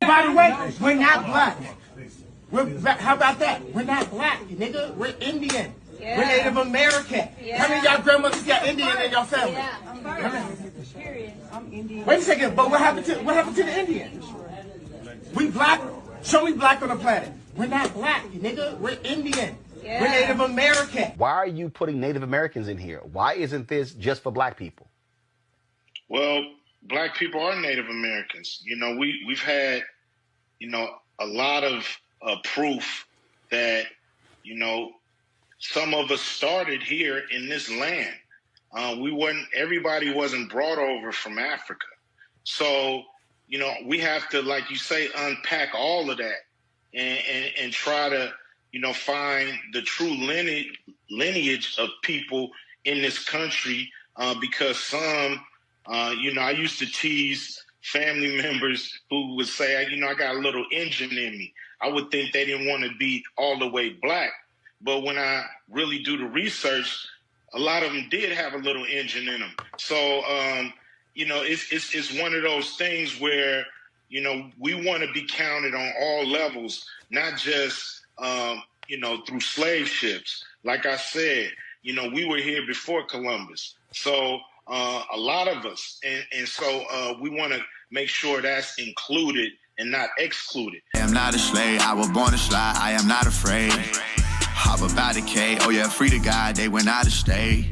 By the way, we're not black. How about that? We're not black, nigga. We're Indian. Yeah. We're Native American. Yeah. How many of y'all grandmothers got Indian in your family? Yeah, I'm Indian. Wait a second, but what happened to the Indians? We black. Show me black on the planet. We're not black, nigga. We're Indian. Yeah. We're Native American. Why are you putting Native Americans in here? Why isn't this just for black people? Well, black people are Native Americans. You know, we've had, you know, a lot of proof that, you know, some of us started here in this land. Everybody wasn't brought over from Africa. So, you know, we have to, like you say, unpack all of that and try to, you know, find the true lineage of people in this country, because some, you know, I used to tease family members who would say, you know, I got a little Indian in me. I would think they didn't want to be all the way black. But when I really do the research, a lot of them did have a little Indian in them. So, you know, it's one of those things where, you know, we want to be counted on all levels, not just, you know, through slave ships. Like I said, you know, we were here before Columbus. So a lot of us. And so we want to make sure that's included and not excluded. I am not a slave. I was born to slide. I am not afraid. Hop about the K. Oh yeah, free to God. They went out of state.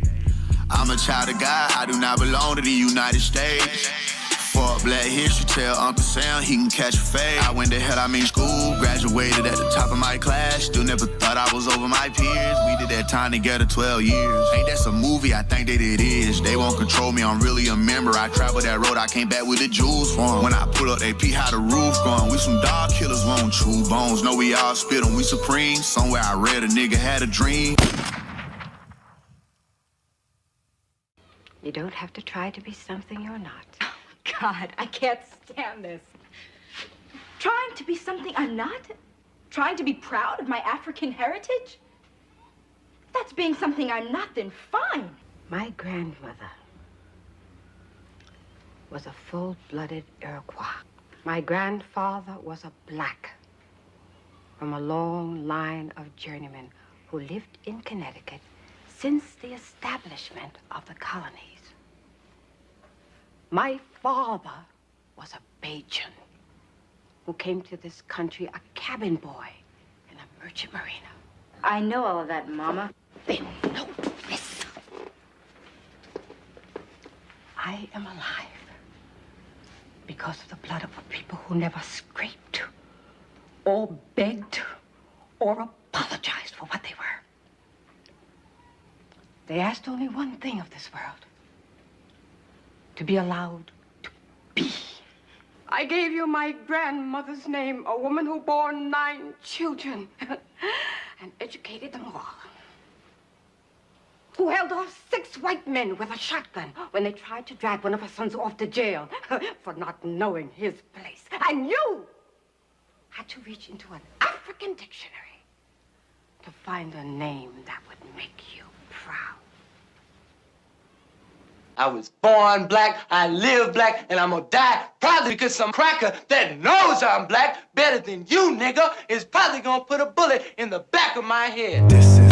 I'm a child of God. I do not belong to the United States. For Black History, tell Uncle Sam he can catch a fade. I went to hell, I mean school, graduated at the top of my class. Still never thought I was over my peers. We did that time together 12 years. Ain't that some movie? I think that it is. They won't control me, I'm really a member. I traveled that road, I came back with the jewels for 'em. When I pull up, they pee how the roof gone. We some dog killers, won't chew bones. Know we all spit 'em, we supreme. Somewhere I read a nigga had a dream. You don't have to try to be something you're not. God, I can't stand this. Trying to be something I'm not? Trying to be proud of my African heritage? If that's being something I'm not, then fine. My grandmother was a full-blooded Iroquois. My grandfather was a black from a long line of journeymen who lived in Connecticut since the establishment of the colonies. My father was a Bajan who came to this country a cabin boy in a merchant marina. I know all of that, Mama. Then know this. I am alive because of the blood of a people who never scraped or begged or apologized for what they were. They asked only one thing of this world: to be allowed to be. I gave you my grandmother's name, a woman who bore 9 children and educated them all. Who held off 6 white men with a shotgun when they tried to drag one of her sons off to jail for not knowing his place. And you had to reach into an African dictionary to find a name that would make you proud. I was born black, I live black, and I'm gonna die probably because some cracker that knows I'm black better than you, nigga, is probably gonna put a bullet in the back of my head. This is the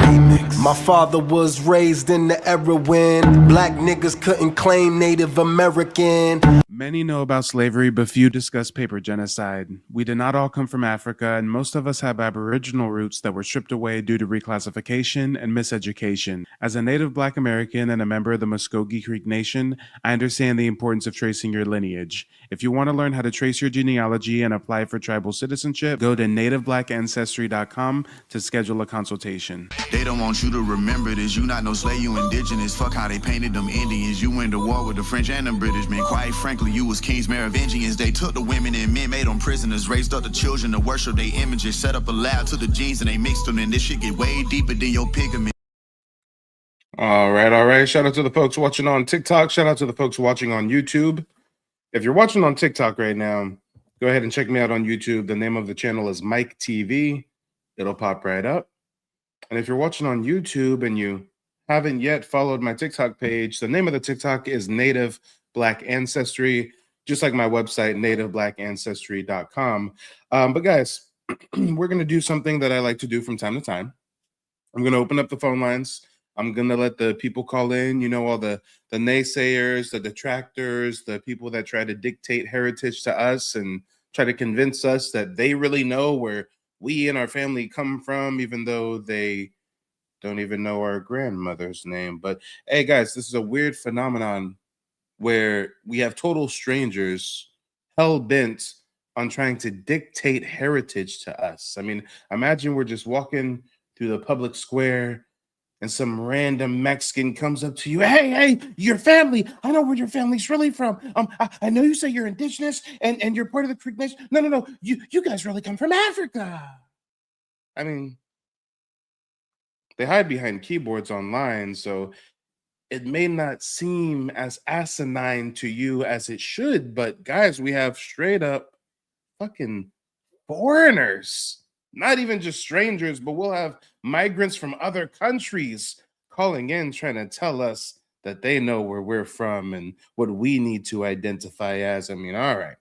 remix. My father was raised in the era when black niggas couldn't claim Native American. Many know about slavery, but few discuss paper genocide. We did not all come from Africa, and most of us have Aboriginal roots that were stripped away due to reclassification and miseducation. As a native Black American and a member of the Muskogee Creek Nation, I understand the importance of tracing your lineage. If you want to learn how to trace your genealogy and apply for tribal citizenship, go to nativeblack.ancestry.com to schedule a consultation. They don't want you to remember this. You not no slave, you indigenous. Fuck how they painted them Indians. You went to war with the French and the British, man. Quite frankly, you was kings, Merovingians. They took the women and men, made them prisoners, raised up the children to worship their images, set up a lab to the genes and they mixed them, and this shit get way deeper than your pigment. All right. Shout out to the folks watching on TikTok. Shout out to the folks watching on YouTube. If you're watching on TikTok right now, go ahead and check me out on YouTube. The name of the channel is Mike TV. It'll pop right up. And if you're watching on YouTube and you haven't yet followed my TikTok page, the name of the TikTok is Native Black Ancestry. just like my website, nativebblackancestry.com. But guys, we're going to do something that I like to do from time to time. I'm going to open up the phone lines. I'm going to let the people call in, all the naysayers, the detractors, the people that try to dictate heritage to us and try to convince us that they really know where we and our family come from, even though they don't even know our grandmother's name. But hey, guys, this is a weird phenomenon where we have total strangers hell-bent on trying to dictate heritage to us. I mean, imagine we're just walking through the public square and some random Mexican comes up to you. Hey, your family. I know where your family's really from. I know you say you're indigenous and you're part of the Creek Nation. No. You guys really come from Africa. I mean, they hide behind keyboards online, so it may not seem as asinine to you as it should, but guys, we have straight up fucking foreigners, not even just strangers, but we'll have migrants from other countries calling in trying to tell us that they know where we're from and what we need to identify as. I mean, all right.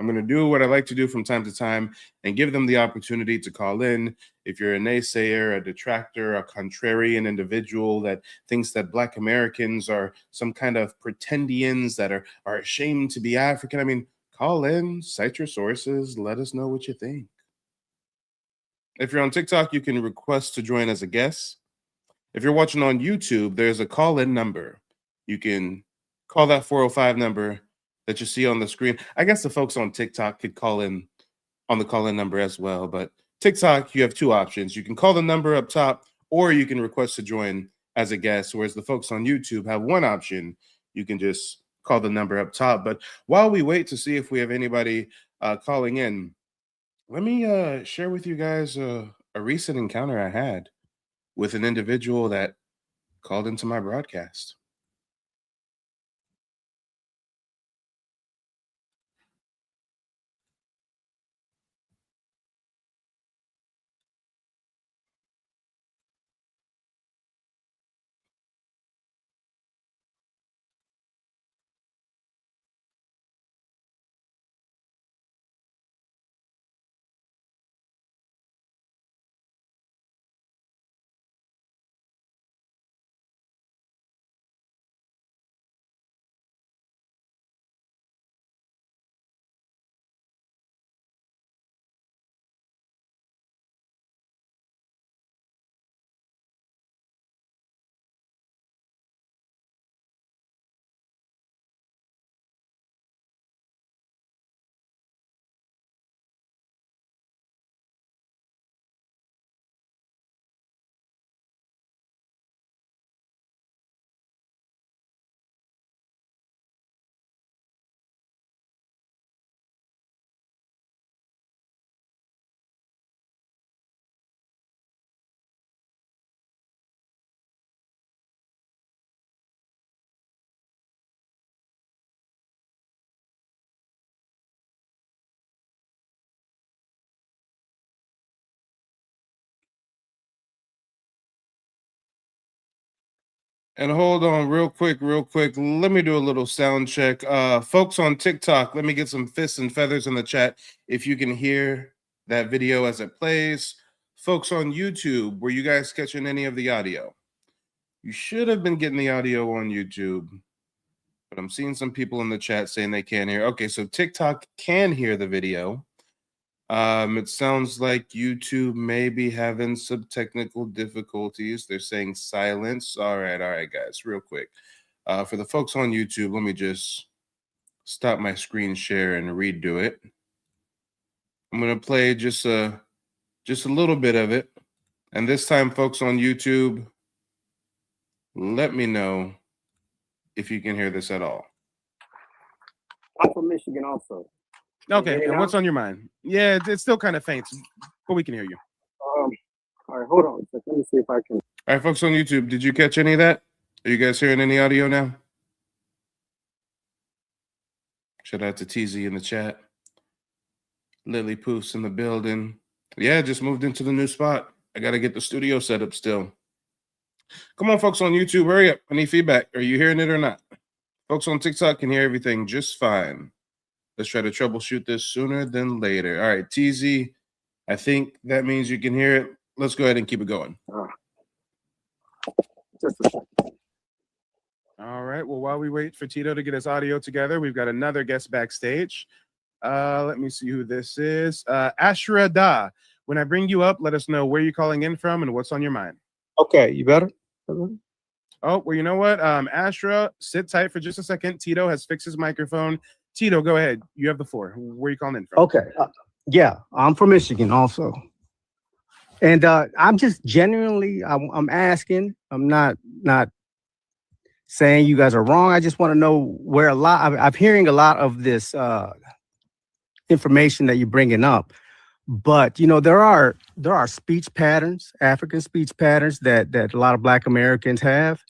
I'm going to do what I like to do from time to time and give them the opportunity to call in. If you're a naysayer, a detractor, a contrarian individual that thinks that Black Americans are some kind of pretendians that are ashamed to be African, I mean, call in, cite your sources, let us know what you think. If you're on TikTok, you can request to join as a guest. If you're watching on YouTube, there's a call-in number. You can call that 405 number that you see on the screen. I guess the folks on TikTok could call in on the call-in number as well, but TikTok, you have two options. You can call the number up top, or you can request to join as a guest, whereas the folks on YouTube have one option. You can just call the number up top. But while we wait to see if we have anybody calling in, let me share with you guys a recent encounter I had with an individual that called into my broadcast. And hold on real quick. Let me do a little sound check. Folks on TikTok, let me get some fists and feathers in the chat if you can hear that video as it plays. Folks on YouTube, were you guys catching any of the audio? You should have been getting the audio on YouTube, but I'm seeing some people in the chat saying they can't hear. Okay, so TikTok can hear the video. It sounds like YouTube may be having some technical difficulties. They're saying silence. All right, guys, real quick. For the folks on YouTube, let me just stop my screen share and redo it. I'm gonna play just a little bit of it. And this time, folks on YouTube, let me know if you can hear this at all. I'm from Michigan also. Okay, and what's on your mind? Yeah, it's still kind of faint, but we can hear you. All right, hold on a second. Let me see if I can. All right, folks on YouTube, did you catch any of that? Are you guys hearing any audio now? Shout out to TZ in the chat. Lily Poof's in the building. Yeah, just moved into the new spot. I got to get the studio set up still. Come on, folks on YouTube, hurry up. I need feedback. Are you hearing it or not? Folks on TikTok can hear everything just fine. Let's try to troubleshoot this sooner than later. All right, TZ, I think that means you can hear it. Let's go ahead and keep it going. Just a second. All right, well, while we wait for Tito to get his audio together, we've got another guest backstage. Let me see who this is. Ashra Da. When I bring you up, let us know where you're calling in from and what's on your mind. Okay, you better? Oh, well, you know what? Ashra, sit tight for just a second. Tito has fixed his microphone. Tito, go ahead. You have the floor. Where are you calling in from? Okay. Yeah, I'm from Michigan also. And I'm just genuinely, I'm asking, I'm not saying you guys are wrong. I just want to know where I'm hearing a lot of this information that you're bringing up. But, you know, there are speech patterns, African speech patterns that a lot of Black Americans have.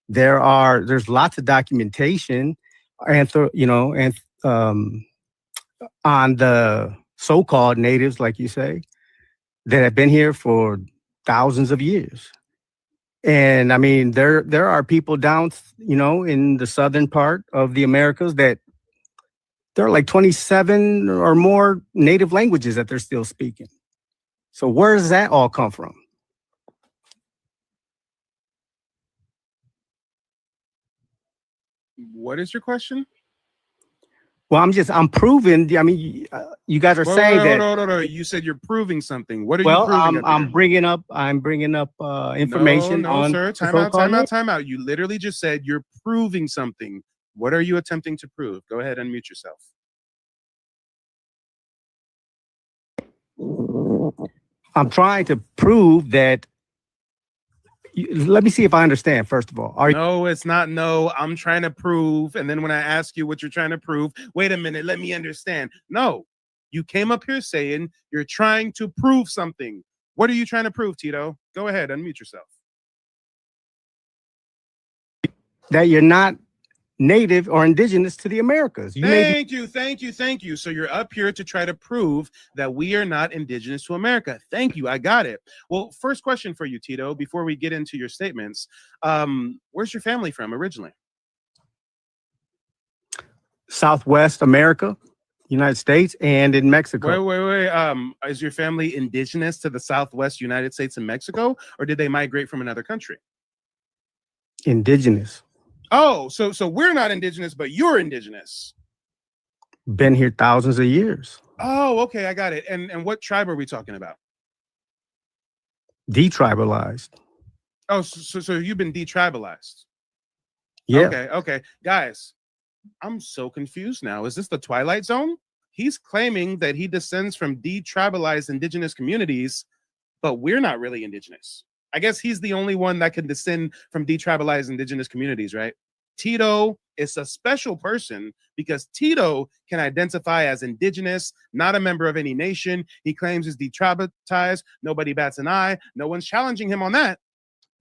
There's lots of documentation on the so-called natives, like you say, that have been here for thousands of years. And I mean, there are people down, in the southern part of the Americas that there are like 27 or more native languages that they're still speaking. So where does that all come from? What is your question? Well, I'm proving. I mean, you guys are saying that. No. You said you're proving something. What are you proving? I'm bringing up information on. No, sir. Time out. You literally just said you're proving something. What are you attempting to prove? Go ahead, unmute yourself. I'm trying to prove that. Let me see if I understand, first of all. No, it's not no. I'm trying to prove. And then when I ask you what you're trying to prove, wait a minute, let me understand. No, you came up here saying you're trying to prove something. What are you trying to prove, Tito? Go ahead, unmute yourself. That you're not native or indigenous to the Americas. Thank you. So you're up here to try to prove that we are not indigenous to America. Thank you. I got it. Well, first question for you, Tito, before we get into your statements. Where's your family from originally? Southwest America, United States, and in Mexico. Wait. Is your family indigenous to the Southwest United States and Mexico, or did they migrate from another country? Indigenous. Oh, so we're not indigenous, but you're indigenous. Been here thousands of years. Oh, okay, I got it. And what tribe are we talking about? Detribalized. Oh, so you've been detribalized. Yeah. Okay. Guys, I'm so confused now. Is this the Twilight Zone? He's claiming that he descends from detribalized indigenous communities, but we're not really indigenous. I guess he's the only one that can descend from detribalized indigenous communities, right? Tito is a special person because Tito can identify as indigenous, not a member of any nation. He claims he's detribalized. Nobody bats an eye. No one's challenging him on that.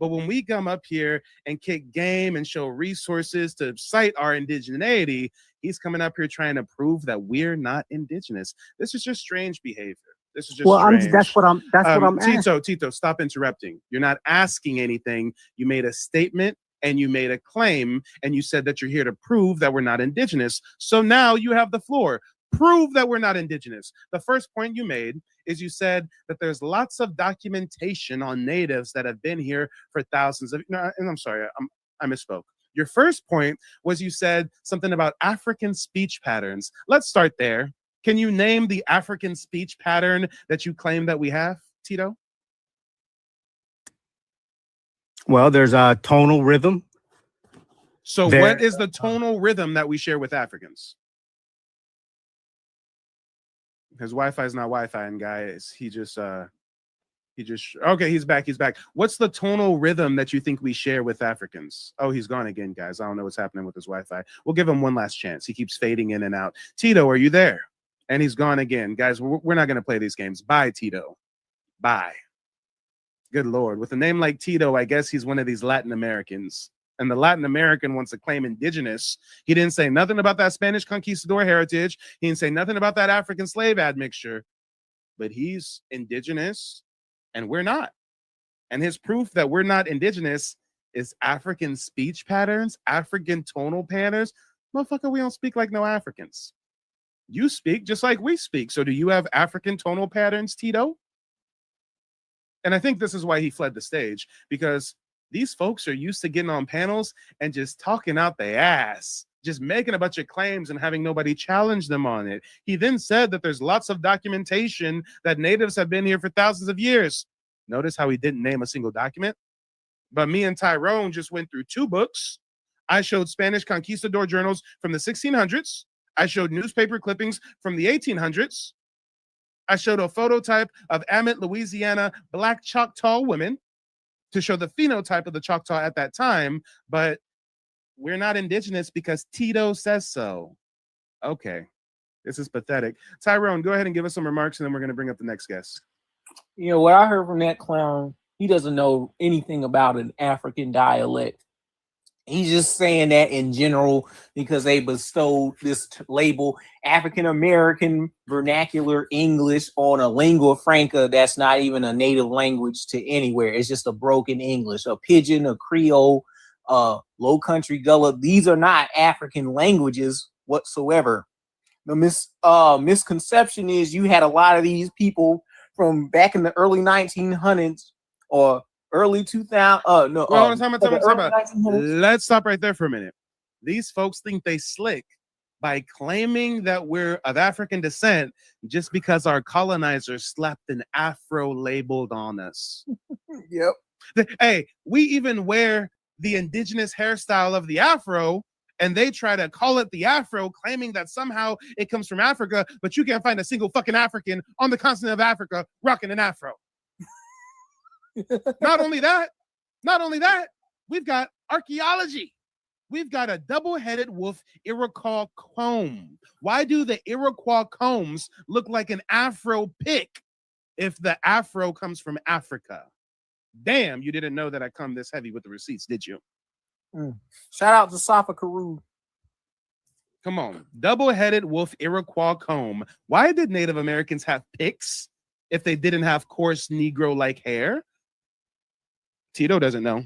But when we come up here and kick game and show resources to cite our indigeneity, he's coming up here trying to prove that we're not indigenous. This is just strange behavior. This is just strange. That's what I'm asking. Tito, stop interrupting. You're not asking anything. You made a statement and you made a claim and you said that you're here to prove that we're not indigenous. So now you have the floor. Prove that we're not indigenous. The first point you made is you said that there's lots of documentation on natives that have been here for thousands of. No, and I'm sorry, I misspoke. Your first point was you said something about African speech patterns. Let's start there. Can you name the African speech pattern that you claim that we have, Tito? Well, there's a tonal rhythm. So what is the tonal rhythm that we share with Africans? His Wi-Fi is not Wi-Fi, and guys, he just okay, he's back. What's the tonal rhythm that you think we share with Africans? Oh, he's gone again, guys. I don't know what's happening with his Wi-Fi. We'll give him one last chance. He keeps fading in and out. Tito, are you there? And he's gone again. Guys, we're not going to play these games. Bye, Tito. Bye. Good Lord. With a name like Tito, I guess he's one of these Latin Americans. And the Latin American wants to claim indigenous. He didn't say nothing about that Spanish conquistador heritage. He didn't say nothing about that African slave admixture. But he's indigenous, and we're not. And his proof that we're not indigenous is African speech patterns, African tonal patterns. Motherfucker, we don't speak like no Africans. You speak just like we speak. So do you have African tonal patterns, Tito? And I think this is why he fled the stage, because these folks are used to getting on panels and just talking out their ass, just making a bunch of claims and having nobody challenge them on it. He then said that there's lots of documentation that natives have been here for thousands of years. Notice how he didn't name a single document? But me and Tyrone just went through 2 books. I showed Spanish conquistador journals from the 1600s. I showed newspaper clippings from the 1800s. I showed a phototype of Amet, Louisiana, Black Choctaw women to show the phenotype of the Choctaw at that time, but we're not indigenous because Tito says so. Okay, this is pathetic. Tyrone, go ahead and give us some remarks, and then we're going to bring up the next guest. You know, what I heard from that clown, he doesn't know anything about an African dialect. He's just saying that in general because they bestowed this label African American vernacular English on a lingua franca that's not even a native language to anywhere. It's just a broken English, a pidgin, a Creole, Low Country Gullah. These are not African languages whatsoever. The misconception is you had a lot of these people from back in the early 1900s or early 2000. Let's stop right there for a minute. These folks think they slick by claiming that we're of African descent just because our colonizers slapped an Afro labeled on us. Yep. Hey, we even wear the indigenous hairstyle of the Afro, and they try to call it the Afro, claiming that somehow it comes from Africa, but you can't find a single fucking African on the continent of Africa rocking an Afro. Not only that, we've got archaeology. We've got a double-headed wolf Iroquois comb. Why do the Iroquois combs look like an Afro pick if the Afro comes from Africa? Damn, you didn't know that I come this heavy with the receipts, did you? Shout out to Safa Karu. Come on. Double-headed wolf Iroquois comb. Why did Native Americans have picks if they didn't have coarse Negro-like hair? Tito doesn't know.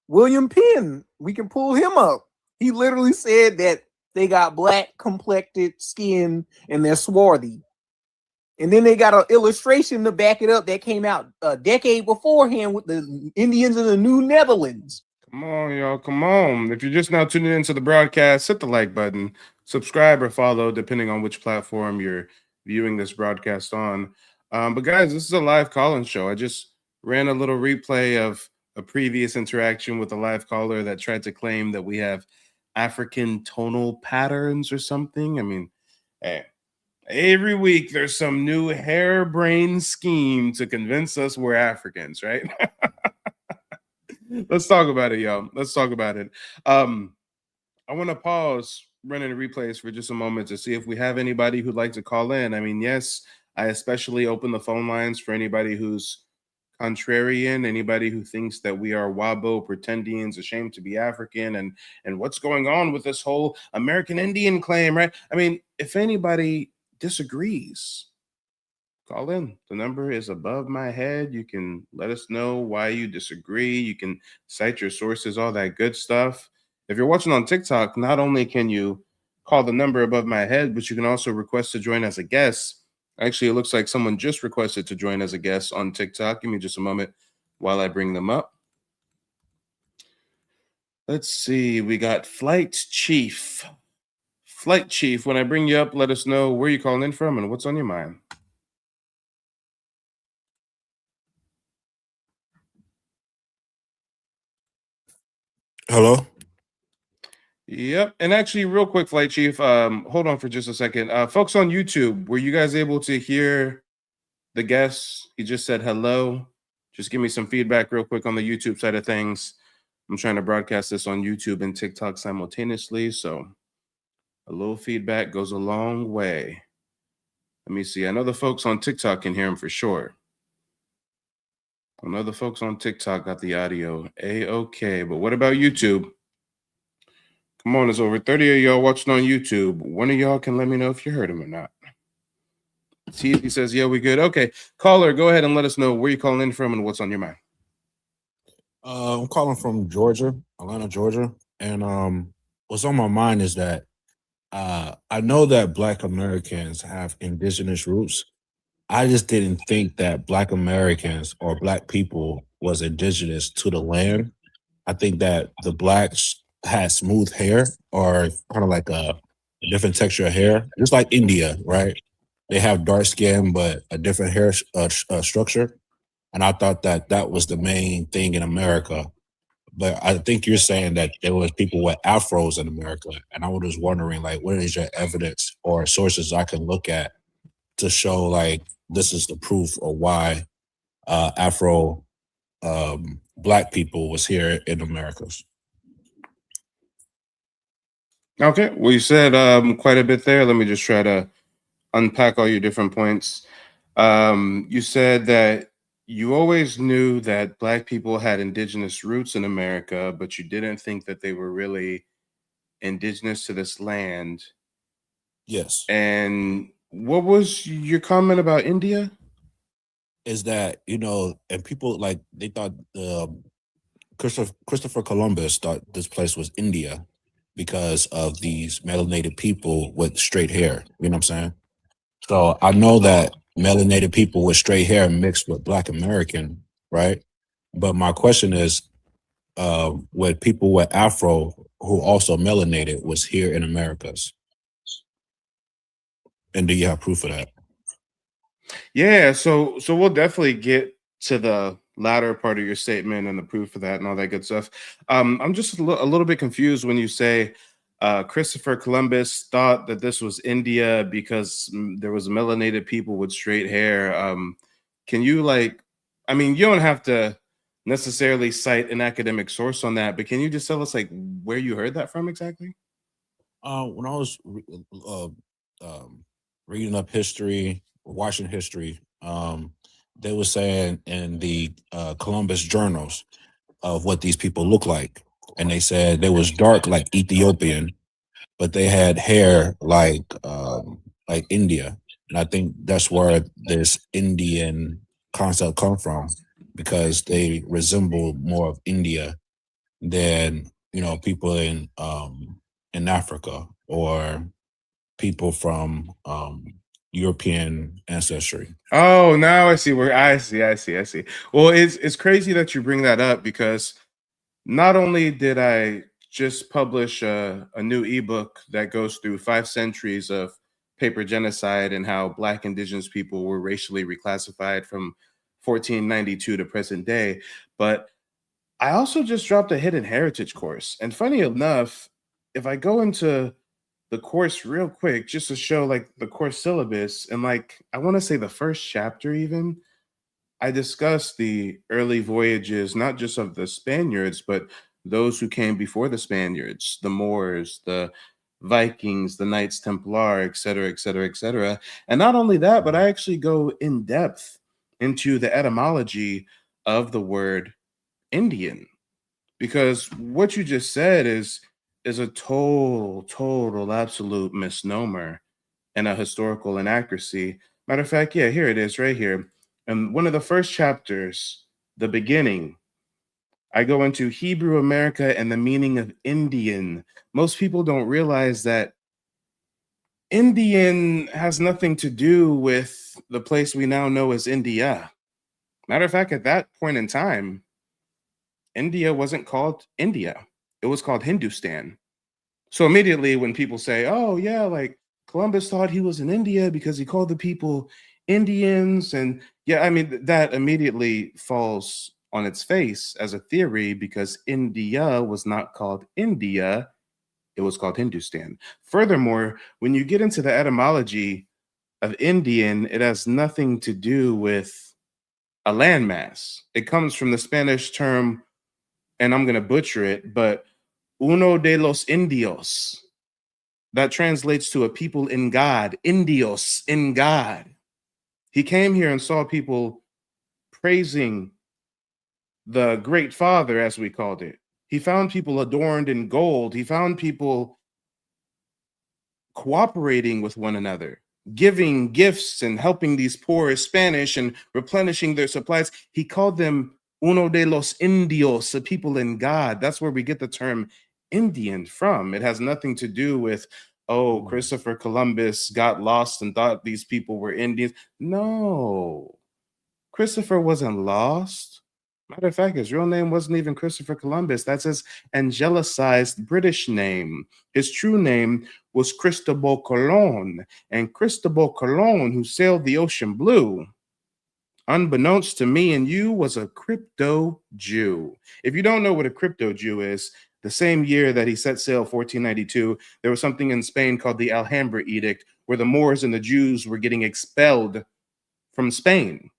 William Penn, we can pull him up. He literally said that they got black complected skin and they're swarthy. And then they got an illustration to back it up that came out a decade beforehand with the Indians of the New Netherlands. Come on, y'all. Come on. If you're just now tuning into the broadcast, hit the like button, subscribe or follow, depending on which platform you're viewing this broadcast on. But guys, this is a live call-in show. I just ran a little replay of a previous interaction with a live caller that tried to claim that we have African tonal patterns or something. I mean, hey, every week there's some new harebrained scheme to convince us we're Africans, right? Let's talk about it, y'all. Let's talk about it. I want to pause running the replays for just a moment to see if we have anybody who'd like to call in. I mean, yes, I especially open the phone lines for anybody who's contrarian, anybody who thinks that we are Wabo pretendians, ashamed to be African, and what's going on with this whole American Indian claim, right? I mean, if anybody disagrees, call in. The number is above my head. You can let us know why you disagree. You can cite your sources, all that good stuff. If you're watching on TikTok, not only can you call the number above my head, but you can also request to join as a guest. Actually, it looks like someone just requested to join as a guest on TikTok. Give me just a moment while I bring them up. Let's see. We got Flight Chief. Flight Chief, when I bring you up, let us know where you're calling in from and what's on your mind. Hello? Yep. And actually, real quick, Flight Chief, hold on for just a second. Folks on YouTube, were you guys able to hear the guest? He just said hello. Just give me some feedback real quick on the YouTube side of things. I'm trying to broadcast this on YouTube and TikTok simultaneously, so a little feedback goes a long way. Let me see. I know the folks on TikTok can hear him for sure. I know the folks on TikTok got the audio A-okay, but what about YouTube? Come on, there's over 30 of y'all watching on YouTube. One of y'all can let me know if you heard him or not. He says, yeah, we good. Okay, caller, go ahead and let us know where you're calling in from and what's on your mind. I'm calling from Georgia, Atlanta, Georgia. And what's on my mind is that I know that Black Americans have indigenous roots. I just didn't think that Black Americans or Black people was indigenous to the land. I think that the Blacks had smooth hair or kind of like a different texture of hair, just like India, right? They have dark skin, but a different hair structure. And I thought that that was the main thing in America. But I think you're saying that there was people with afros in America, and I was just wondering, like, what is your evidence or sources I can look at to show like this is the proof of why Afro Black people was here in Americas? Okay, well, you said quite a bit there. Let me just try to unpack all your different points. You said that you always knew that Black people had indigenous roots in America, but you didn't think that they were really indigenous to this land. Yes. And what was your comment about India? Is that, you know, and people like they thought Christopher Columbus thought this place was India because of these melanated people with straight hair. You know what I'm saying? So I know that melanated people with straight hair mixed with Black American, right? But my question is, with people with Afro who also melanated was here in Americas, and do you have proof of that? Yeah, so we'll definitely get to the latter part of your statement and the proof of that and all that good stuff. I'm just a little bit confused when you say Christopher Columbus thought that this was India because there was melanated people with straight hair. Can you I mean, you don't have to necessarily cite an academic source on that, but can you just tell us like where you heard that from exactly? When I was reading up history, watching history, they were saying in the Columbus journals of what these people look like, and they said they was dark like Ethiopian, but they had hair like India, and I think that's where this Indian concept come from because they resemble more of India than people in Africa or people from European ancestry. Oh, now I see where I see. Well, it's crazy that you bring that up because not only did I just publish a new ebook that goes through 5 centuries of paper genocide and how Black indigenous people were racially reclassified from 1492 to present day, but I also just dropped a hidden heritage course. And funny enough, if I go into the course real quick, just to show like the course syllabus, and like I want to say the first chapter even, I discussed the early voyages, not just of the Spaniards, but those who came before the Spaniards, the Moors, the Vikings, the Knights Templar, et cetera, et cetera, et cetera. And not only that, but I actually go in depth into the etymology of the word Indian, because what you just said is a total absolute misnomer and a historical inaccuracy. Matter of fact, yeah, here it is right here. And one of the first chapters, the beginning, I go into Hebrew America and the meaning of Indian. Most people don't realize that Indian has nothing to do with the place we now know as India. Matter of fact, at that point in time, India wasn't called India. It was called Hindustan. So immediately when people say, oh, yeah, like Columbus thought he was in India because he called the people Indians. And yeah, I mean, that immediately falls on its face as a theory because India was not called India. It was called Hindustan. Furthermore, when you get into the etymology of Indian, it has nothing to do with a landmass. It comes from the Spanish term, and I'm going to butcher it, but uno de los indios. That translates to a people in God, indios, in God. He came here and saw people praising the great father, as we called it. He found people adorned in gold. He found people cooperating with one another, giving gifts and helping these poor Spanish and replenishing their supplies. He called them uno de los indios, the people in God. That's where we get the term Indian from. It has nothing to do with oh, Christopher Columbus got lost and thought these people were Indians. No, Christopher wasn't lost. Matter of fact, his real name wasn't even Christopher Columbus. That's his angelicized British name. His true name was Cristobal Colon. And Cristobal Colon, who sailed the ocean blue, unbeknownst to me and you, was a crypto Jew. If you don't know what a crypto Jew is, the same year that he set sail, 1492, there was something in Spain called the Alhambra Edict, where the Moors and the Jews were getting expelled from Spain.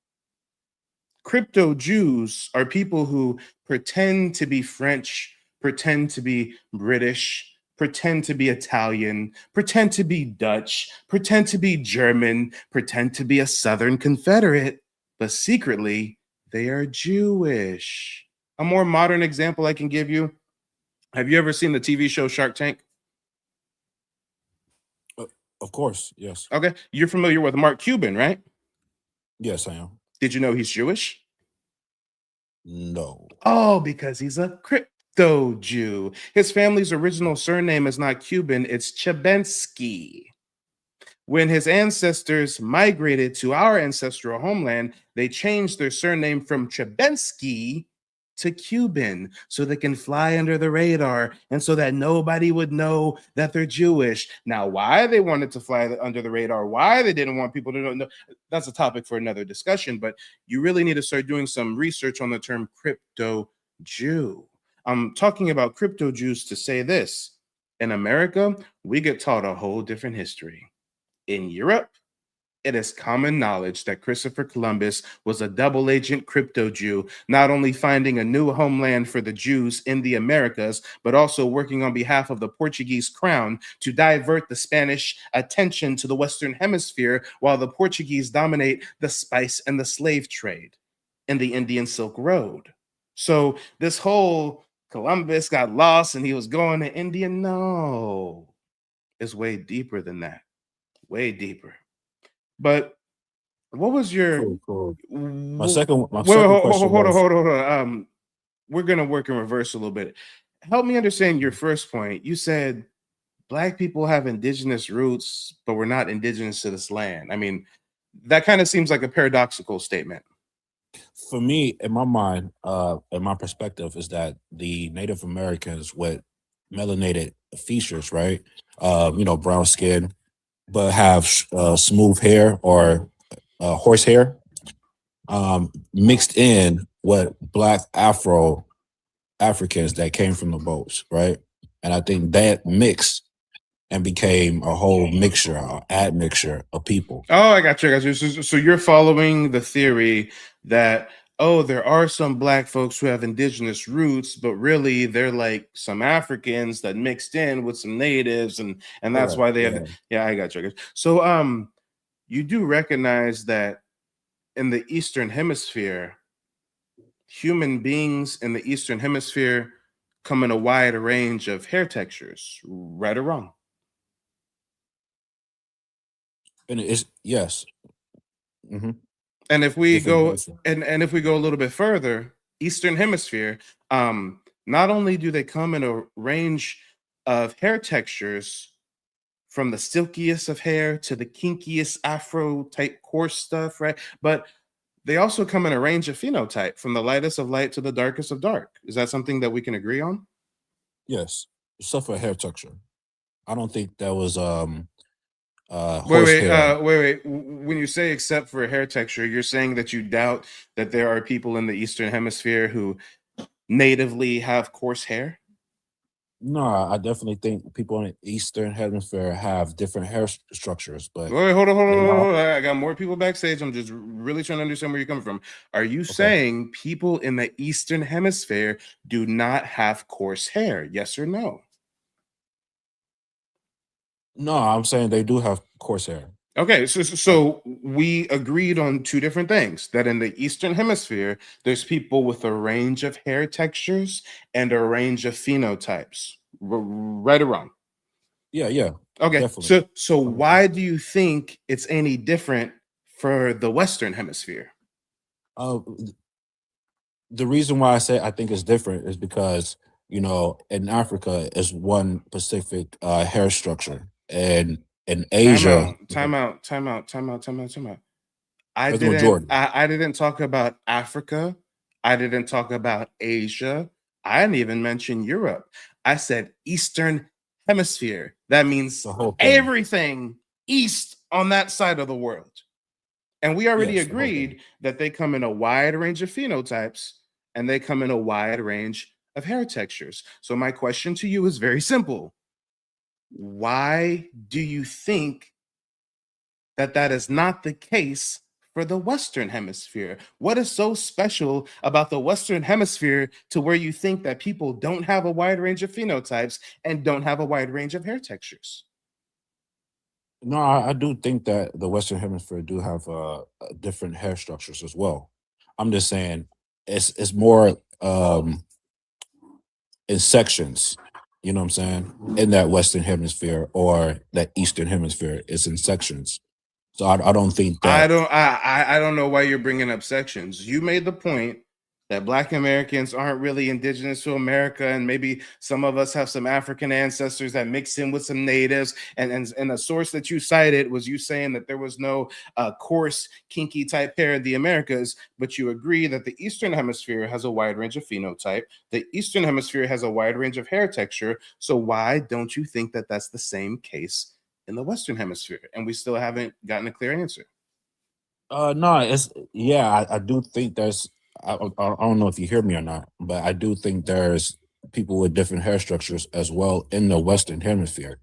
Crypto Jews are people who pretend to be French, pretend to be British, pretend to be Italian, pretend to be Dutch, pretend to be German, pretend to be a Southern Confederate, but secretly they are Jewish. A more modern example I can give you. Have you ever seen the TV show Shark Tank? Of course, yes. Okay, you're familiar with Mark Cuban, right? Yes, I am. Did you know he's Jewish? No. Oh, because he's a crypto Jew. His family's original surname is not Cuban, it's Chebensky. When his ancestors migrated to our ancestral homeland, they changed their surname from Chebensky to Cuban so they can fly under the radar and so that nobody would know that they're Jewish. Now, why they wanted to fly under the radar, why they didn't want people to know, that's a topic for another discussion, but you really need to start doing some research on the term crypto Jew. I'm talking about crypto Jews to say this. In America, we get taught a whole different history. In Europe, it is common knowledge that Christopher Columbus was a double agent crypto Jew, not only finding a new homeland for the Jews in the Americas, but also working on behalf of the Portuguese crown to divert the Spanish attention to the Western Hemisphere while the Portuguese dominate the spice and the slave trade in the Indian Silk Road. So this whole Columbus got lost and he was going to India, no, it's way deeper than that. Way deeper. But what was your cool. My wait, second hold question was, on. We're gonna work in reverse a little bit. Help me understand your first point. You said Black people have indigenous roots, but we're not indigenous to this land. I mean, that kind of seems like a paradoxical statement. for me, in my mind, in my perspective, is that the Native Americans with melanated features, right? Brown skin, but have smooth hair or horsehair, mixed in with Black Africans that came from the boats, right? And I think that mixed and became a whole mixture, an admixture of people. Oh, I got you. So you're following the theory that, oh, there are some Black folks who have indigenous roots, but really they're like some Africans that mixed in with some natives, and that's why they have. Yeah, I got you. So you do recognize that in the Eastern Hemisphere, human beings in the Eastern Hemisphere come in a wide range of hair textures, right or wrong? And it's yes. Mm-hmm. And if we Different go and if we go a little bit further, Eastern Hemisphere, not only do they come in a range of hair textures, from the silkiest of hair to the kinkiest Afro type coarse stuff, right? But they also come in a range of phenotype, from the lightest of light to the darkest of dark. Is that something that we can agree on? Yes, except for hair texture. I don't think that was Wait. When you say except for hair texture, you're saying that you doubt that there are people in the Eastern Hemisphere who natively have coarse hair? No, I definitely think people in the Eastern Hemisphere have different hair structures. But wait, hold on. I got more people backstage. I'm just really trying to understand where you're coming from. Are you saying people in the Eastern Hemisphere do not have coarse hair? Yes or no? No, I'm saying they do have coarse hair. Okay, so we agreed on two different things, that in the Eastern Hemisphere, there's people with a range of hair textures and a range of phenotypes, right or wrong? Yeah. Okay, definitely. So why do you think it's any different for the Western Hemisphere? The reason why I think it's different is because, in Africa is one specific hair structure. and in Time Asia, out, time out, time out, time out, time out, time out. I there's the didn't majority. I didn't talk about Africa. I didn't talk about Asia. I didn't even mention Europe. I said Eastern Hemisphere. That means The whole thing. everything east on that side of the world. And we already Yes, the whole thing. agreed that they come in a wide range of phenotypes and they come in a wide range of hair textures. So my question to you is very simple. Why do you think that that is not the case for the Western Hemisphere? What is so special about the Western Hemisphere to where you think that people don't have a wide range of phenotypes and don't have a wide range of hair textures? No, I do think that the Western Hemisphere do have different hair structures as well. I'm just saying it's more in sections. You know what I'm saying? In that Western Hemisphere or that Eastern Hemisphere, it's in sections. So I don't think that. I don't know why you're bringing up sections. You made the point that Black Americans aren't really indigenous to America, and maybe some of us have some African ancestors that mix in with some natives. And the source that you cited was you saying that there was no coarse, kinky type hair in the Americas, but you agree that the Eastern Hemisphere has a wide range of phenotype. The Eastern Hemisphere has a wide range of hair texture. So why don't you think that that's the same case in the Western Hemisphere? And we still haven't gotten a clear answer. No, it's I do think there's. I don't know if you hear me or not, but I do think there's people with different hair structures as well in the Western Hemisphere.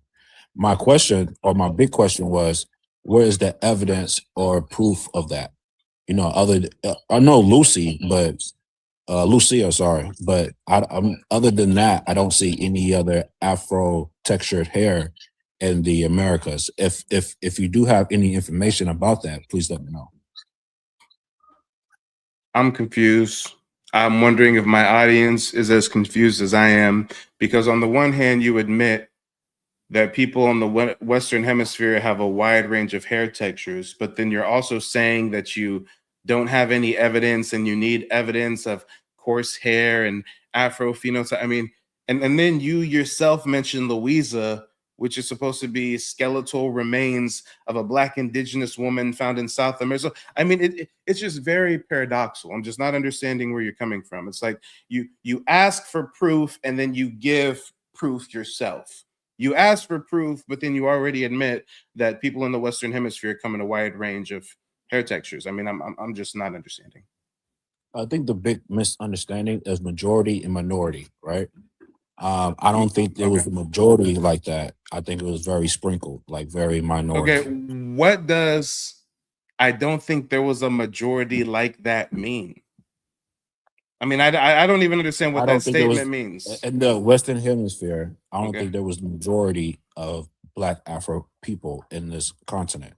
My question or my big question was, where is the evidence or proof of that? You know, I know Lucy, but Lucia, sorry, but other than that, I don't see any other Afro textured hair in the Americas. If you do have any information about that, please let me know. I'm confused. I'm wondering if my audience is as confused as I am, because on the one hand, you admit that people in the Western Hemisphere have a wide range of hair textures, but then you're also saying that you don't have any evidence and you need evidence of coarse hair and Afro phenotype. I mean, and then you yourself mentioned Louisa, which is supposed to be skeletal remains of a Black indigenous woman found in South America. So, I mean, it's just very paradoxical. I'm just not understanding where you're coming from. It's like you ask for proof and then you give proof yourself. You ask for proof, but then you already admit that people in the Western Hemisphere come in a wide range of hair textures. I mean, I'm just not understanding. I think the big misunderstanding is majority and minority, right? I don't think there was a majority like that. I think it was very sprinkled, like very minority. Okay, what does I don't think there was a majority like that mean? I mean, I don't even understand what that statement means. In the Western Hemisphere, I don't think there was majority of Black Afro people in this continent.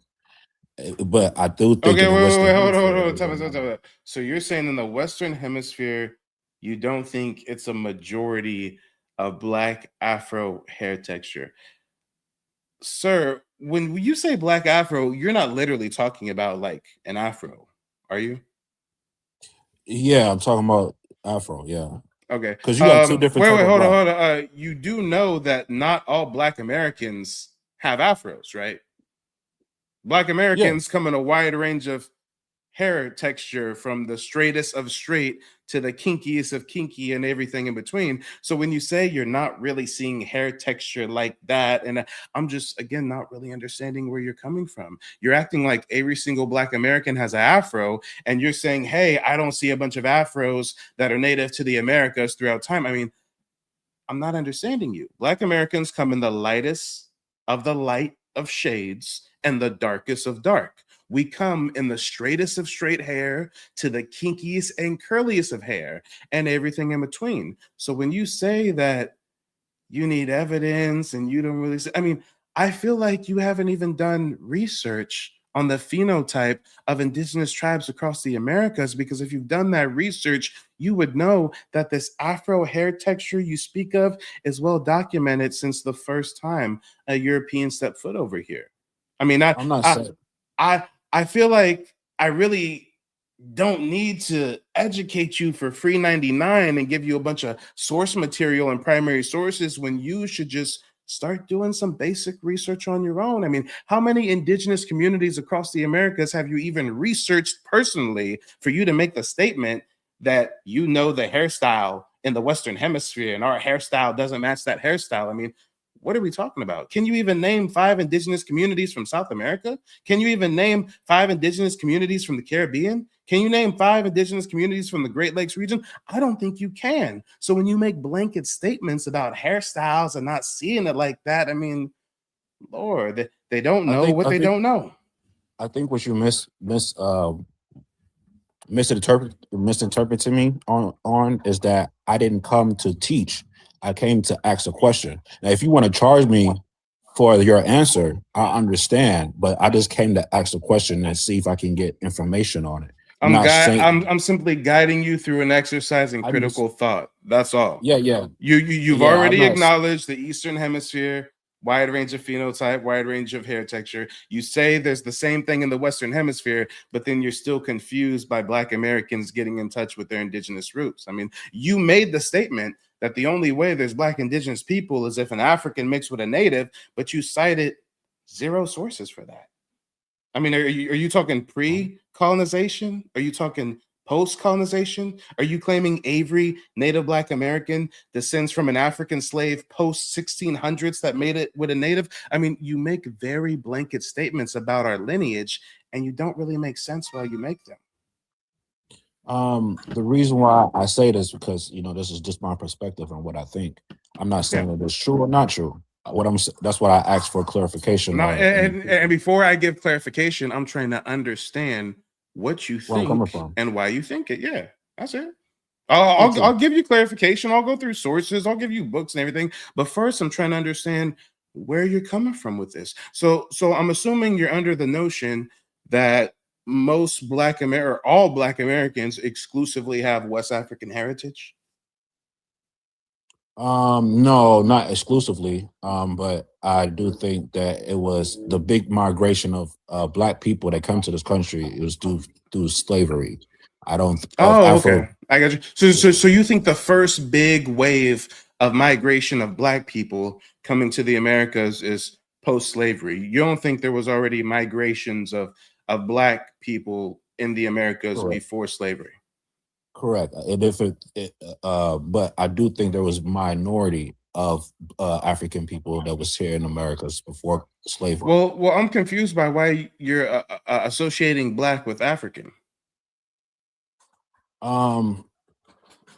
But I do think Okay, in the wait, Western hold Hemisphere, on. Tell me. So you're saying in the Western Hemisphere, you don't think it's a majority of Black Afro hair texture. Sir, when you say Black Afro, you're not literally talking about like an Afro, are you? Yeah, I'm talking about Afro, yeah. Okay. Because you got two different types of Hold Black. on. You do know that not all Black Americans have Afros, right? Black Americans come in a wide range of hair texture, from the straightest of straight to the kinkiest of kinky and everything in between. So when you say you're not really seeing hair texture like that, and I'm just, again, not really understanding where you're coming from. You're acting like every single Black American has an Afro, and you're saying, hey, I don't see a bunch of Afros that are native to the Americas throughout time. I mean, I'm not understanding you. Black Americans come in the lightest of the light of shades and the darkest of dark. We come in the straightest of straight hair to the kinkiest and curliest of hair and everything in between. So when you say that you need evidence and you don't really, I mean, I feel like you haven't even done research on the phenotype of indigenous tribes across the Americas, because if you've done that research, you would know that this Afro hair texture you speak of is well documented since the first time a European stepped foot over here. I mean, I'm not saying. I feel like I really don't need to educate you for free 99 and give you a bunch of source material and primary sources when you should just start doing some basic research on your own. I mean, how many indigenous communities across the Americas have you even researched personally for you to make the statement that you know the hairstyle in the Western Hemisphere and our hairstyle doesn't match that hairstyle? I mean, what are we talking about? Can you even name 5 indigenous communities from South America? Can you even name 5 indigenous communities from the Caribbean? Can you name 5 indigenous communities from the Great Lakes region? I don't think you can. So when you make blanket statements about hairstyles and not seeing it like that, I mean, Lord, they don't know what they don't know. I think what you misinterpreted me on is that I didn't come to teach. I came to ask a question. Now, if you want to charge me for your answer, I understand, but I just came to ask a question and see if I can get information on it. I'm simply guiding you through an exercise in critical thought. That's all. Yeah. You've already acknowledged the Eastern Hemisphere, wide range of phenotype, wide range of hair texture. You say there's the same thing in the Western Hemisphere, but then you're still confused by Black Americans getting in touch with their indigenous roots. I mean, you made the statement that the only way there's Black indigenous people is if an African mixed with a native, but you cited 0 sources for that. I mean, are you talking pre-colonization? Are you talking post-colonization? Are you claiming Avery, Native Black American, descends from an African slave post-1600s that made it with a native? I mean, you make very blanket statements about our lineage, and you don't really make sense while you make them. The reason why I say this because this is just my perspective on what I think. I'm not saying that it's true or not true. That's what I asked for clarification. No, and before I give clarification, I'm trying to understand what you think and why you think it. Yeah, that's it. I'll give you clarification. I'll go through sources. I'll give you books and everything. But first, I'm trying to understand where you're coming from with this. So I'm assuming you're under the notion that most all Black Americans exclusively have West African heritage. No, not exclusively. But I do think that it was the big migration of Black people that come to this country. It was through slavery. Okay, I got you. So you think the first big wave of migration of Black people coming to the Americas is post-slavery? You don't think there was already migrations of Black people in the Americas before slavery? Correct. But I do think there was minority of African people that was here in Americas before slavery. Well, I'm confused by why you're associating Black with African. No,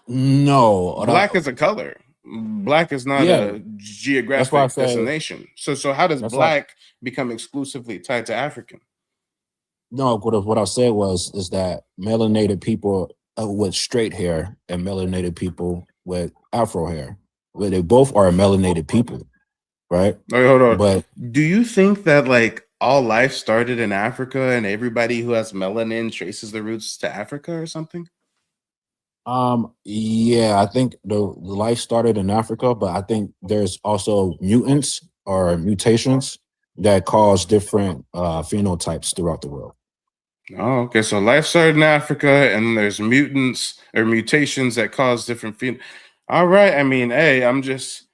Black is a color. Black is not a geographic destination. So how does Black become exclusively tied to African? No, what I said is that melanated people with straight hair and melanated people with Afro hair, where they both are melanated people, right? Wait, hold on. But do you think that like all life started in Africa and everybody who has melanin traces their roots to Africa or something? Yeah, I think the life started in Africa, but I think there's also mutants or mutations that cause different phenotypes throughout the world. Oh, okay. So life started in Africa, and there's mutants or mutations that cause different phenotypes. All right. I mean, hey, I'm just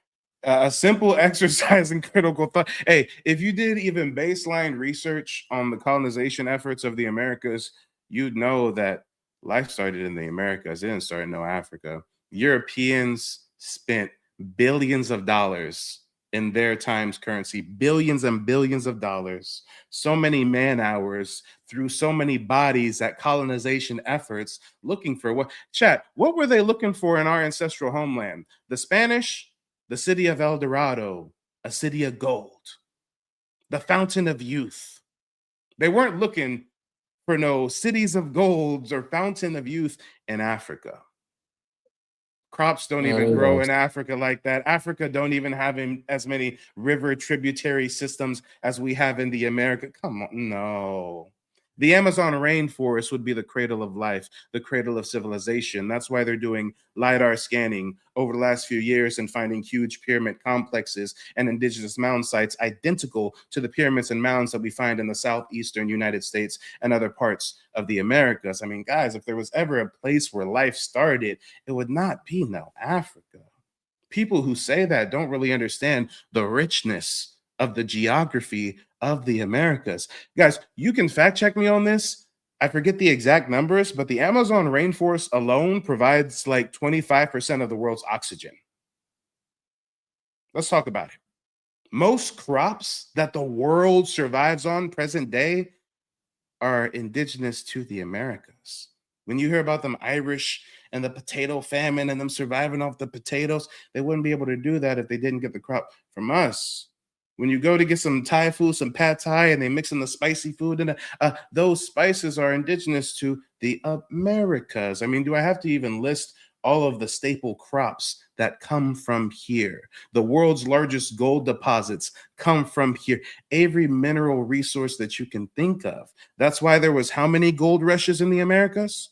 a simple exercise in critical thought. Hey, if you did even baseline research on the colonization efforts of the Americas, you'd know that life started in the Americas. It didn't start in no Africa. Europeans spent billions of dollars in their times currency, billions and billions of dollars, so many man hours through so many bodies at colonization efforts looking for what? Chat, what were they looking for in our ancestral homeland? The Spanish, the city of El Dorado, a city of gold, the fountain of youth. They weren't looking for no cities of golds or fountain of youth in Africa. Crops don't even grow in Africa like that. Africa don't even have as many river tributary systems as we have in the America. Come on, no. The Amazon rainforest would be the cradle of life, the cradle of civilization. That's why they're doing LiDAR scanning over the last few years and finding huge pyramid complexes and indigenous mound sites identical to the pyramids and mounds that we find in the southeastern United States and other parts of the Americas. I mean, guys, if there was ever a place where life started, it would not be no Africa. people who say that don't really understand the richness of the geography of the Americas. Guys, you can fact check me on this. I forget the exact numbers, but the Amazon rainforest alone provides like 25% of the world's oxygen. Let's talk about it. Most crops that the world survives on present day are indigenous to the Americas. When you hear about them Irish and the potato famine and them surviving off the potatoes, they wouldn't be able to do that if they didn't get the crop from us. When you go to get some Thai food, some pad Thai, and they mix in the spicy food, and those spices are indigenous to the Americas. I mean, do I have to even list all of the staple crops that come from here? The world's largest gold deposits come from here. Every mineral resource that you can think of. That's why there was how many gold rushes in the Americas?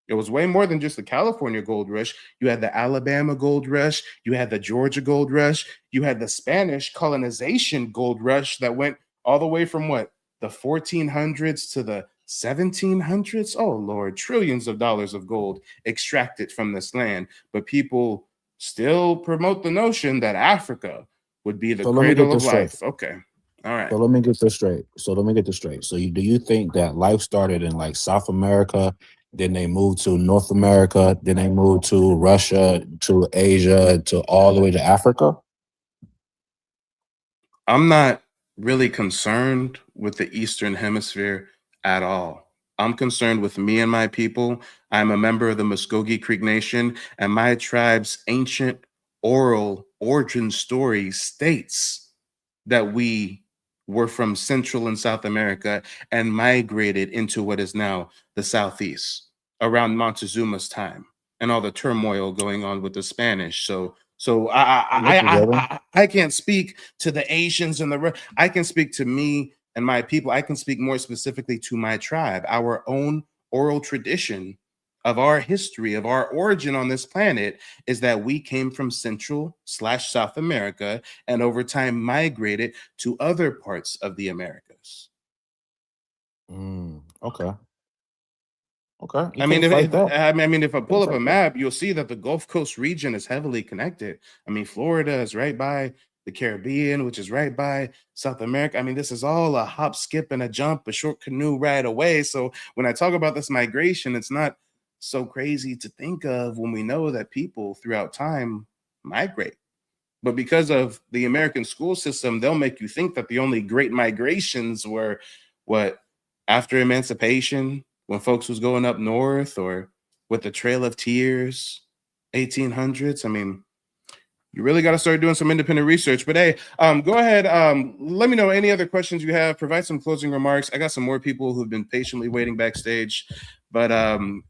It was way more than just the California gold rush. You had the Alabama gold rush. You had the Georgia gold rush. You had the Spanish colonization gold rush that went all the way from what? The 1400s to the 1700s? Oh, Lord, trillions of dollars of gold extracted from this land. But people still promote the notion that Africa would be the cradle of life. Okay. All right. So let me get this straight. So do you think that life started in like South America, then they moved to North America, then they moved to Russia, to Asia, to all the way to Africa? I'm not really concerned with the Eastern Hemisphere at all. I'm concerned with me and my people. I'm a member of the Muskogee Creek Nation, and my tribe's ancient oral origin story states that we were from Central and South America and migrated into what is now the Southeast around Montezuma's time and all the turmoil going on with the Spanish. So I can't speak to the Asians and I can speak to me and my people. I can speak more specifically to my tribe, our own oral tradition of our history, of our origin on this planet, is that we came from Central/South America and over time migrated to other parts of the Americas. Okay. Okay. I mean, if I pull up a map, you'll see that the Gulf Coast region is heavily connected. I mean, Florida is right by the Caribbean, which is right by South America. I mean, this is all a hop, skip, and a jump, a short canoe ride away. So when I talk about this migration, it's not so crazy to think of when we know that people throughout time migrate. But because of the American school system, they'll make you think that the only great migrations were what, after emancipation, when folks was going up north, or with the Trail of Tears, 1800s. I mean, you really got to start doing some independent research. But hey, go ahead. Let me know any other questions you have. Provide some closing remarks. I got some more people who've been patiently waiting backstage. But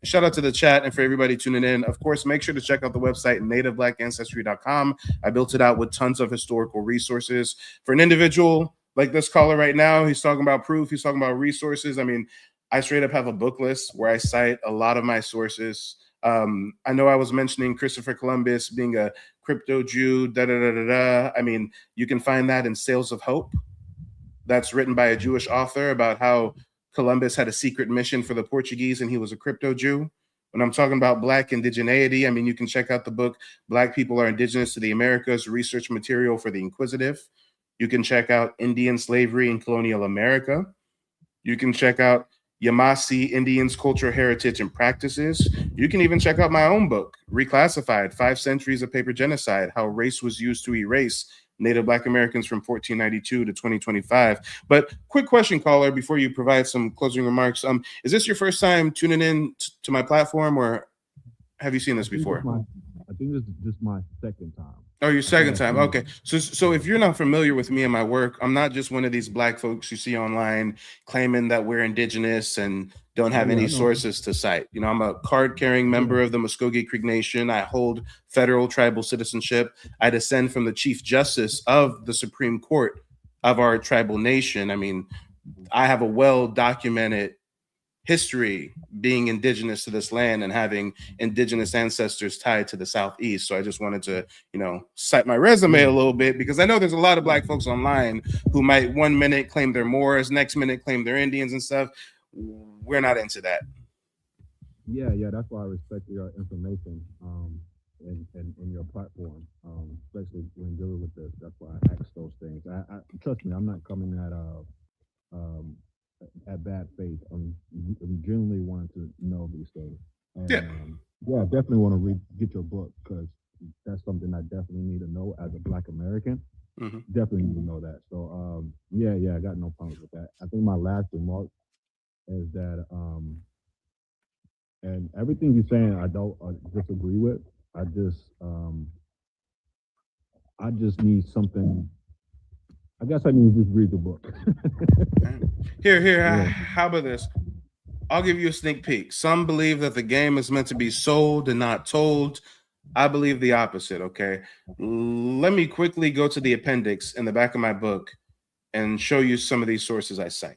shout out to the chat and for everybody tuning in. Of course, make sure to check out the website, nativeblack.ancestry.com. I built it out with tons of historical resources. For an individual like this caller right now, he's talking about proof. He's talking about resources. I mean, I straight up have a book list where I cite a lot of my sources. I know I was mentioning Christopher Columbus being a crypto Jew, I mean, you can find that in Sails of Hope. That's written by a Jewish author about how Columbus had a secret mission for the Portuguese and he was a crypto Jew. When I'm talking about Black indigeneity, I mean, you can check out the book, Black People Are Indigenous to the Americas, research material for the inquisitive. You can check out Indian Slavery in Colonial America. You can check out Yamasee Indians, Culture, Heritage, and Practices. You can even check out my own book, Reclassified, 5 Centuries of Paper Genocide, How Race Was Used to Erase Native Black Americans from 1492 to 2025. But quick question, caller, before you provide some closing remarks. Is this your first time tuning in to my platform, or have you seen this before? I think this is just my second time. Oh, your second time. Okay. So if you're not familiar with me and my work, I'm not just one of these Black folks you see online claiming that we're indigenous and don't have any sources to cite. You know, I'm a card-carrying member of the Muskogee Creek Nation. I hold federal tribal citizenship. I descend from the Chief Justice of the Supreme Court of our tribal nation. I mean, I have a well-documented history being indigenous to this land and having indigenous ancestors tied to the Southeast. So I just wanted to, you know, cite my resume a little bit, because I know there's a lot of Black folks online who might 1 minute claim they're Moors, next minute claim they're Indians and stuff. We're not into that. Yeah, that's why I respect your information. in your platform, especially when dealing with this. That's why I ask those things. I trust me, I'm not coming um, at bad faith. I'm genuinely wanting to know these things, and Yeah. yeah, I definitely want to get your book because that's something I definitely need to know as a Black American. Mm-hmm. Definitely need to know that. So yeah, I got no problems with that. I think my last remark is that and everything you're saying I don't disagree with. I just I just need something. I guess I need to just read the book. Here, Yeah. how about this? I'll give you a sneak peek. Some believe that the game is meant to be sold and not told. I believe the opposite, okay? Let me quickly go to the appendix in the back of my book and show you some of these sources I cite.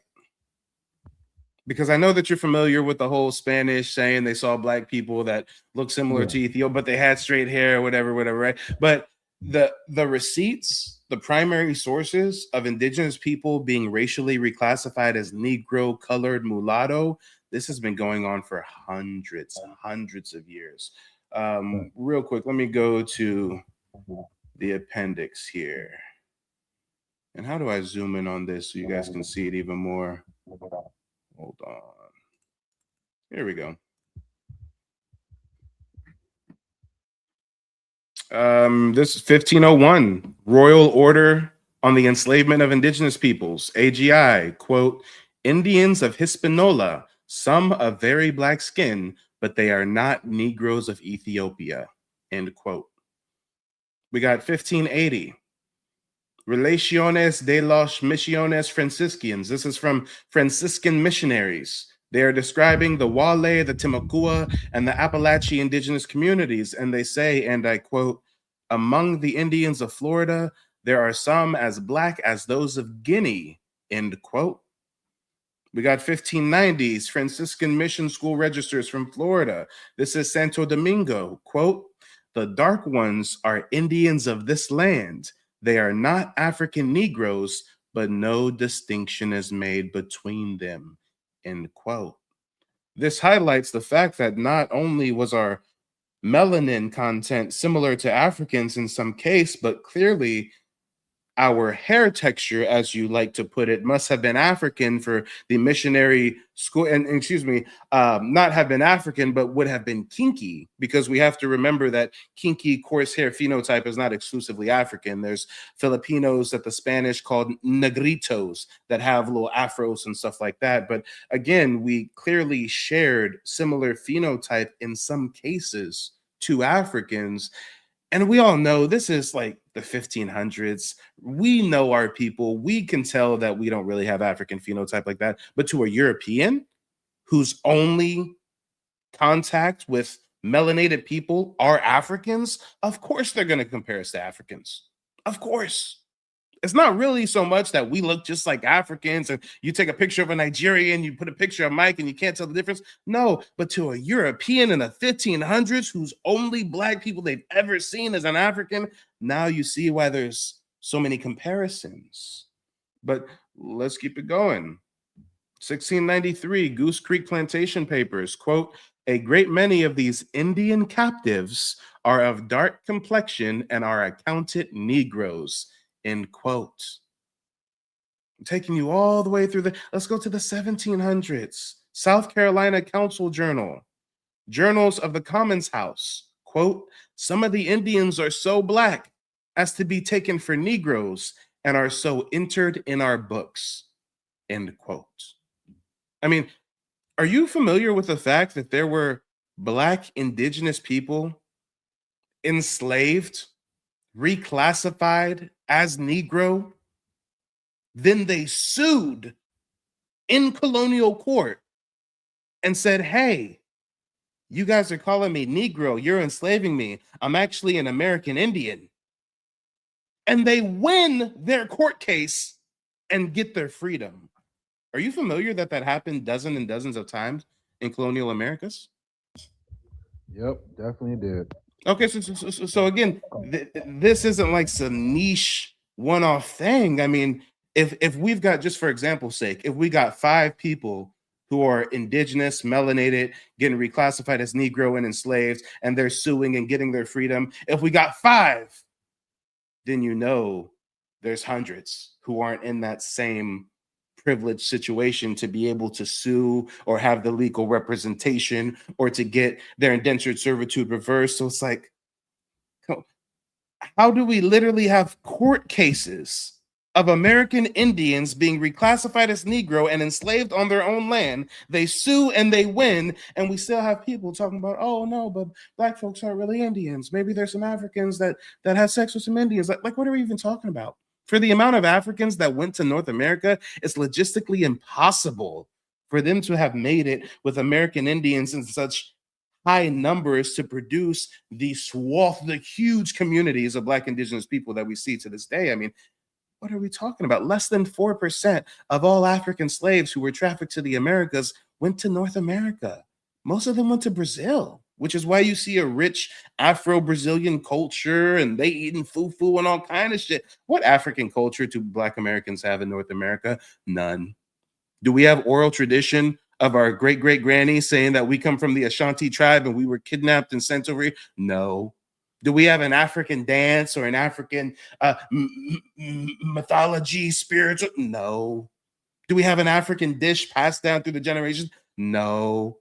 Because I know that you're familiar with the whole Spanish saying they saw black people that look similar to Ethiopia, but they had straight hair, whatever, right? But the receipts, the primary sources of indigenous people being racially reclassified as Negro, colored, mulatto, this has been going on for hundreds of years. Real quick, let me go to the appendix here. And how do I zoom in on this so you guys can see it even more? Hold on. Here we go. This is 1501, Royal Order on the Enslavement of Indigenous Peoples, AGI, quote, Indians of Hispaniola, some of very black skin, but they are not Negroes of Ethiopia, end quote. We got 1580, Relaciones de los Misiones Franciscans. This is from Franciscan missionaries. They are describing the Wale, the Timucua, and the Appalachian indigenous communities. And they say, and I quote, among the Indians of Florida, there are some as black as those of Guinea, end quote. We got 1590s Franciscan Mission School registers from Florida. This is Santo Domingo, quote, the dark ones are Indians of this land. They are not African Negroes, but no distinction is made between them, end quote. This highlights the fact that not only was our melanin content similar to Africans in some case, but clearly our hair texture, as you like to put it, must have been African for the missionary school, and not have been African, but would have been kinky, because we have to remember that kinky, coarse hair phenotype is not exclusively African. There's Filipinos that the Spanish called negritos that have little afros and stuff like that. But again, we clearly shared similar phenotype in some cases to Africans. And we all know this is like the 1500s. We know our people. We can tell that we don't really have African phenotype like that. But to a European whose only contact with melanated people are Africans, of course they're going to compare us to Africans. Of course. It's not really so much that we look just like Africans, and you take a picture of a Nigerian, you put a picture of Mike, and you can't tell the difference. No, but to a European in the 1500s whose only black people they've ever seen is an African, now you see why there's so many comparisons. But let's keep it going. 1693, Goose Creek Plantation Papers, quote, a great many of these Indian captives are of dark complexion and are accounted Negroes, end quote. I'm taking you all the way through let's go to the 1700s. South Carolina Council Journal, Journals of the Commons House, quote, some of the Indians are so black as to be taken for Negroes and are so entered in our books, end quote. I mean, are you familiar with the fact that there were black indigenous people enslaved, reclassified as Negro? Then they sued in colonial court and said, hey, you guys are calling me Negro. You're enslaving me. I'm actually an American Indian. And they win their court case and get their freedom. Are you familiar that happened dozens and dozens of times in colonial Americas? Yep, definitely did. Okay, so again, this isn't like some niche one-off thing. I mean, if we've got, just for example's sake, if we got 5 people who are indigenous, melanated, getting reclassified as Negro and enslaved, and they're suing and getting their freedom. If we got 5, then you know there's hundreds who aren't in that same privileged situation to be able to sue or have the legal representation or to get their indentured servitude reversed. So it's like, how do we literally have court cases of American Indians being reclassified as Negro and enslaved on their own land? They sue and they win, and we still have people talking about, oh no, but Black folks aren't really Indians. Maybe there's some Africans that had sex with some Indians. Like what are we even talking about? For the amount of Africans that went to North America, it's logistically impossible for them to have made it with American Indians in such high numbers to produce the huge communities of Black Indigenous people that we see to this day. I mean, what are we talking about? Less than 4% of all African slaves who were trafficked to the Americas went to North America. Most of them went to Brazil, which is why you see a rich Afro-Brazilian culture and they eating fufu and all kind of shit. What African culture do Black Americans have in North America? None. Do we have oral tradition of our great-great-granny saying that we come from the Ashanti tribe and we were kidnapped and sent over here? No. Do we have an African dance or an African mythology, spiritual? No. Do we have an African dish passed down through the generations? No.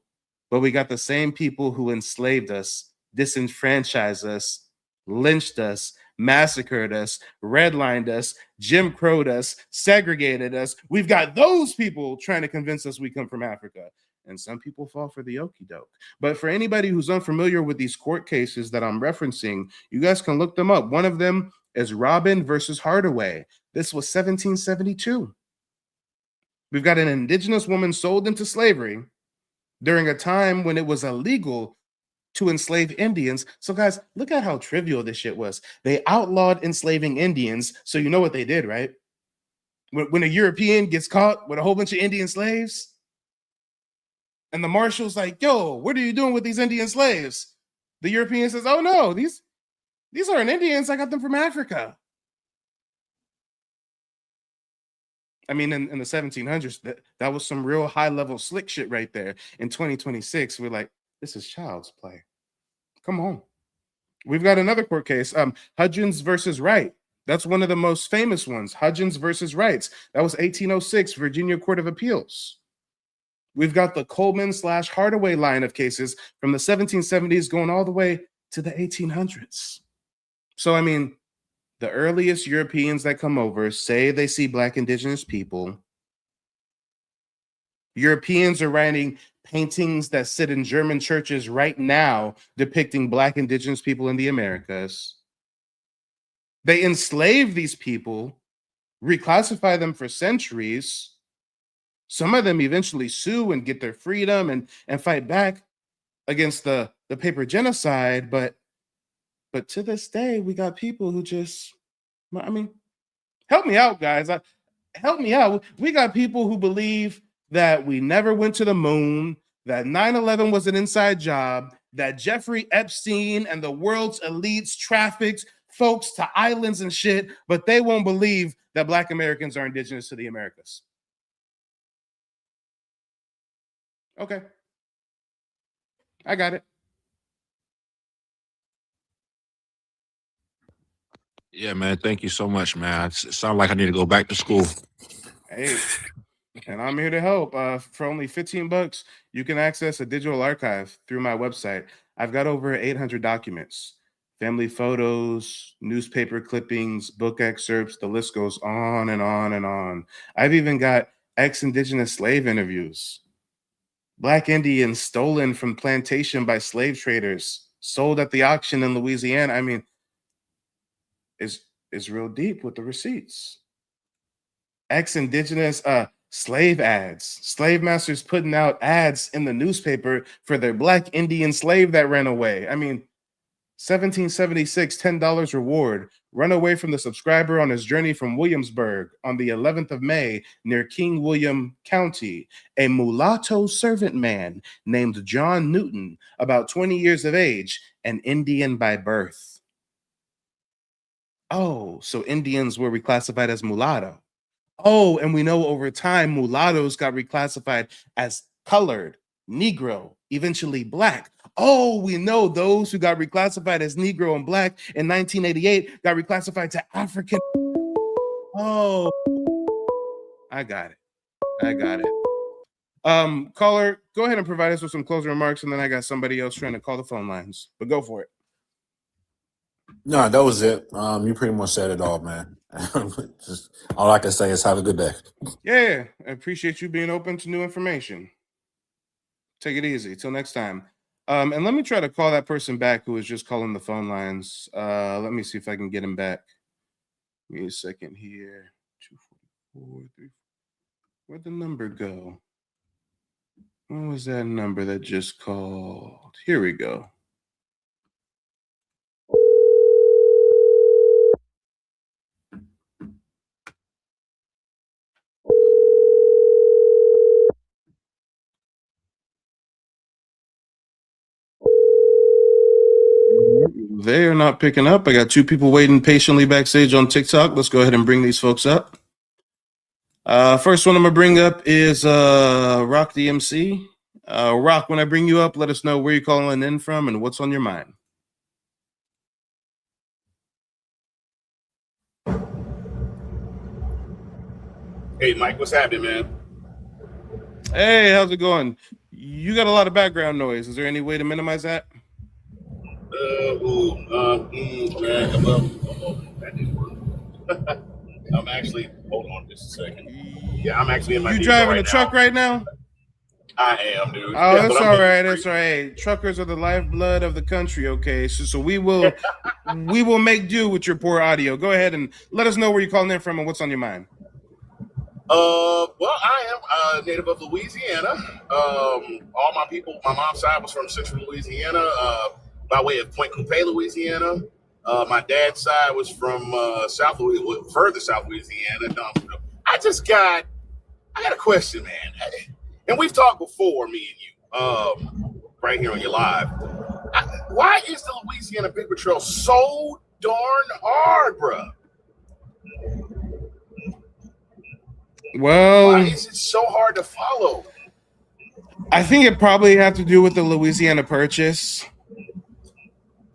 But we got the same people who enslaved us, disenfranchised us, lynched us, massacred us, redlined us, Jim Crowed us, segregated us. We've got those people trying to convince us we come from Africa. And some people fall for the okie doke. But for anybody who's unfamiliar with these court cases that I'm referencing, you guys can look them up. One of them is Robin versus Hardaway. This was 1772. We've got an indigenous woman sold into slavery during a time when it was illegal to enslave Indians. So guys, look at how trivial this shit was. They outlawed enslaving Indians. So you know what they did, right? When a European gets caught with a whole bunch of Indian slaves, and the marshal's like, yo, what are you doing with these Indian slaves? The European says, oh no, these aren't Indians. I got them from Africa. I mean, in the 1700s, that was some real high-level slick shit right there. In 2026, we're like, this is child's play. Come on. We've got another court case, Hudgens versus Wright. That's one of the most famous ones, Hudgens versus Wright. That was 1806, Virginia Court of Appeals. We've got the Coleman/Hardaway line of cases from the 1770s going all the way to the 1800s. So, I mean, the earliest Europeans that come over say they see Black Indigenous people. Europeans are writing paintings that sit in German churches right now depicting Black Indigenous people in the Americas. They enslave these people, reclassify them for centuries. Some of them eventually sue and get their freedom and fight back against the paper genocide, but to this day, we got people who just, I mean, help me out, guys. Help me out. We got people who believe that we never went to the moon, that 9/11 was an inside job, that Jeffrey Epstein and the world's elites trafficked folks to islands and shit, but they won't believe that Black Americans are indigenous to the Americas. Okay. I got it. Yeah, man. Thank you so much, man. It sounds like I need to go back to school. Hey, and I'm here to help. For only $15, you can access a digital archive through my website. I've got over 800 documents, family photos, newspaper clippings, book excerpts. The list goes on and on and on. I've even got ex-Indigenous slave interviews. Black Indians stolen from plantation by slave traders, sold at the auction in Louisiana. I mean, is real deep with the receipts. Ex-Indigenous slave ads, slave masters putting out ads in the newspaper for their Black Indian slave that ran away. I mean, 1776, $10 reward, run away from the subscriber on his journey from Williamsburg on the 11th of May near King William County. A mulatto servant man named John Newton, about 20 years of age, an Indian by birth. Oh, so Indians were reclassified as mulatto. Oh, and we know over time mulattoes got reclassified as colored, Negro, eventually Black. Oh, we know those who got reclassified as Negro and Black in 1988 got reclassified to African. Oh, I got it. Caller, go ahead and provide us with some closing remarks, and then I got somebody else trying to call the phone lines, but go for it. No, that was it. You pretty much said it all, man. Just all I can say is have a good day. Yeah, I appreciate you being open to new information. Take it easy. Till next time. And let me try to call that person back who was just calling the phone lines. Let me see if I can get him back. Give me a second here. 244. Where'd the number go? What was that number that just called? Here we go. They are not picking up. I got two people waiting patiently backstage on TikTok. Let's go ahead and bring these folks up. First one I'm gonna bring up is Rock the MC. Rock, when I bring you up, let us know where you're calling in from and what's on your mind. Hey, Mike, what's happening, man? Hey, how's it going? You got a lot of background noise. Is there any way to minimize that? Man, well, that didn't work. I'm actually, hold on just a second. Yeah, I'm actually in my You driving a truck right now? I am, dude. Oh, Yeah, that's but all right. That's all right. Truckers are the lifeblood of the country. Okay, so we will make do with your poor audio. Go ahead and let us know where you're calling in from and what's on your mind. Well, I am native of Louisiana. All my people, my mom's side was from Central Louisiana, by way of Point Coupé, Louisiana. My dad's side was from further South Louisiana. I got a question, man. And we've talked before, me and you, right here on your live. Why is the Louisiana paper trail so darn hard, bruh? Well, why is it so hard to follow? I think it probably had to do with the Louisiana Purchase.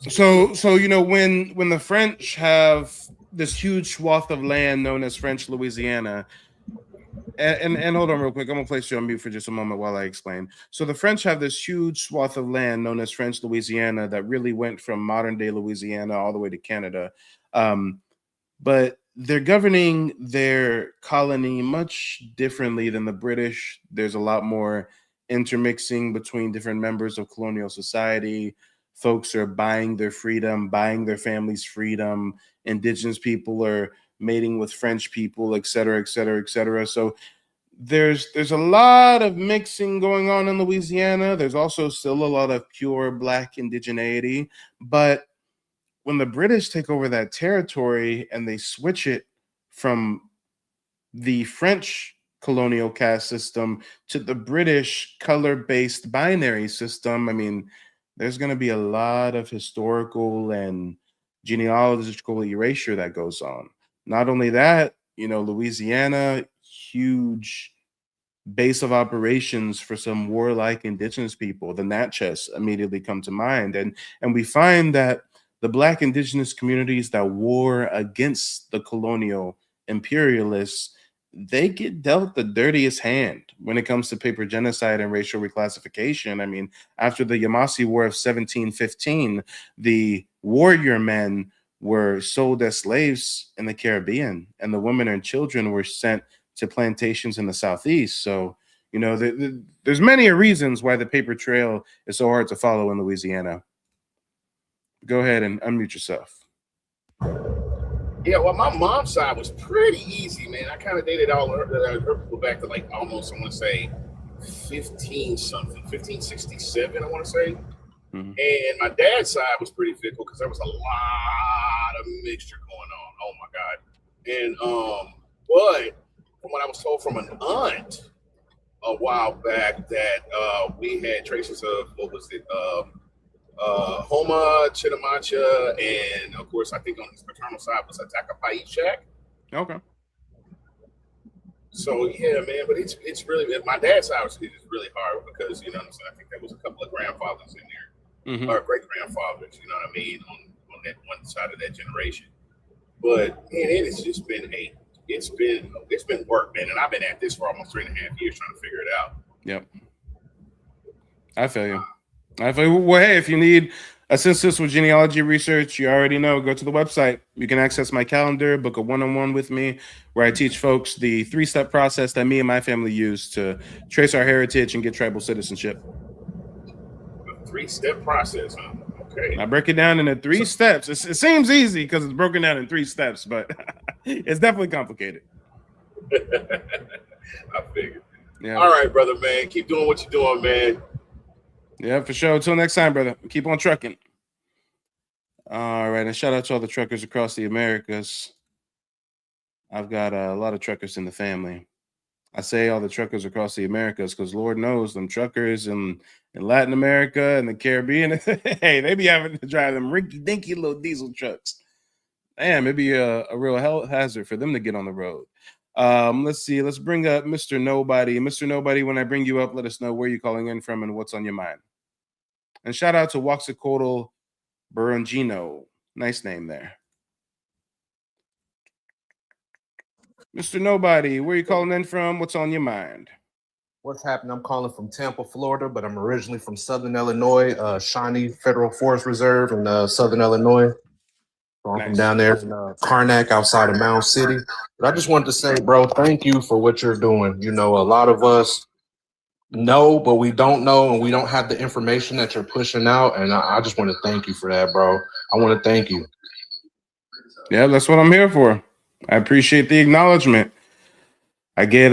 So you know, when the French have this huge swath of land known as French Louisiana, and hold on real quick, I'm gonna place you on mute for just a moment while I explain. So the French have this huge swath of land known as French Louisiana that really went from modern day Louisiana all the way to Canada, but they're governing their colony much differently than the British. There's a lot more intermixing between different members of colonial society. Folks are buying their freedom, buying their family's freedom. Indigenous people are mating with French people, et cetera, et cetera, et cetera. So there's a lot of mixing going on in Louisiana. There's also still a lot of pure Black indigeneity. But when the British take over that territory and they switch it from the French colonial caste system to the British color-based binary system, I mean, there's going to be a lot of historical and genealogical erasure that goes on. Not only that, you know, Louisiana, huge base of operations for some warlike indigenous people. The Natchez immediately come to mind. And we find that the Black indigenous communities that war against the colonial imperialists, they get dealt the dirtiest hand when it comes to paper genocide and racial reclassification. I mean, after the Yamasee War of 1715, the warrior men were sold as slaves in the Caribbean, and the women and children were sent to plantations in the Southeast. So, you know, there's many reasons why the paper trail is so hard to follow in Louisiana. Go ahead and unmute yourself. Yeah, well, my mom's side was pretty easy, man. I kind of dated all her people back to like almost, I want to say, 1567, I want to say. Mm-hmm. And my dad's side was pretty fickle because there was a lot of mixture going on. Oh my God. And but from what I was told from an aunt a while back that we had traces of, what was it? Homa, Chittimacha, and of course, I think on his paternal side was a Takapai Shack. Okay. So yeah, man, but it's really, my dad's house is really hard because, you know what I'm saying, I think there was a couple of grandfathers in there, or great grandfathers, you know what I mean, on that one side of that generation. But man, it's just been it's been work, man, and I've been at this for almost 3.5 years trying to figure it out. Yep. I feel you. Well, hey, if you need a census with genealogy research, you already know, go to the website. You can access my calendar, book a one-on-one with me, where I teach folks the 3-step process that me and my family use to trace our heritage and get tribal citizenship. A 3-step process, huh? Okay. I break it down into 3 steps. It seems easy because it's broken down in 3 steps, but it's definitely complicated. I figured. Yeah. All right, brother, man. Keep doing what you're doing, man. Yeah, for sure. Until next time, brother. Keep on trucking. All right. And shout out to all the truckers across the Americas. I've got a lot of truckers in the family. I say all the truckers across the Americas because Lord knows them truckers in Latin America and the Caribbean, hey, they be having to drive them rinky-dinky little diesel trucks. Damn, it'd be a real health hazard for them to get on the road. Let's see. Let's bring up Mr. Nobody. Mr. Nobody, when I bring you up, let us know where you're calling in from and what's on your mind. And shout out to Waxacodal Burungino. Nice name there. Mr. Nobody, where you calling in from? What's on your mind? What's happening? I'm calling from Tampa, Florida, but I'm originally from Southern Illinois, Shawnee Federal Forest Reserve in Southern Illinois. So I'm from down there in Karnak, outside of Mound City. But I just wanted to say, bro, thank you for what you're doing. You know, a lot of us know, but we don't know, and we don't have the information that you're pushing out. And I just want to thank you for that, bro. I want to thank you. Yeah, that's what I'm here for. I appreciate the acknowledgement. I get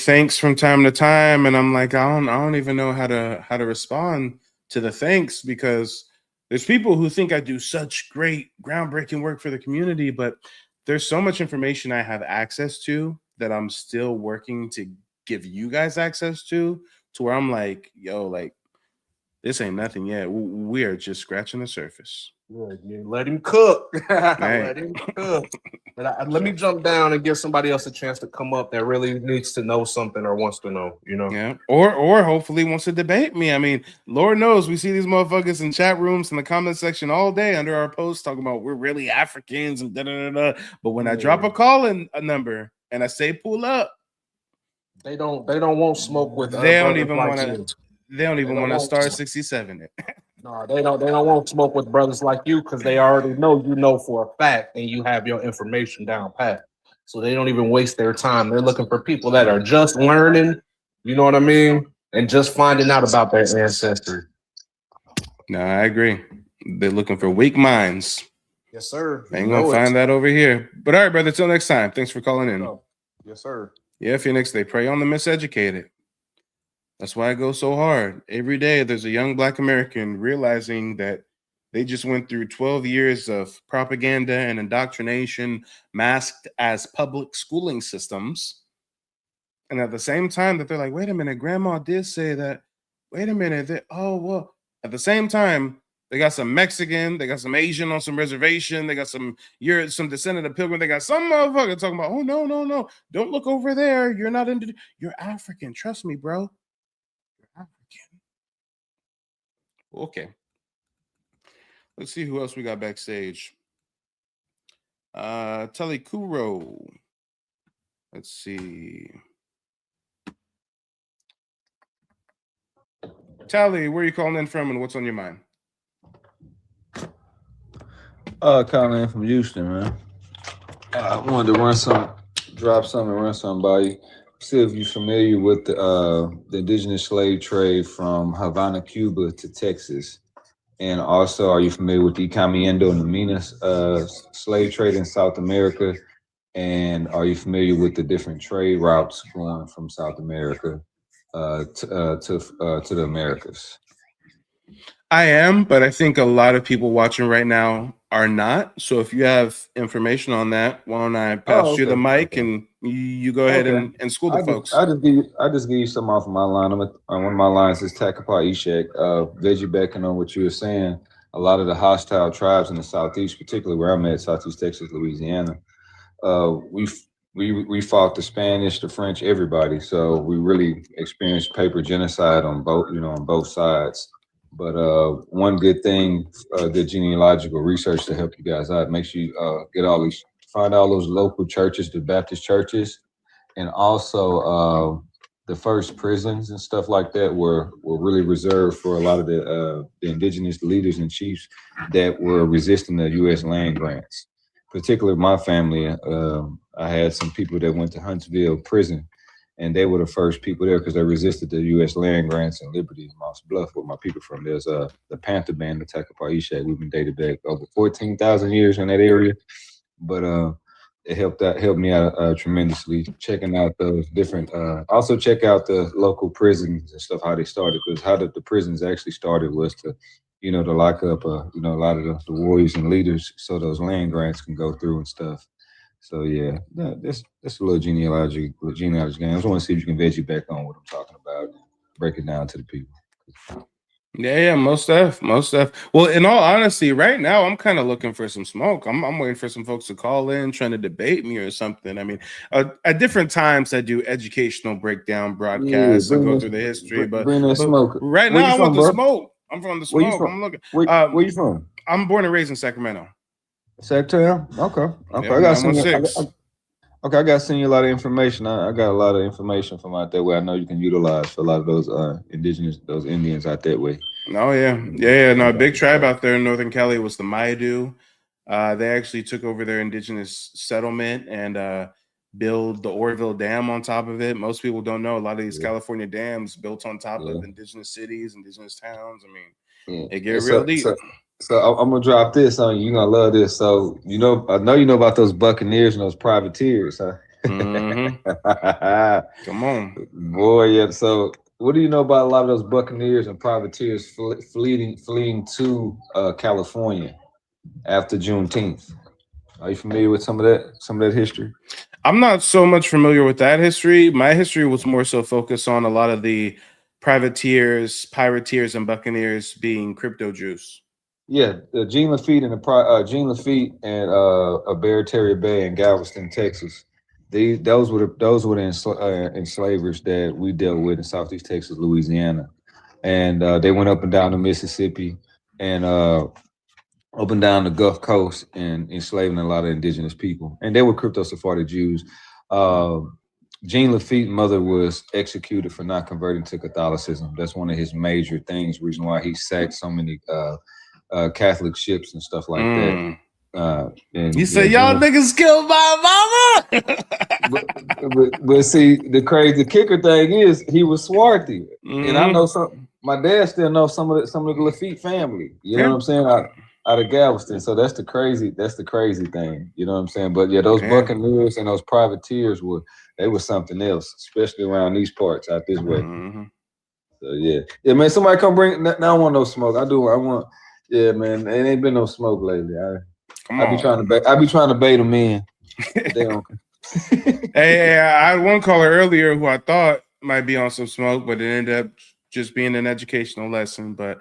thanks from time to time, and I'm like, I don't even know how to respond to the thanks, because there's people who think I do such great groundbreaking work for the community, but there's so much information I have access to that I'm still working to give you guys access to where I'm like, yo, like, this ain't nothing yet. We are just scratching the surface. Yeah, let him cook. Let him cook. But let me jump down and give somebody else a chance to come up that really needs to know something or wants to know, you know? Yeah. Or hopefully wants to debate me. I mean, Lord knows we see these motherfuckers in chat rooms in the comment section all day under our posts talking about we're really Africans and da-da-da-da. But when I drop a call in a number and I say pull up, they don't want smoke with they don't even want to start 67 it. No, they don't want smoke with brothers like you because they already know you know for a fact and you have your information down pat. So they don't even waste their time. They're looking for people that are just learning, you know what I mean? And just finding out about their ancestry. No, I agree. They're looking for weak minds. Yes, sir. Ain't gonna find that over here. But all right, brother, till next time. Thanks for calling in. Yes, sir. Yeah, Phoenix, they prey on the miseducated. That's why I go so hard. Every day there's a young Black American realizing that they just went through 12 years of propaganda and indoctrination masked as public schooling systems. And at the same time that they're like, wait a minute, grandma did say that. Wait a minute. At the same time, they got some Mexican, they got some Asian on some reservation, they got some descendant of Pilgrim, they got some motherfucker talking about, oh, no. Don't look over there. You're not you're African. Trust me, bro. Okay. Let's see who else we got backstage. Telly Kuro. Let's see. Tally, where are you calling in from and what's on your mind? Calling in from Houston, man. I wanted to drop something and run something by you. See if you're familiar with the indigenous slave trade from Havana, Cuba to Texas. And also, are you familiar with the Camiendo and the Minas slave trade in South America? And are you familiar with the different trade routes going from South America to the Americas? I am, but I think a lot of people watching right now are not. So if you have information on that, why don't I pass you the mic and you go ahead and school the folks. I just give you some off of my line. One of my lines is Takapa Ishak, Veggie Becking on what you were saying. A lot of the hostile tribes in the Southeast, particularly where I'm at, Southeast Texas, Louisiana, we fought the Spanish, the French, everybody. So we really experienced paper genocide on both sides. But one good thing, the genealogical research to help you guys out, make sure you find all those local churches, the Baptist churches, and also the first prisons and stuff like that were really reserved for a lot of the indigenous leaders and chiefs that were resisting the U.S. land grants. Particularly my family, I had some people that went to Huntsville prison, and they were the first people there because they resisted the U.S. land grants and Liberty and Moss Bluff, where my people from. There's the Panther Band, the Takapaisha. We've been dated back over 14,000 years in that area, but it helped me out tremendously. Checking out those different, also check out the local prisons and stuff, how they started, because how the prisons actually started was to lock up, a lot of the warriors and leaders so those land grants can go through and stuff. So yeah, that's a little genealogy game. I just want to see if you can veg you back on what I'm talking about, break it down to the people. Yeah, most def. Well, in all honesty, right now I'm kind of looking for some smoke. I'm waiting for some folks to call in, trying to debate me or something. I mean, at different times I do educational breakdown broadcasts and go through the history, but smoke. Right now I want the smoke. I'm from the smoke. I'm looking. Where you from? I'm born and raised in Sacramento. Sacramento? Okay. Yeah, I gotta send you a lot of information. I got a lot of information from out that way. I know you can utilize for a lot of those those Indians out that way. Oh yeah. No, a big tribe out there in Northern Cali was the Maidu. They actually took over their indigenous settlement and build the Oroville Dam on top of it. Most people don't know a lot of these California dams built on top of indigenous cities, indigenous towns. I mean, they get real deep. So I'm gonna drop this on you. You're gonna love this. So I know you know about those Buccaneers and those privateers, huh? Mm-hmm. Come on, boy. Yeah. So what do you know about a lot of those Buccaneers and privateers fleeing to California after Juneteenth? Are you familiar with some of that history? I'm not so much familiar with that history. My history was more so focused on a lot of the privateers, pirateers, and buccaneers being crypto Jews. Yeah, Gene Lafitte and a Bear Terrier Bay in Galveston, Texas. Those were the enslavers that we dealt with in Southeast Texas, Louisiana, and they went up and down the Mississippi and up and down the Gulf Coast and enslaving a lot of indigenous people. And they were crypto Sephardic Jews. Gene Lafitte's mother was executed for not converting to Catholicism. That's one of his major things. Reason why he sacked so many Catholic ships and stuff like that. And you say y'all niggas killed my mama. but see, the kicker thing is he was swarthy, and I know some. My dad still knows some of the Lafitte family. You know what I'm saying? Out of Galveston. So that's the crazy thing. You know what I'm saying? But yeah, those Buccaneers and those privateers were something else, especially around these parts out this way. So yeah, man. Somebody come bring. Now I want no smoke. I want. Yeah, man. It ain't been no smoke lately. I be trying to bait them in. They don't. Hey, I had one caller earlier who I thought might be on some smoke, but it ended up just being an educational lesson. But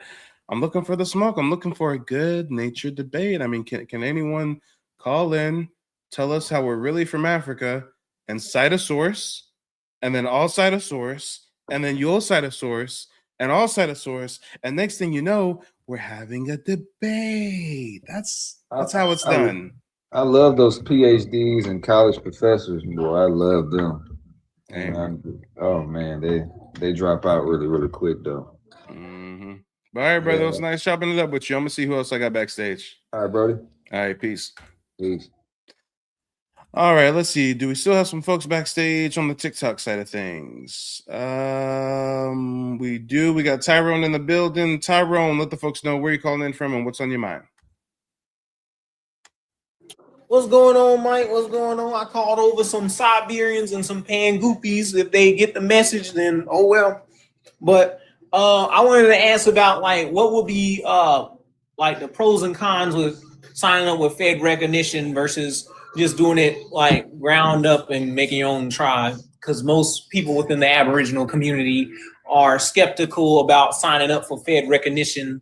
I'm looking for the smoke. I'm looking for a good natured debate. I mean, can anyone call in, tell us how we're really from Africa, and cite a source, and then I'll cite a source, and then you'll cite a source, and I'll cite a source, and next thing you know, we're having a debate. That's how it's done. I love those PhDs and college professors, boy. I love them. And oh man, they drop out really, really quick though. All right, brother. It was nice chopping it up with you. I'm gonna see who else I got backstage. All right, Brody. All right, peace. Peace. All right, let's see. Do we still have some folks backstage on the TikTok side of things? We do. We got Tyrone in the building. Tyrone, let the folks know where you're calling in from and what's on your mind. What's going on, Mike? What's going on? I called over some Siberians and some Pangoopies. If they get the message, then oh well. But I wanted to ask about what would be the pros and cons with signing up with Fed recognition versus just doing it ground up and making your own tribe, because most people within the Aboriginal community are skeptical about signing up for Fed recognition,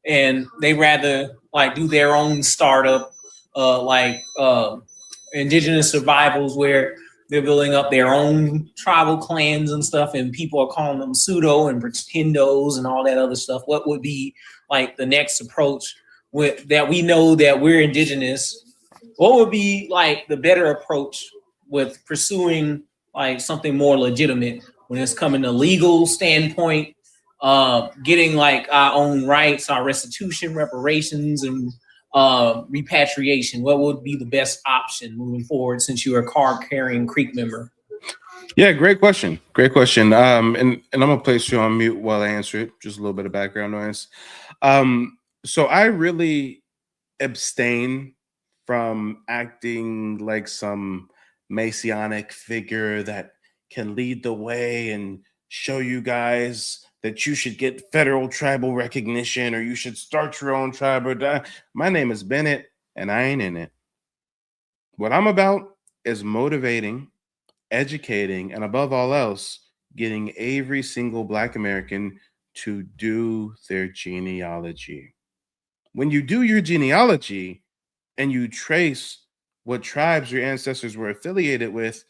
and they rather do their own startup, indigenous survivals, where they're building up their own tribal clans and stuff, and people are calling them pseudo and pretendos and all that other stuff. What would be like the next approach with that we know that we're indigenous? What would be like the better approach with pursuing like something more legitimate when it's coming to legal standpoint, getting like our own rights, our restitution, reparations, and repatriation? What would be the best option moving forward since you're a card-carrying Creek member? Yeah, great question. Great question. And I'm gonna place you on mute while I answer it. Just a little bit of background noise. So I really abstain from acting like some messianic figure that can lead the way and show you guys that you should get federal tribal recognition or you should start your own tribe or die. My name is Bennett and I ain't in it. What I'm about is motivating, educating, and above all else, getting every single Black American to do their genealogy. When you do your genealogy and you trace what tribes your ancestors were affiliated with,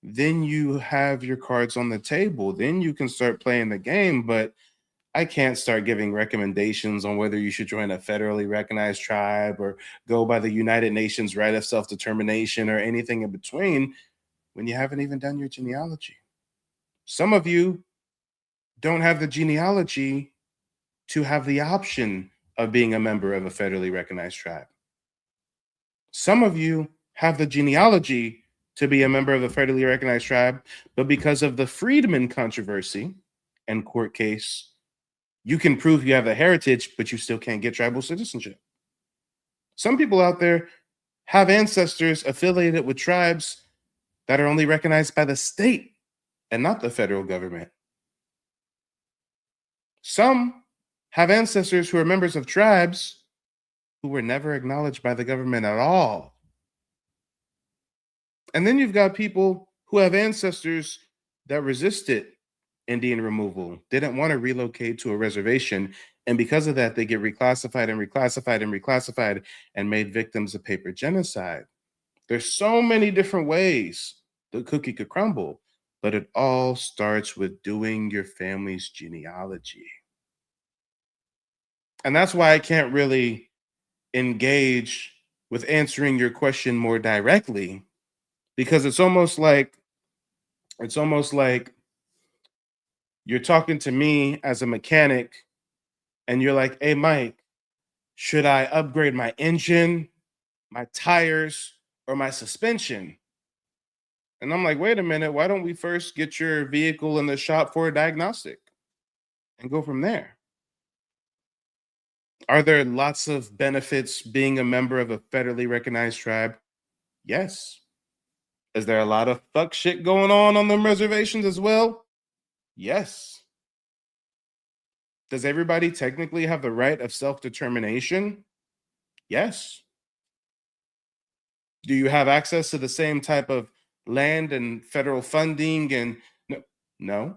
then you have your cards on the table. Then you can start playing the game. But I can't start giving recommendations on whether you should join a federally recognized tribe or go by the United Nations right of self-determination or anything in between when you haven't even done your genealogy. Some of you don't have the genealogy to have the option of being a member of a federally recognized tribe. Some of you have the genealogy to be a member of a federally recognized tribe, but because of the Freedmen controversy and court case, you can prove you have a heritage, but you still can't get tribal citizenship. Some people out there have ancestors affiliated with tribes that are only recognized by the state and not the federal government. Some have ancestors who are members of tribes who were never acknowledged by the government at all. And then you've got people who have ancestors that resisted Indian removal, didn't want to relocate to a reservation, and because of that, they get reclassified and reclassified and reclassified and made victims of paper genocide. There's so many different ways the cookie could crumble, but it all starts with doing your family's genealogy. And that's why I can't really engage with answering your question more directly, because it's almost like you're talking to me as a mechanic and you're like, hey, Mike, should I upgrade my engine, my tires, or my suspension? And I'm like, wait a minute, why don't we first get your vehicle in the shop for a diagnostic and go from there? Are there lots of benefits being a member of a federally recognized tribe? Yes. Is there a lot of fuck shit going on them reservations as well? Yes. Does everybody technically have the right of self-determination? Yes. Do you have access to the same type of land and federal funding? And no.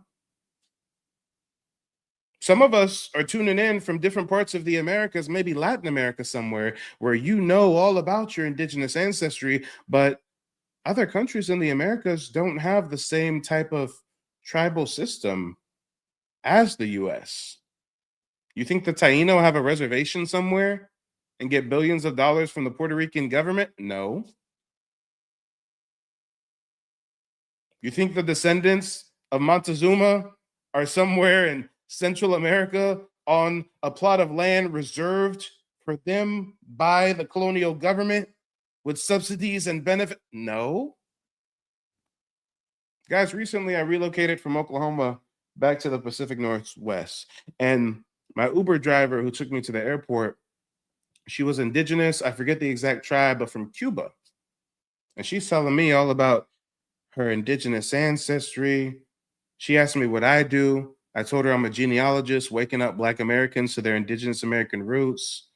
Some of us are tuning in from different parts of the Americas, maybe Latin America somewhere, where you know all about your indigenous ancestry, but other countries in the Americas don't have the same type of tribal system as the US. You think the Taino have a reservation somewhere and get billions of dollars from the Puerto Rican government? No. You think the descendants of Montezuma are somewhere in Central America on a plot of land reserved for them by the colonial government with subsidies and benefits? No. Guys, recently I relocated from Oklahoma back to the Pacific Northwest, and my Uber driver who took me to the airport, she was indigenous, I forget the exact tribe, but from Cuba. And she's telling me all about her indigenous ancestry. She asked me what I do. I told her I'm a genealogist, waking up Black Americans to their Indigenous American roots.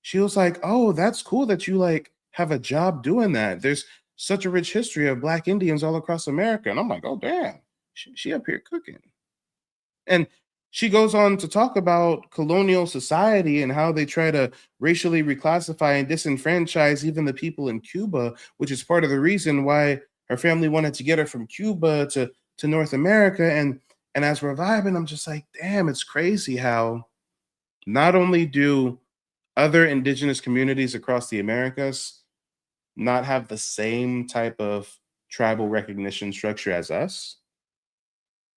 She was like, oh, that's cool that you like have a job doing that. There's such a rich history of Black Indians all across America. And I'm like, oh, damn, she up here cooking. And she goes on to talk about colonial society and how they try to racially reclassify and disenfranchise even the people in Cuba, which is part of the reason why her family wanted to get her from Cuba to North America. And as we're vibing, I'm just like, damn, it's crazy how not only do other indigenous communities across the Americas not have the same type of tribal recognition structure as us,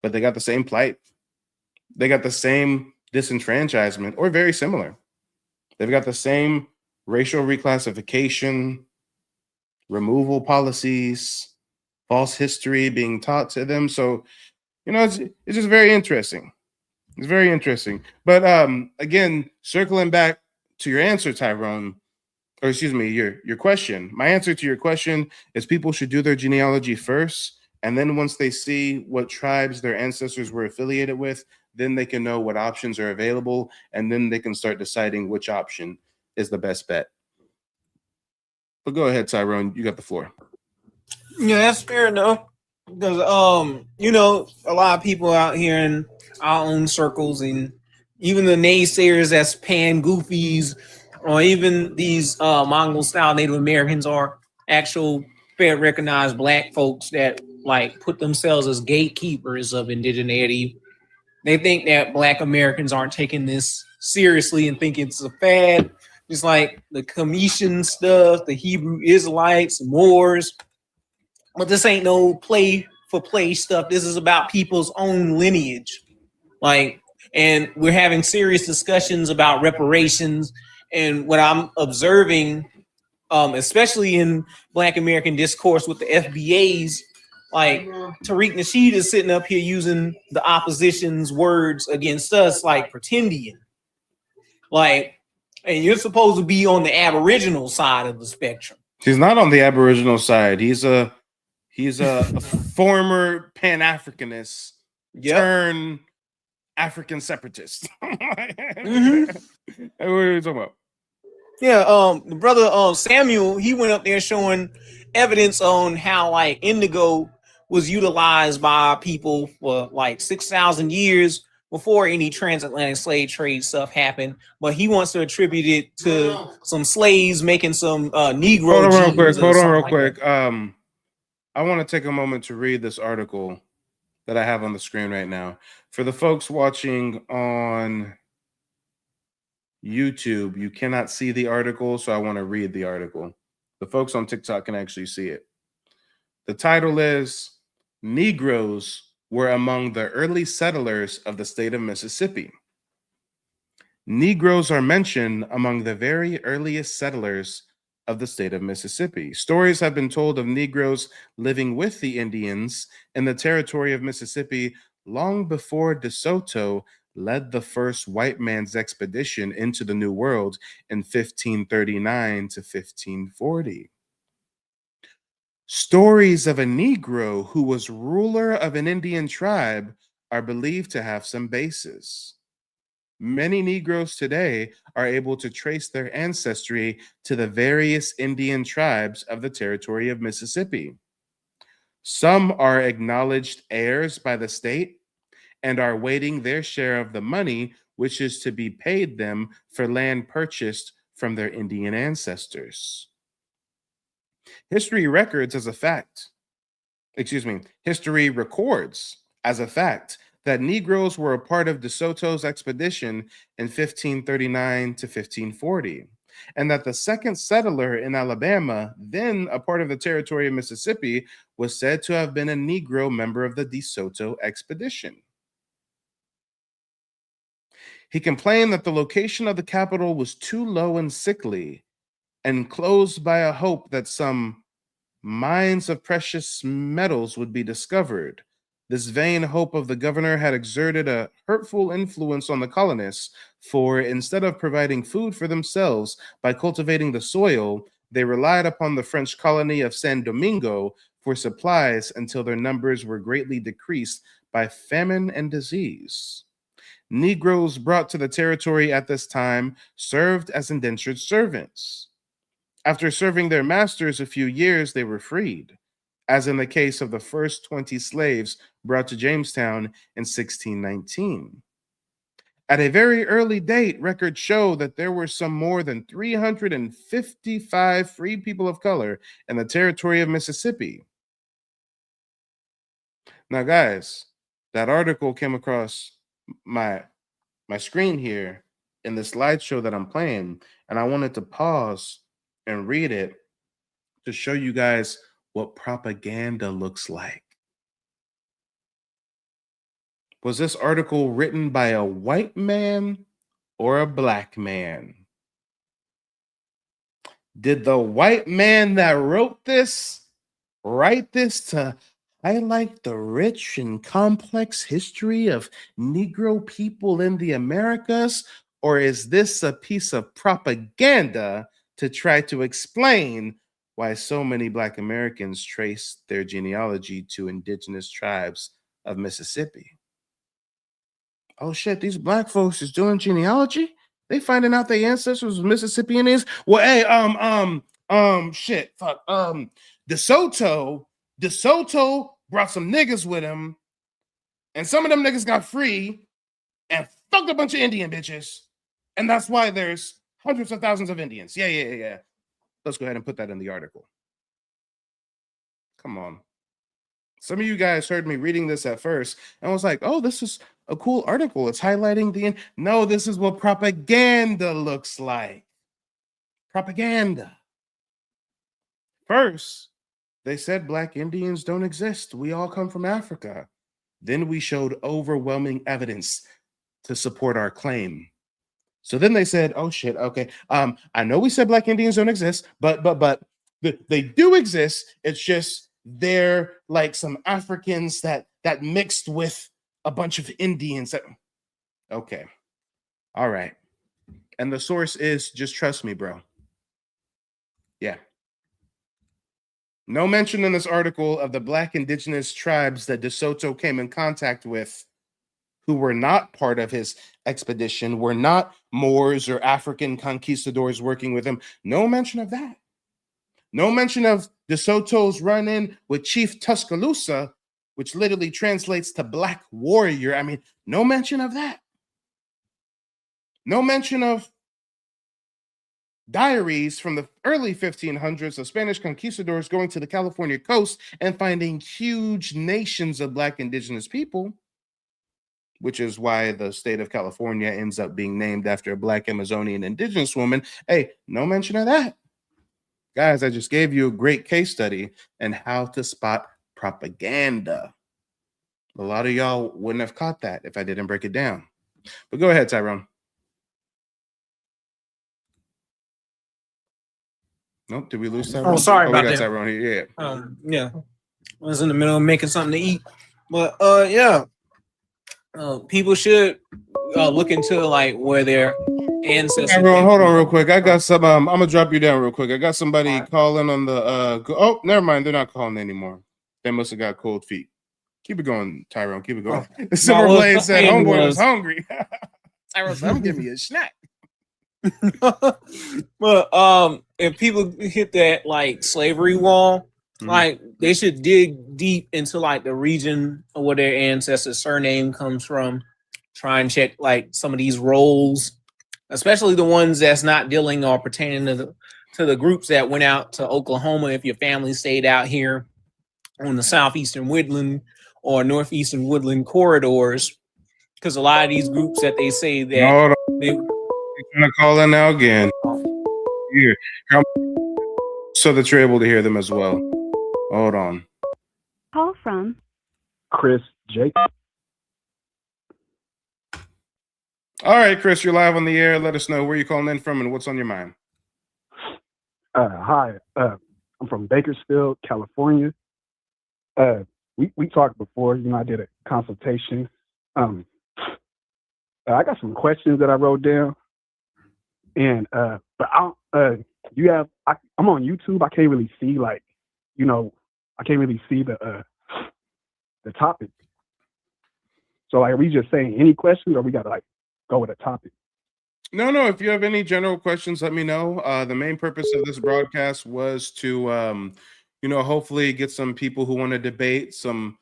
but they got the same plight. They got the same disenfranchisement, or very similar. They've got the same racial reclassification, removal policies, false history being taught to them. So, it's just very interesting. It's very interesting. But again, circling back to your answer, Tyrone, or excuse me, your question. My answer to your question is people should do their genealogy first, and then once they see what tribes their ancestors were affiliated with, then they can know what options are available, and then they can start deciding which option is the best bet. But go ahead, Tyrone, you got the floor. Yeah, that's fair enough. Because a lot of people out here in our own circles, and even the naysayers as pan goofies, or even these Mongol style Native Americans, are actual fair recognized black folks that like put themselves as gatekeepers of indigeneity. They think that black Americans aren't taking this seriously and think it's a fad. It's like the Commission stuff, the Hebrew Israelites, Moors. But this ain't no play for play stuff. This is about people's own lineage. And we're having serious discussions about reparations. And what I'm observing, especially in Black American discourse with the FBAs, like Tariq Nasheed is sitting up here using the opposition's words against us, like pretendian. And you're supposed to be on the Aboriginal side of the spectrum. He's not on the Aboriginal side. He's a former Pan-Africanist turn African separatist. Mm-hmm. What are you talking about? Yeah, the brother Samuel, he went up there showing evidence on how like indigo was utilized by people for like 6,000 years before any transatlantic slave trade stuff happened. But he wants to attribute it to some slaves making some Negro. Hold on real quick. I want to take a moment to read this article that I have on the screen right now. For the folks watching on YouTube, you cannot see the article, so I want to read the article. The folks on TikTok can actually see it. The title is Negroes Were Among the Early Settlers of the State of Mississippi. Negroes are mentioned among the very earliest settlers of the state of Mississippi. Stories have been told of Negroes living with the Indians in the territory of Mississippi long before DeSoto led the first white man's expedition into the New World in 1539 to 1540. Stories of a Negro who was ruler of an Indian tribe are believed to have some basis. Many Negroes today are able to trace their ancestry to the various Indian tribes of the territory of Mississippi. Some are acknowledged heirs by the state and are waiting their share of the money which is to be paid them for land purchased from their Indian ancestors. History records as a fact, history records as a fact that Negroes were a part of DeSoto's expedition in 1539 to 1540, and that the second settler in Alabama, then a part of the territory of Mississippi, was said to have been a Negro member of the DeSoto expedition. He complained that the location of the capital was too low and sickly, and closed by a hope that some mines of precious metals would be discovered. This vain hope of the governor had exerted a hurtful influence on the colonists, for instead of providing food for themselves by cultivating the soil, they relied upon the French colony of San Domingo for supplies until their numbers were greatly decreased by famine and disease. Negroes brought to the territory at this time served as indentured servants. After serving their masters a few years, they were freed, as in the case of the first 20 slaves brought to Jamestown in 1619. At a very early date, records show that there were some more than 355 free people of color in the territory of Mississippi. Now, guys, that article came across my screen here in the slideshow that I'm playing, and I wanted to pause and read it to show you guys what propaganda looks like. Was this article written by a white man or a black man? Did the white man that wrote this write this to highlight the rich and complex history of Negro people in the Americas? Or is this a piece of propaganda to try to explain why so many Black Americans trace their genealogy to indigenous tribes of Mississippi? Oh shit, these Black folks is doing genealogy? They finding out their ancestors was Mississippi Indians? Well, hey, shit, fuck, DeSoto brought some niggas with him, and some of them niggas got free and fucked a bunch of Indian bitches, and that's why there's hundreds of thousands of Indians. Yeah. Let's go ahead and put that in the article. Come on. Some of you guys heard me reading this at first and was like, oh, this is a cool article. It's highlighting the... No, this is what propaganda looks like. Propaganda. First, they said Black Indians don't exist. We all come from Africa. Then we showed overwhelming evidence to support our claim. So then they said, oh shit, okay. I know we said Black Indians don't exist, but they do exist. It's just they're like some Africans that mixed with a bunch of Indians. Okay. All right. And the source is, just trust me, bro. Yeah. No mention in this article of the Black indigenous tribes that DeSoto came in contact with who were not part of his expedition, were not Moors or African conquistadors working with him. No mention of that. No mention of DeSoto's run-in with Chief Tuscaloosa, which literally translates to Black Warrior. I mean, no mention of that. No mention of diaries from the early 1500s of Spanish conquistadors going to the California coast and finding huge nations of Black indigenous people, which is why the state of California ends up being named after a Black Amazonian indigenous woman. Hey, no mention of that. Guys, I just gave you a great case study on how to spot propaganda. A lot of y'all wouldn't have caught that if I didn't break it down. But go ahead, Tyrone. Nope, did we lose Tyrone? Oh, sorry about we got that. Tyrone here. Yeah. I was in the middle of making something to eat. But yeah. People should look into like where their ancestors. Tyrone, hold on real quick. I got some I'm gonna drop you down real quick. I got somebody calling on the oh, never mind, they're not calling anymore. They must have got cold feet. Keep it going, Tyrone. Keep it going. Silver Blade said homeboy was hungry. Tyrone said, I'm giving me a snack. But if people hit that like slavery wall, like they should dig deep into like the region of where their ancestors' surname comes from. Try and check like some of these roles, especially the ones that's not dealing or pertaining to the groups that went out to Oklahoma. If your family stayed out here on the southeastern woodland or northeastern woodland corridors, because a lot of these groups that they say that they're gonna call in now again. Here, so that you're able to hear them as well. Hold on. Call from Chris Jake. All right, Chris, you're live on the air. Let us know where you're calling in from and what's on your mind. Hi, I'm from Bakersfield, California. We talked before. You know, I did a consultation. I got some questions that I wrote down, and but I'm on YouTube. I can't really see I can't really see the topic. So like, are we just saying any questions, or we gotta like go with a topic? No. If you have any general questions, let me know. The main purpose of this broadcast was to, hopefully get some people who want to debate, some,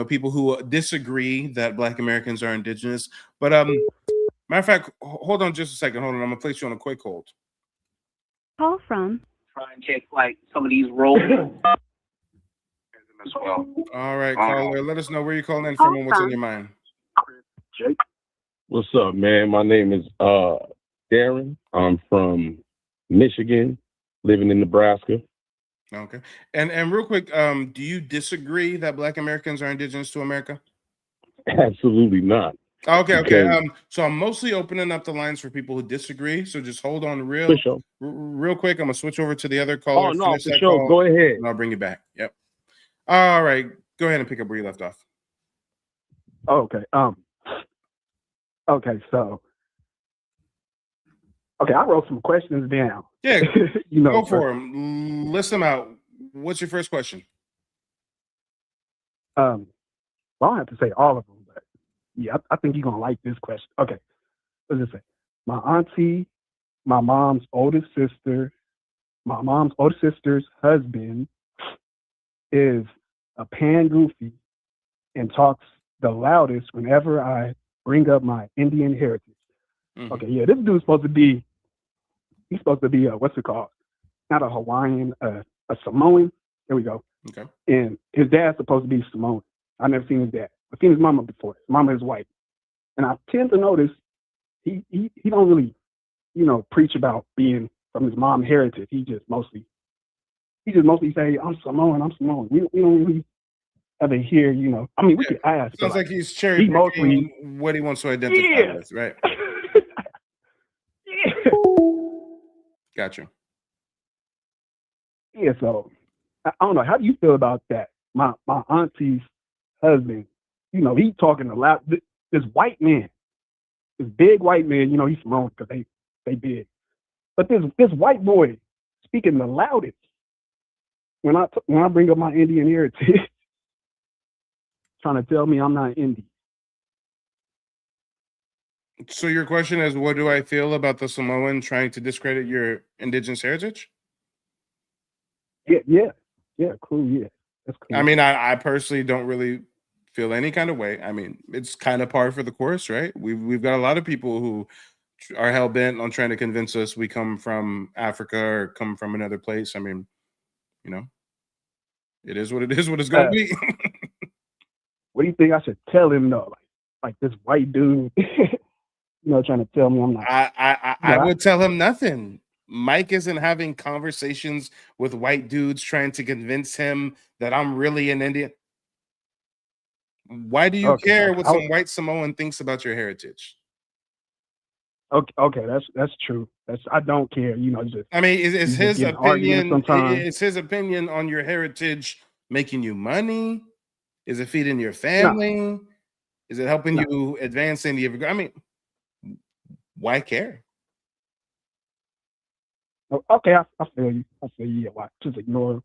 people who disagree that Black Americans are indigenous. But matter of fact, hold on just a second. Hold on, I'm gonna place you on a quick hold. Call from. Try and check like some of these roles. as well. All right, caller. Let us know where you're calling in from and what's on your mind. Jake. What's up, man? My name is Darren. I'm from Michigan, living in Nebraska. Okay. And real quick, do you disagree that Black Americans are indigenous to America? Absolutely not. Okay. Because- So I'm mostly opening up the lines for people who disagree. So just hold on For sure. real quick. I'm gonna switch over to the other caller. Oh, no, finish for that sure. call, Go ahead. and I'll bring you back. Yep. All right. Go ahead and pick up where you left off. Okay. Okay. So. Okay, I wrote some questions down. Yeah. You know, go for them. List them out. What's your first question? Well, I don't have to say all of them, but yeah, I think you're gonna like this question. Okay, what does it say? My auntie, my mom's oldest sister's husband is a pan goofy and talks the loudest whenever I bring up my Indian heritage. Okay, yeah, this dude's supposed to be what's it called? Not a Hawaiian, a Samoan. There we go. Okay. And his dad's supposed to be Samoan. I never seen his dad. I've seen his mama before. His mama is white. And I tend to notice he don't really, preach about being from his mom's heritage. He just mostly say, I'm Samoan. We don't really ever hear, I mean, we could ask. Sounds like he's cherry picking what he wants to identify with, right? Gotcha. Yeah, so I don't know. How do you feel about that? My auntie's husband, he's talking a lot. This white man, this big white man, he's Samoan because they big. But this white boy speaking the loudest when I bring up my Indian heritage, trying to tell me I'm not Indian. So your question is, what do I feel about the Samoan trying to discredit your indigenous heritage? Yeah, cool, yeah. That's cool. I mean, I personally don't really feel any kind of way. I mean, it's kind of par for the course, right? We've got a lot of people who are hell bent on trying to convince us we come from Africa or come from another place. I mean, it is what it is. What it's going to be. What do you think I should tell him though? Like this white dude, trying to tell me I'm not. I would tell him nothing. Mike isn't having conversations with white dudes trying to convince him that I'm really an Indian. Why do you care what some white Samoan thinks about your heritage? Okay, that's true. I don't care. Just. I mean, is his opinion? Sometimes. Is his opinion on your heritage making you money? Is it feeding your family? No. Is it helping you advance in the? I mean, why care? Okay, I feel you. Yeah, why? Just ignore.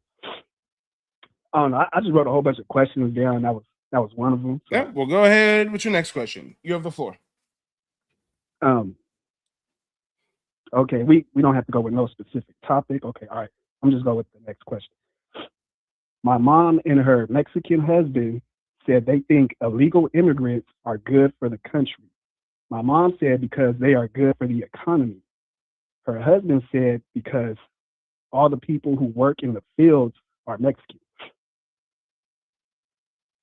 I don't know. I just wrote a whole bunch of questions down. That was one of them. So. Yeah. Well, go ahead with your next question. You have the floor. Okay, we don't have to go with no specific topic. Okay, all right. I'm just going with the next question. My mom and her Mexican husband said they think illegal immigrants are good for the country. My mom said because they are good for the economy. Her husband said because all the people who work in the fields are Mexican.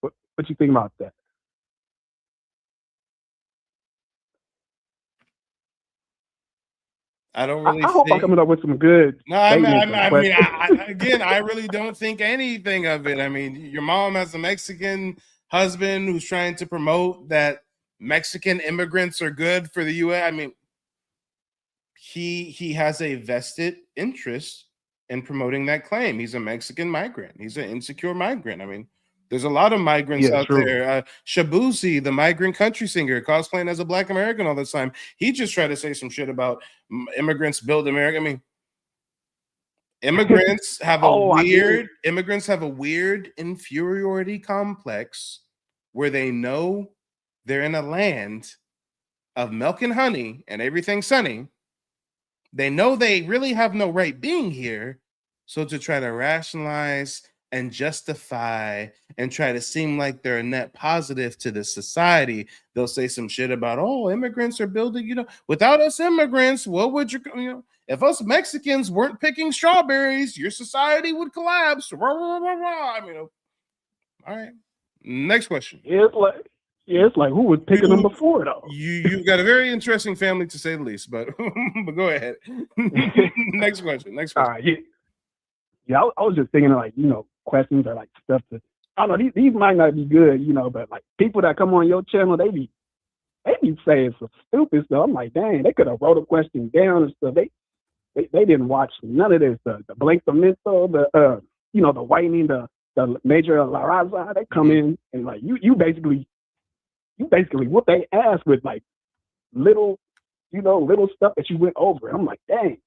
What you think about that? I don't really. I hope I'm coming up with some good. No, I really don't think anything of it. I mean, your mom has a Mexican husband who's trying to promote that Mexican immigrants are good for the U.S. I mean, he has a vested interest in promoting that claim. He's a Mexican migrant. He's an insecure migrant. I mean, there's a lot of migrants out there. Shabuzi, the migrant country singer, cosplaying as a Black American all the time. He just tried to say some shit about immigrants build America. I mean, immigrants have a weird inferiority complex where they know they're in a land of milk and honey and everything sunny. They know they really have no right being here. So to try to rationalize and justify and try to seem like they're a net positive to the society, they'll say some shit about, immigrants are building, without us immigrants, what would if us Mexicans weren't picking strawberries, your society would collapse. I mean, All right. Next question. It's like who was picking them before though? You've got a very interesting family to say the least, but but go ahead. Next question. All right, yeah. I was just thinking of like questions or like stuff to. I don't know. These might not be good, but like people that come on your channel, they be saying some stupid stuff. I'm like, dang, they could have wrote a question down and stuff. They didn't watch none of this. The blancamiento, the whitening, the major la raza. They come in and like you basically whoop they ass with like little stuff that you went over. I'm like, dang,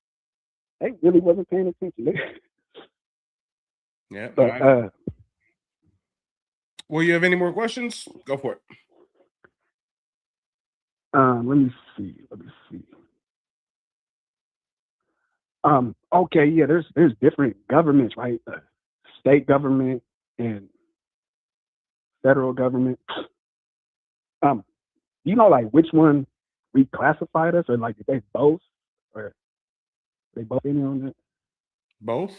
they really wasn't paying attention. Yeah. But well, you have any more questions? Go for it. Let me see. Okay, yeah, there's different governments, right? State government and federal government. You know, like which one reclassified us, or like did they both, or they both in on that? Both.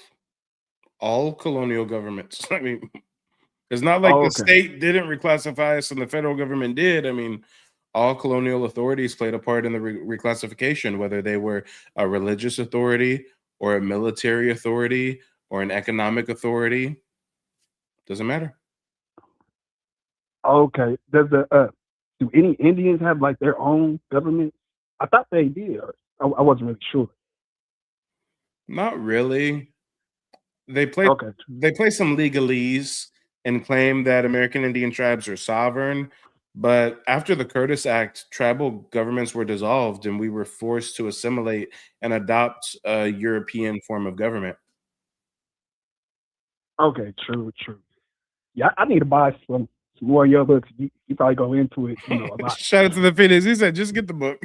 All colonial governments. I mean, it's not like the state didn't reclassify us and the federal government did. I mean, all colonial authorities played a part in the reclassification, whether they were a religious authority or a military authority or an economic authority. Doesn't matter. Okay. Do any Indians have like their own government? I thought they did. I wasn't really sure. Not really. They play some legalese and claim that American Indian tribes are sovereign. But after the Curtis Act, tribal governments were dissolved and we were forced to assimilate and adopt a European form of government. Okay, true. Yeah, I need to buy some more of your books. You probably go into it, a lot. Shout out to the Phoenix. He said, just get the book.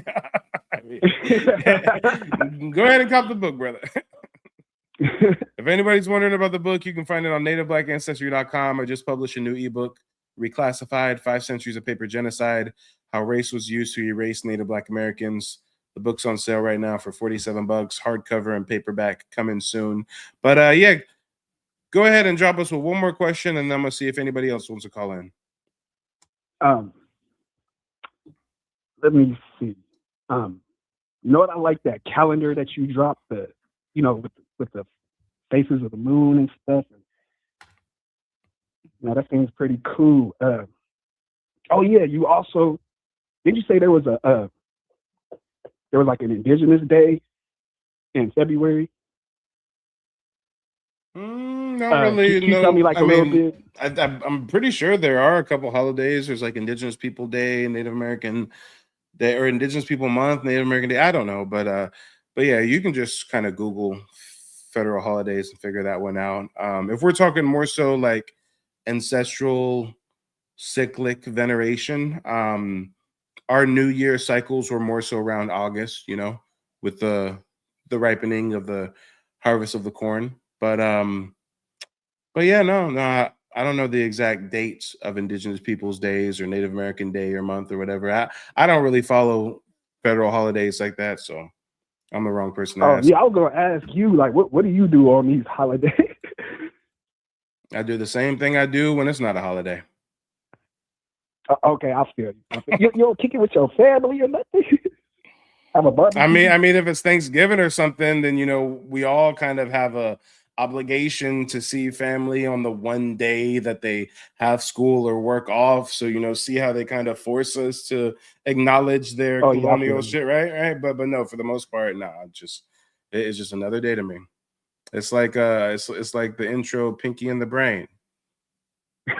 Go ahead and cop the book, brother. If anybody's wondering about the book, you can find it on nativeblack-ancestry.com. I just published a new ebook, Reclassified, 5 Centuries of Paper Genocide, How Race Was Used to Erase Native Black Americans. The book's on sale right now for $47, hardcover and paperback, coming soon. But yeah, go ahead and drop us with one more question, and then I'm going to see if anybody else wants to call in. Let me see. You know what? I like that calendar that you dropped, with the faces of the moon and stuff. That seems pretty cool. Oh yeah, you also did you say there was like an Indigenous Day in February? Not really. Can you tell me like a little bit? I'm pretty sure there are a couple holidays. There's like Indigenous People Day, Native American Day, or Indigenous People Month, Native American Day. I don't know, but yeah, you can just kind of Google federal holidays and figure that one out. If we're talking more so like ancestral cyclic veneration, our New Year cycles were more so around August, with the ripening of the harvest of the corn. But yeah, no, I don't know the exact dates of Indigenous Peoples Days or Native American Day or month or whatever. I don't really follow federal holidays like that, so I'm the wrong person to ask. Yeah, I was gonna ask you, like, what do you do on these holidays? I do the same thing I do when it's not a holiday. Okay, I feel you. You don't kick it with your family or nothing? Have a barbecue? I mean, if it's Thanksgiving or something, then we all kind of have a obligation to see family on the one day that they have school or work off. So see how they kind of force us to acknowledge their colonial shit, right? But no, for the most part, it's just another day to me. It's like it's like the intro Pinky and the Brain.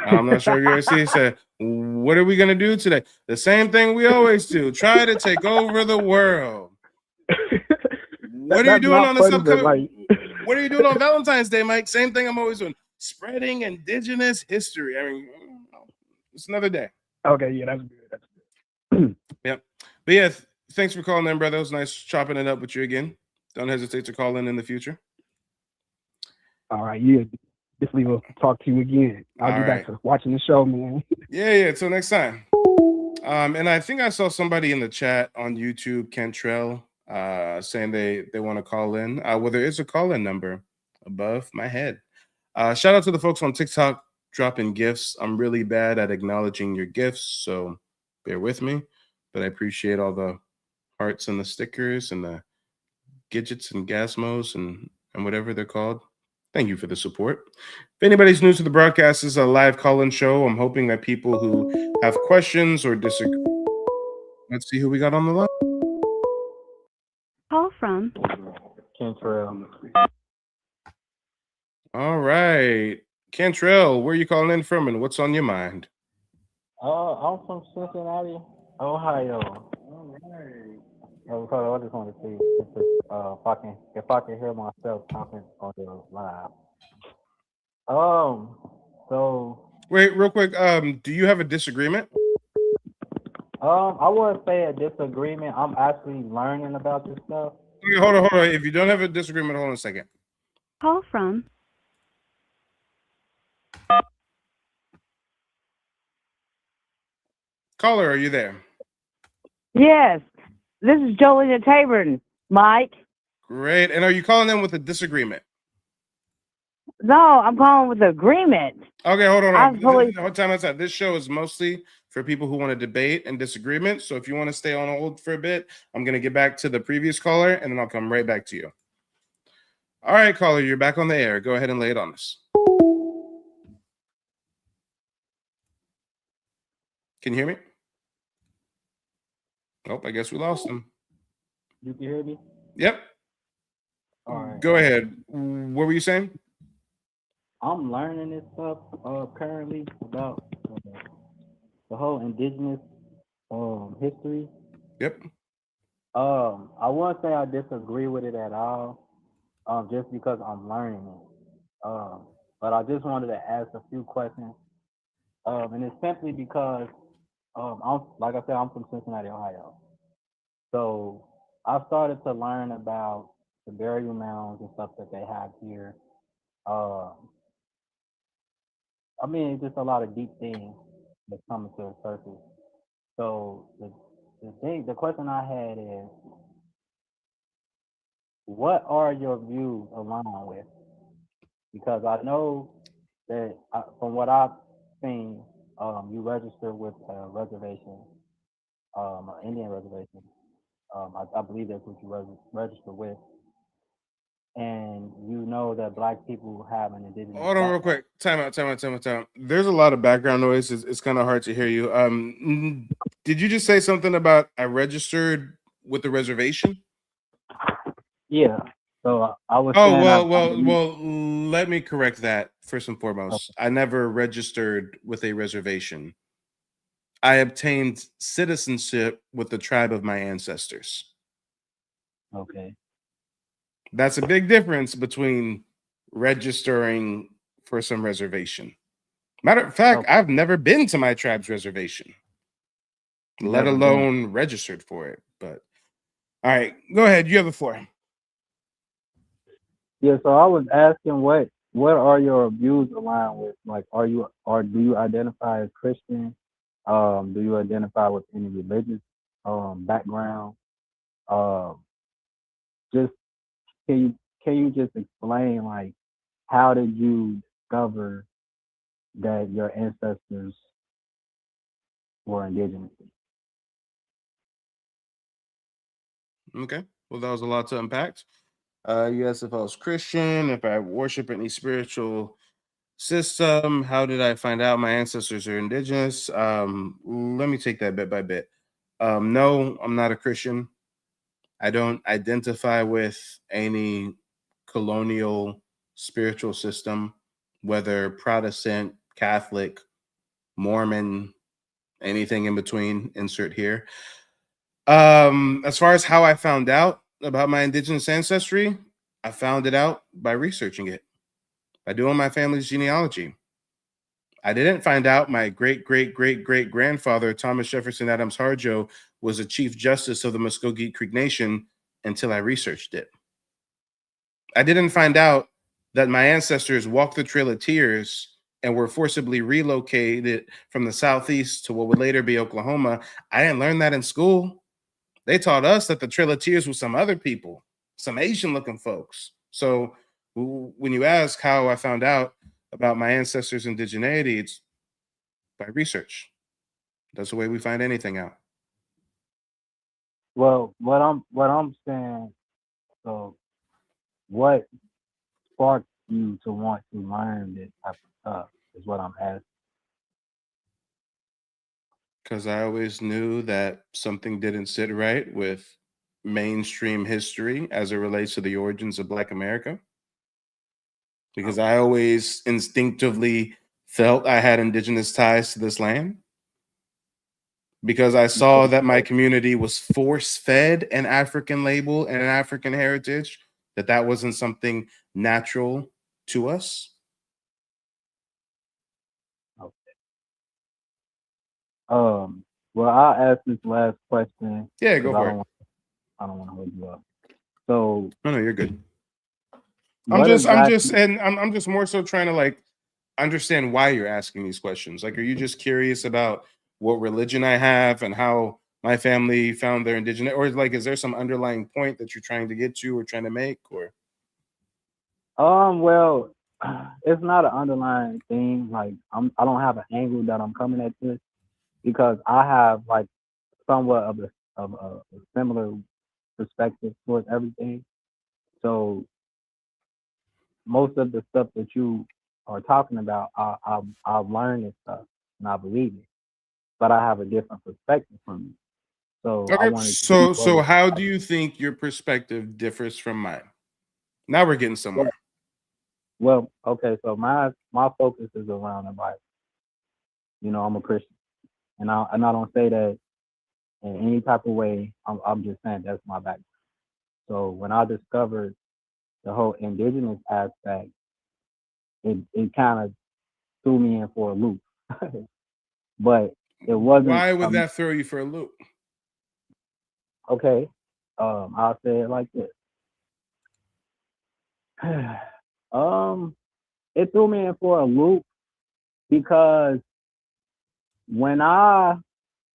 I'm not sure if you ever see it. Said, what are we gonna do today? The same thing we always do. Try to take over the world. What are you doing on this upcoming? What are you doing on Valentine's Day, Mike? Same thing I'm always doing. Spreading Indigenous history. I mean, it's another day. Okay, yeah, that's good. That's good. Yep. But yeah, thanks for calling in, brother. It was nice chopping it up with you again. Don't hesitate to call in the future. All right, yeah. Definitely will talk to you again. I'll be back to watching the show, man. Yeah. Till next time. And I think I saw somebody in the chat on YouTube, Kentrell, saying they want to call in. Well, there is a call-in number above my head. Shout out to the folks on TikTok dropping gifts. I'm really bad at acknowledging your gifts, so bear with me. But I appreciate all the hearts and the stickers and the Gidgets and Gasmos and whatever they're called. Thank you for the support. If anybody's new to the broadcast, this is a live call-in show. I'm hoping that people who have questions or disagree. Let's see who we got on the line. Call from Cantrell. All right. Cantrell, where are you calling in from and what's on your mind? I'm from Cincinnati, Ohio. All right. I just want to see if I can hear myself talking on the live. So Wait, real quick. Do you have a disagreement? I wouldn't say a disagreement. I'm actually learning about this stuff. Okay, hold on. If you don't have a disagreement, hold on a second. call from Caller, are you there? Yes, this is Jolene Tabern, Mike. Great. And are you calling in with a disagreement? No, I'm calling with agreement. Okay, hold on. I'm fully- Time. This show is mostly for people who want to debate and disagreement. So if you want to stay on hold for a bit, I'm going to get back to the previous caller, and then I'll come right back to you. All right, caller, you're back on the air. Go ahead and lay it on us. Can you hear me? Nope, I guess we lost him. You can hear me? Yep. All right. Go ahead. What were you saying? I'm learning this stuff currently about the whole indigenous history. Yep. I won't say I disagree with it at all, just because I'm learning it. But I just wanted to ask a few questions, and it's simply because like I said, I'm from Cincinnati, Ohio. So I started to learn about the burial mounds and stuff that they have here. I mean, it's just a lot of deep things that's coming to the surface. So the question I had is, what are your views aligned with? Because I know that from what I've seen, you register with a reservation, an Indian reservation. I believe that's what you register with. And you know that Black people have an indigenous. Hold on real quick. Time out. There's a lot of background noise. It's kind of hard to hear you. Did you just say something about I registered with the reservation? Yeah. So I was. Well. Let me correct that first and foremost. I never registered with a reservation. I obtained citizenship with the tribe of my ancestors. Okay. That's a big difference between registering for some reservation. Matter of fact, I've never been to my tribe's reservation, let alone registered for it. But all right, go ahead. You have the floor. Yeah, so I was asking what are your views aligned with? Like, do you identify as Christian? Do you identify with any religious background? Just can you just explain, like, how did you discover that your ancestors were indigenous? Okay. Well, that was a lot to unpack. You asked if I was Christian, if I worship any spiritual system. How did I find out my ancestors are indigenous? Let me take that bit by bit. No, I'm not a Christian. I don't identify with any colonial spiritual system, whether Protestant, Catholic, Mormon, anything in between, insert here. As far as how I found out about my indigenous ancestry, I found it out by researching it, by doing my family's genealogy. I didn't find out my great-great-great-great-grandfather, Thomas Jefferson Adams Harjo, was a Chief Justice of the Muskogee Creek Nation until I researched it. I didn't find out that my ancestors walked the Trail of Tears and were forcibly relocated from the Southeast to what would later be Oklahoma. I didn't learn that in school. They taught us that the Trail of Tears was some other people, some Asian-looking folks. So when you ask how I found out about my ancestors' indigeneity, it's by research. That's the way we find anything out. Well, what I'm saying, so what sparked you to want to learn this type of stuff is what I'm asking. Because I always knew that something didn't sit right with mainstream history as it relates to the origins of Black America. Because I always instinctively felt I had indigenous ties to this land. Because I saw that my community was force-fed an African label and an African heritage, that wasn't something natural to us. Well, I'll ask this last question. Yeah, go 'cause for it. I don't want to hold you up. So No, you're good. what I'm exactly- just more so trying to like understand why you're asking these questions. Like, are you just curious about what religion I have and how my family found their indigenous, or like, is there some underlying point that you're trying to get to or trying to make, or? Well, it's not an underlying thing. Like I don't have an angle that I'm coming at this because I have like somewhat of a similar perspective towards everything. So most of the stuff that you are talking about, I've learned this stuff and I believe it, but I have a different perspective from you. So I Okay, wanted to so how do you think your perspective differs from mine? Now we're getting somewhere. Well, okay, so my focus is around the Bible. You know, I'm a Christian, and I don't say that in any type of way. I'm just saying that's my background. So when I discovered the whole indigenous aspect, it kind of threw me in for a loop. But it wasn't. Why would that throw you for a loop? Okay, I'll say it like this. It threw me in for a loop because when I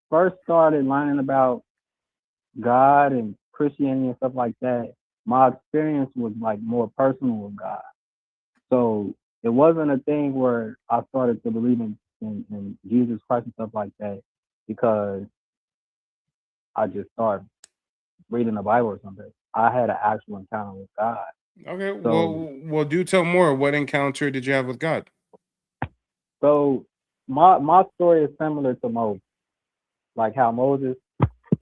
first started learning about God and Christianity and stuff like that, my experience was like more personal with God. So it wasn't a thing where I started to believe in Jesus Christ and stuff like that because I just started reading the Bible or something. I had an actual encounter with God. Okay, So, well, do tell more. What encounter did you have with God? So my story is similar to Moses, like how Moses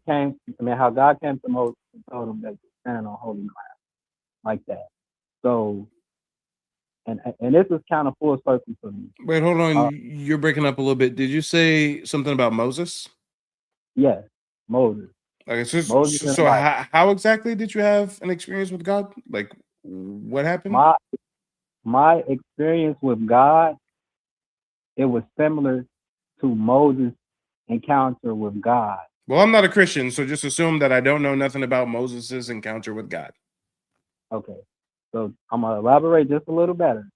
how God came to Moses and told him that you're standing on holy ground, like that. So, and this is kind of full circle for me. Wait, hold on. You're breaking up a little bit. Did you say something about Moses? Yes, Moses. Okay, Moses in the so Bible. how exactly did you have an experience with God? Like, what happened? My experience with God, it was similar to Moses' encounter with God. Well, I'm not a Christian, so just assume that I don't know nothing about Moses' encounter with God. Okay, so I'm gonna elaborate just a little better.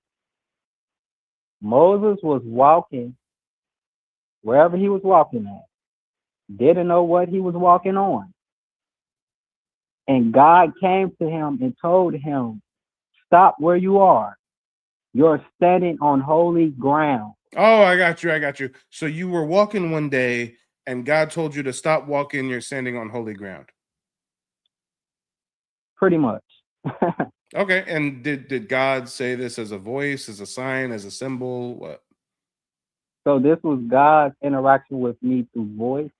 Moses was walking wherever he was walking at, didn't know what he was walking on. And God came to him and told him, stop where you are. You're standing on holy ground. Oh, I got you. So you were walking one day and God told you to stop walking, you're standing on holy ground. Pretty much. Okay, and did God say this as a voice, as a sign, as a symbol? What? So this was God's interaction with me through voice.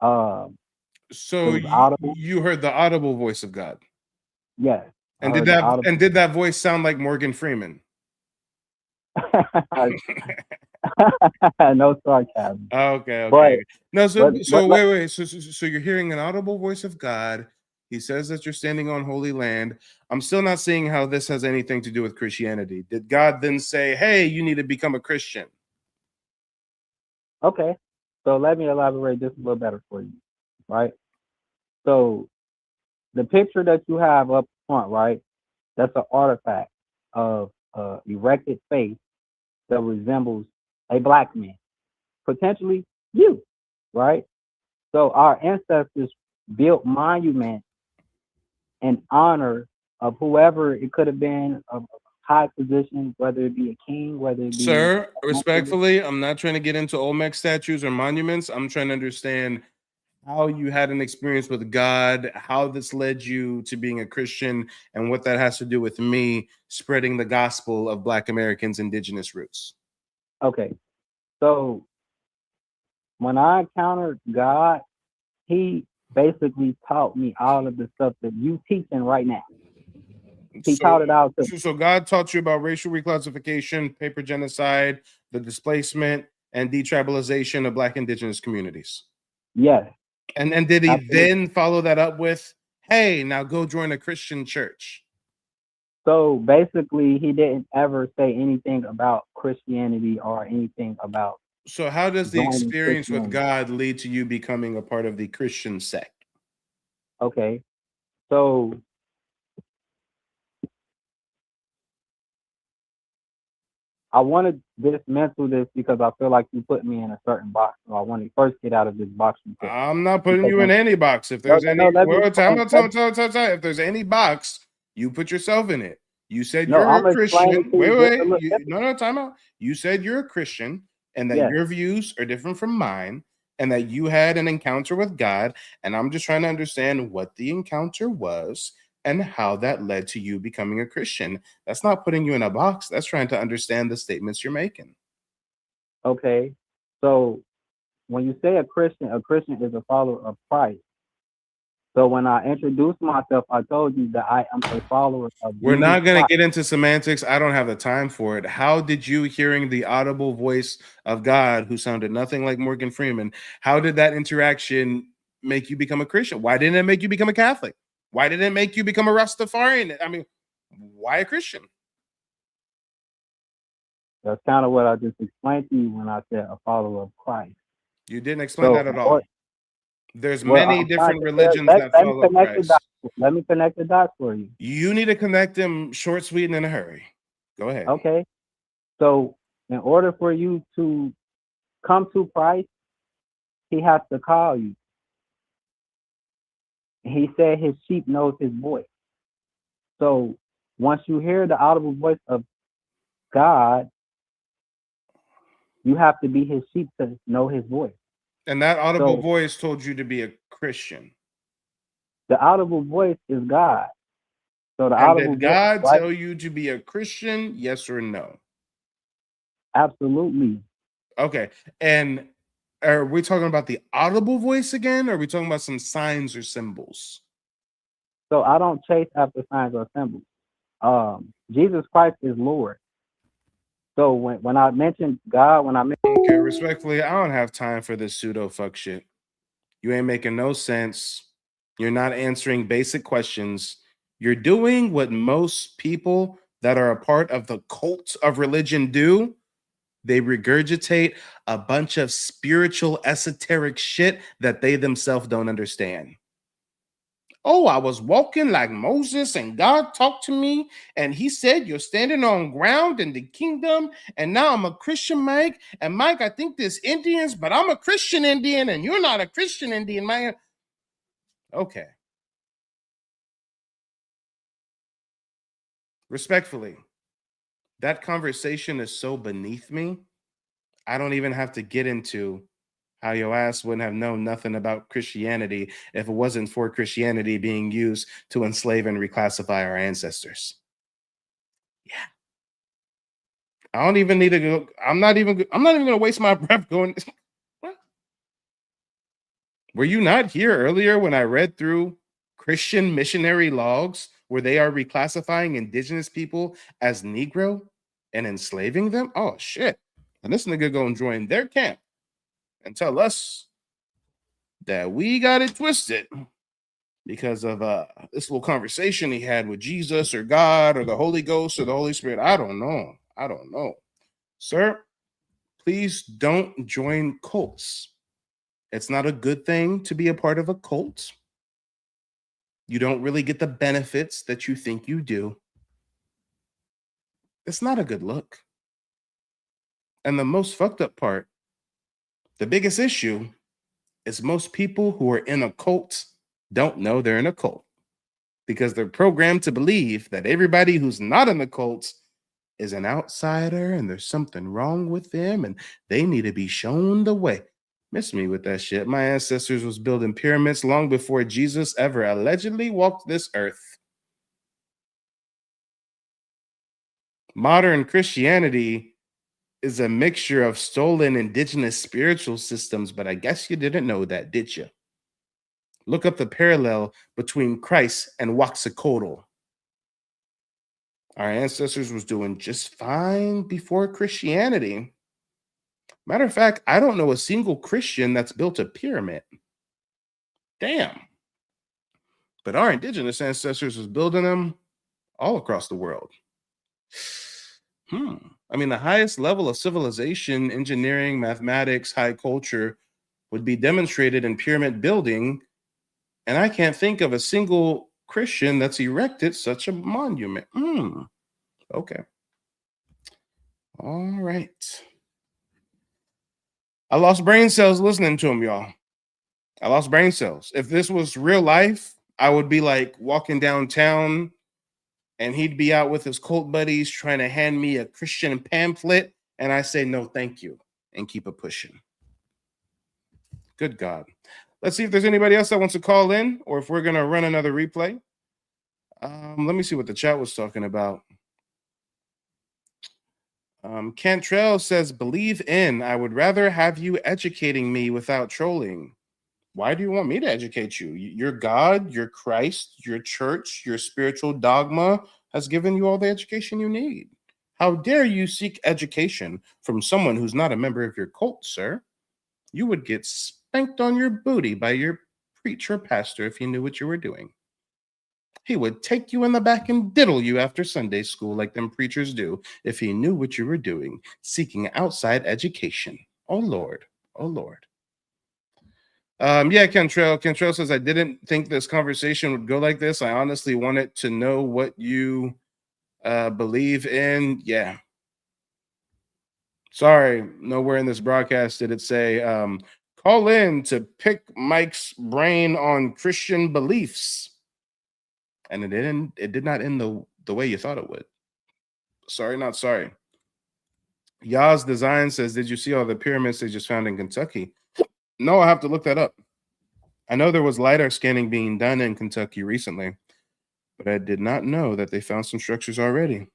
So it was audible. you heard the audible voice of God. Yes. And did that voice sound like Morgan Freeman? No sarcasm. Okay. But, No, so but wait. So you're hearing an audible voice of God. He says that you're standing on holy land. I'm still not seeing how this has anything to do with Christianity. Did God then say, hey, you need to become a Christian? Okay. So let me elaborate this a little better for you. Right? So the picture that you have up front, right? That's an artifact of erected face that resembles a black man, potentially you, right? So our ancestors built monuments in honor of whoever it could have been, of high position, whether it be a king, whether it be Sir, respectfully, I'm not trying to get into Olmec statues or monuments. I'm trying to understand how you had an experience with God, how this led you to being a Christian, and what that has to do with me spreading the gospel of Black Americans' indigenous roots. Okay, so when I encountered God, He basically taught me all of the stuff that you teaching right now. He taught it out to me. So God taught you about racial reclassification, paper genocide, the displacement, and detribalization of Black indigenous communities. Yes. And did he Absolutely. then follow that up with, hey, now go join a Christian church? So basically, he didn't ever say anything about Christianity or anything about. So how does the joining experience with Christianity. God lead to you becoming a part of the Christian sect? Okay, so I wanted this mental this because I feel like you put me in a certain box. So I want to first get out of this box you put. I'm not putting Because you in any box. If there's any, let me if there's any box, you put yourself in it. You said No, you're I'm a explaining Christian. to you just a little No, time out. You said you're a Christian and that Yes. your views are different from mine and that you had an encounter with God. And I'm just trying to understand what the encounter was and how that led to you becoming a Christian. That's not putting you in a box. That's trying to understand the statements you're making. Okay, so when you say a Christian is a follower of Christ. So when I introduced myself, I told you that I am a follower of We're Jesus not going to Christ. get into semantics. I don't have the time for it. How did you hearing the audible voice of God who sounded nothing like Morgan Freeman, how did that interaction make you become a Christian? Why didn't it make you become a Catholic? Why did it make you become a Rastafarian? I mean, why a Christian? That's kind of what I just explained to you when I said a follower of Christ. You didn't explain that at in all. order- There's well, many I'm trying different to religions let that me follow connect the Christ. dots. Let me connect the dots for you. You need to connect them short, sweet, and in a hurry. Go ahead. Okay. So in order for you to come to Christ, he has to call you. He said his sheep knows his voice. So once you hear the audible voice of God, you have to be his sheep to know his voice. And that audible So voice told you to be a Christian. the audible voice is God. So the And audible did voice, God right? tell you to be a Christian? Yes or no? Absolutely. Okay. And are we talking about the audible voice again? Or are we talking about some signs or symbols? So I don't chase after signs or symbols. Jesus Christ is Lord. So when I mentioned God, when I mentioned Okay, respectfully, I don't have time for this pseudo fuck shit. You ain't making no sense. You're not answering basic questions. You're doing what most people that are a part of the cult of religion do. They regurgitate a bunch of spiritual, esoteric shit that they themselves don't understand. Oh, I was walking like Moses and God talked to me and he said, you're standing on ground in the kingdom. And now I'm a Christian, Mike. And Mike, I think there's Indians, but I'm a Christian Indian and you're not a Christian Indian, man. Okay. Respectfully, that conversation is so beneath me. I don't even have to get into how your ass wouldn't have known nothing about Christianity if it wasn't for Christianity being used to enslave and reclassify our ancestors. Yeah. I don't even need to go. I'm not even going to waste my breath going. What? Were you not here earlier when I read through Christian missionary logs where they are reclassifying indigenous people as Negro and enslaving them? Oh shit. And this nigga gonna join their camp and tell us that we got it twisted because of this little conversation he had with Jesus or God or the Holy Ghost or the Holy Spirit. I don't know. Sir, please don't join cults. It's not a good thing to be a part of a cult. You don't really get the benefits that you think you do. It's not a good look. And the most fucked up part, the biggest issue, is most people who are in a cult don't know they're in a cult because they're programmed to believe that everybody who's not in the cult is an outsider and there's something wrong with them and they need to be shown the way. Miss me with that shit. My ancestors was building pyramids long before Jesus ever allegedly walked this earth. Modern Christianity is a mixture of stolen indigenous spiritual systems, but I guess you didn't know that, did you? Look up the parallel between Christ and Waxacotl. Our ancestors was doing just fine before Christianity. Matter of fact, I don't know a single Christian that's built a pyramid. Damn. But our indigenous ancestors was building them all across the world. I mean, the highest level of civilization, engineering, mathematics, high culture would be demonstrated in pyramid building, and I can't think of a single Christian that's erected such a monument. Okay. All right. I lost brain cells listening to him, y'all. I lost brain cells. If this was real life, I would be like walking downtown and he'd be out with his cult buddies trying to hand me a Christian pamphlet. And I say, no, thank you, and keep it pushing. Good God. Let's see if there's anybody else that wants to call in or if we're going to run another replay. Let me see what the chat was talking about. Cantrell says, believe in. I would rather have you educating me without trolling. Why do you want me to educate you? Your God, your Christ, your church, your spiritual dogma has given you all the education you need. How dare you seek education from someone who's not a member of your cult, sir? You would get spanked on your booty by your preacher pastor if he knew what you were doing. He would take you in the back and diddle you after Sunday school like them preachers do if he knew what you were doing, seeking outside education. Oh, Lord. Oh, Lord. Yeah, Kentrell says, I didn't think this conversation would go like this. I honestly wanted to know what you believe in. Yeah. Sorry, nowhere in this broadcast did it say, call in to pick Mike's brain on Christian beliefs. And it did not end the way you thought it would. Sorry, not sorry. Yaz Design says, did you see all the pyramids they just found in Kentucky? No, I have to look that up. I know there was LiDAR scanning being done in Kentucky recently, but I did not know that they found some structures already.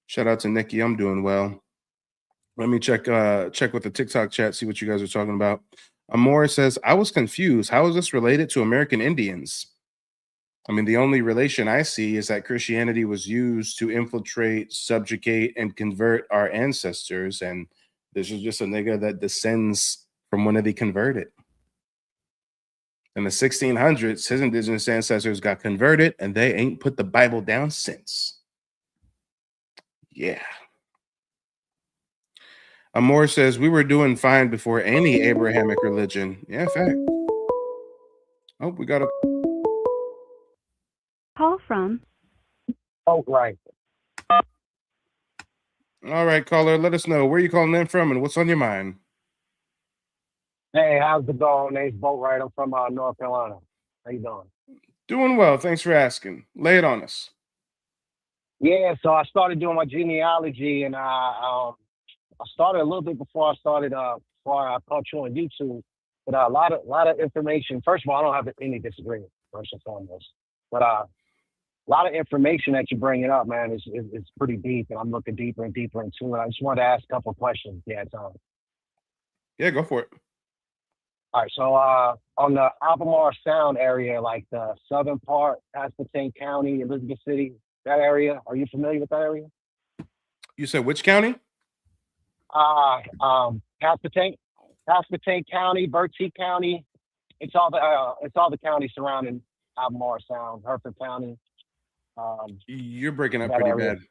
Shout out to Nikki. I'm doing well. Let me check with the TikTok chat, see what you guys are talking about. Amor says, I was confused. How is this related to American Indians? I mean, the only relation I see is that Christianity was used to infiltrate, subjugate, and convert our ancestors. And this is just a nigga that descends from one of the converted. In the 1600s, his indigenous ancestors got converted, and they ain't put the Bible down since. Yeah. Amor says, we were doing fine before any Abrahamic religion. Yeah, fact. Oh, we got a Call from. Oh, right. All right, caller, let us know where you calling in from and what's on your mind. Hey, how's it going? Name's Boat Right. I'm from North Carolina. How you doing? Doing well. Thanks for asking. Lay it on us. Yeah, so I started doing my genealogy, and I started a little bit before I started. Before I caught you on YouTube, but a lot of information. First of all, I don't have any disagreement. First and foremost, but a lot of information that you're bringing up, man, is pretty deep, and I'm looking deeper and deeper into it. I just wanted to ask a couple of questions. Yeah, Tom. Yeah, go for it. All right, so on the Albemarle Sound area, like the southern part, Pasquotank County, Elizabeth City, that area, are you familiar with that area? You said which county? Pasquotank County, Bertie County. It's all the counties surrounding Albemarle Sound, Hereford County. You're breaking up pretty area. bad.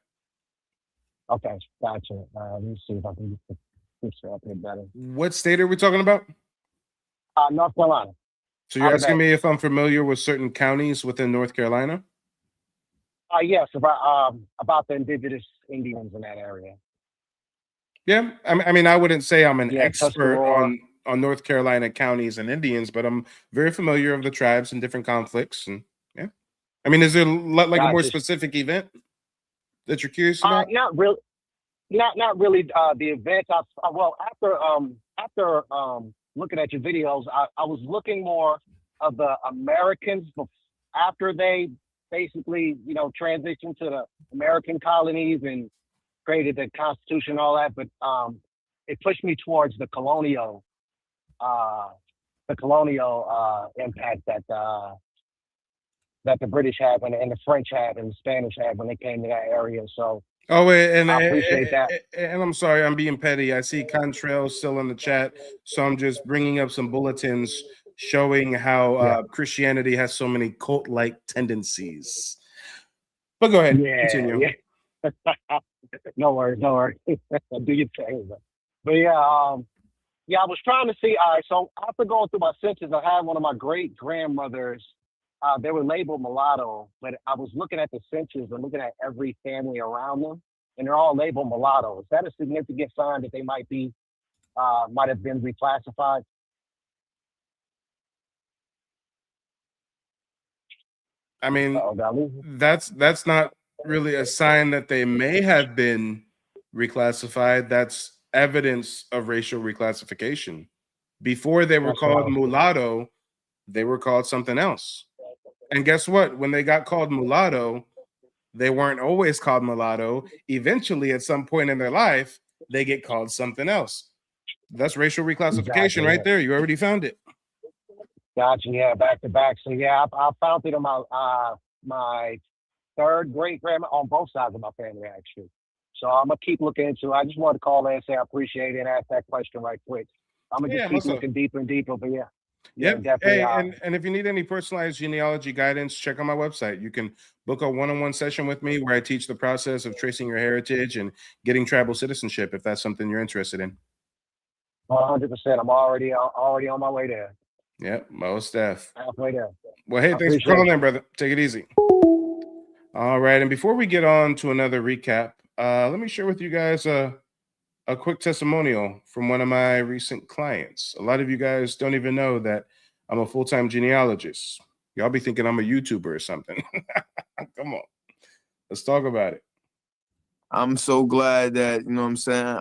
Okay, gotcha. Let me see if I can get this up here better. What state are we talking about? North Carolina. So you're asking me if I'm familiar with certain counties within North Carolina? Yes, about the indigenous Indians in that area. Yeah, I mean, I wouldn't say I'm an expert Tuscarora. on North Carolina counties and Indians, but I'm very familiar of the tribes and different conflicts. And yeah, I mean, is there like a more Gotcha. specific event? that you're curious about? Not really. Not really the events. Well, after looking at your videos, I was looking more of the Americans after they basically, transitioned to the American colonies and created the Constitution and all that. But it pushed me towards the colonial impact that the British had and the French had and the Spanish had when they came to that area. So. Oh wait, and I appreciate that. And I'm sorry, I'm being petty. I see Contrail still in the chat, so I'm just bringing up some bulletins showing how Christianity has so many cult-like tendencies. But go ahead, continue. Yeah. No worries. Do your thing. But I was trying to see. All right, so after going through my census, I had one of my great grandmothers. They were labeled mulatto, but I was looking at the census and looking at every family around them, and they're all labeled mulatto. Is that a significant sign that they might have been reclassified? I mean, that's not really a sign that they may have been reclassified. That's evidence of racial reclassification. Before they were called mulatto, they were called something else. And guess what? When they got called mulatto, they weren't always called mulatto. Eventually, at some point in their life, they get called something else. That's racial reclassification right there. You already found it. Gotcha. Yeah, back to back. So I found it in my third great grandma on both sides of my family, actually. So I'm gonna keep looking into it. I just wanted to call in and say I appreciate it and ask that question right quick. I'm gonna just keep looking deeper and deeper. But definitely. Hey, and if you need any personalized genealogy guidance, check out my website. You can book a one-on-one session with me where I teach the process of tracing your heritage and getting tribal citizenship, if that's something you're interested in. 100%. I'm already on my way there. Yep, most def. Halfway there. Well, hey, thanks for calling in, brother. Take it easy. All right, and before we get on to another recap, let me share with you guys a quick testimonial from one of my recent clients. A lot of you guys don't even know that I'm a full-time genealogist. Y'all be thinking I'm a YouTuber or something. Come on, let's talk about it. I'm so glad that,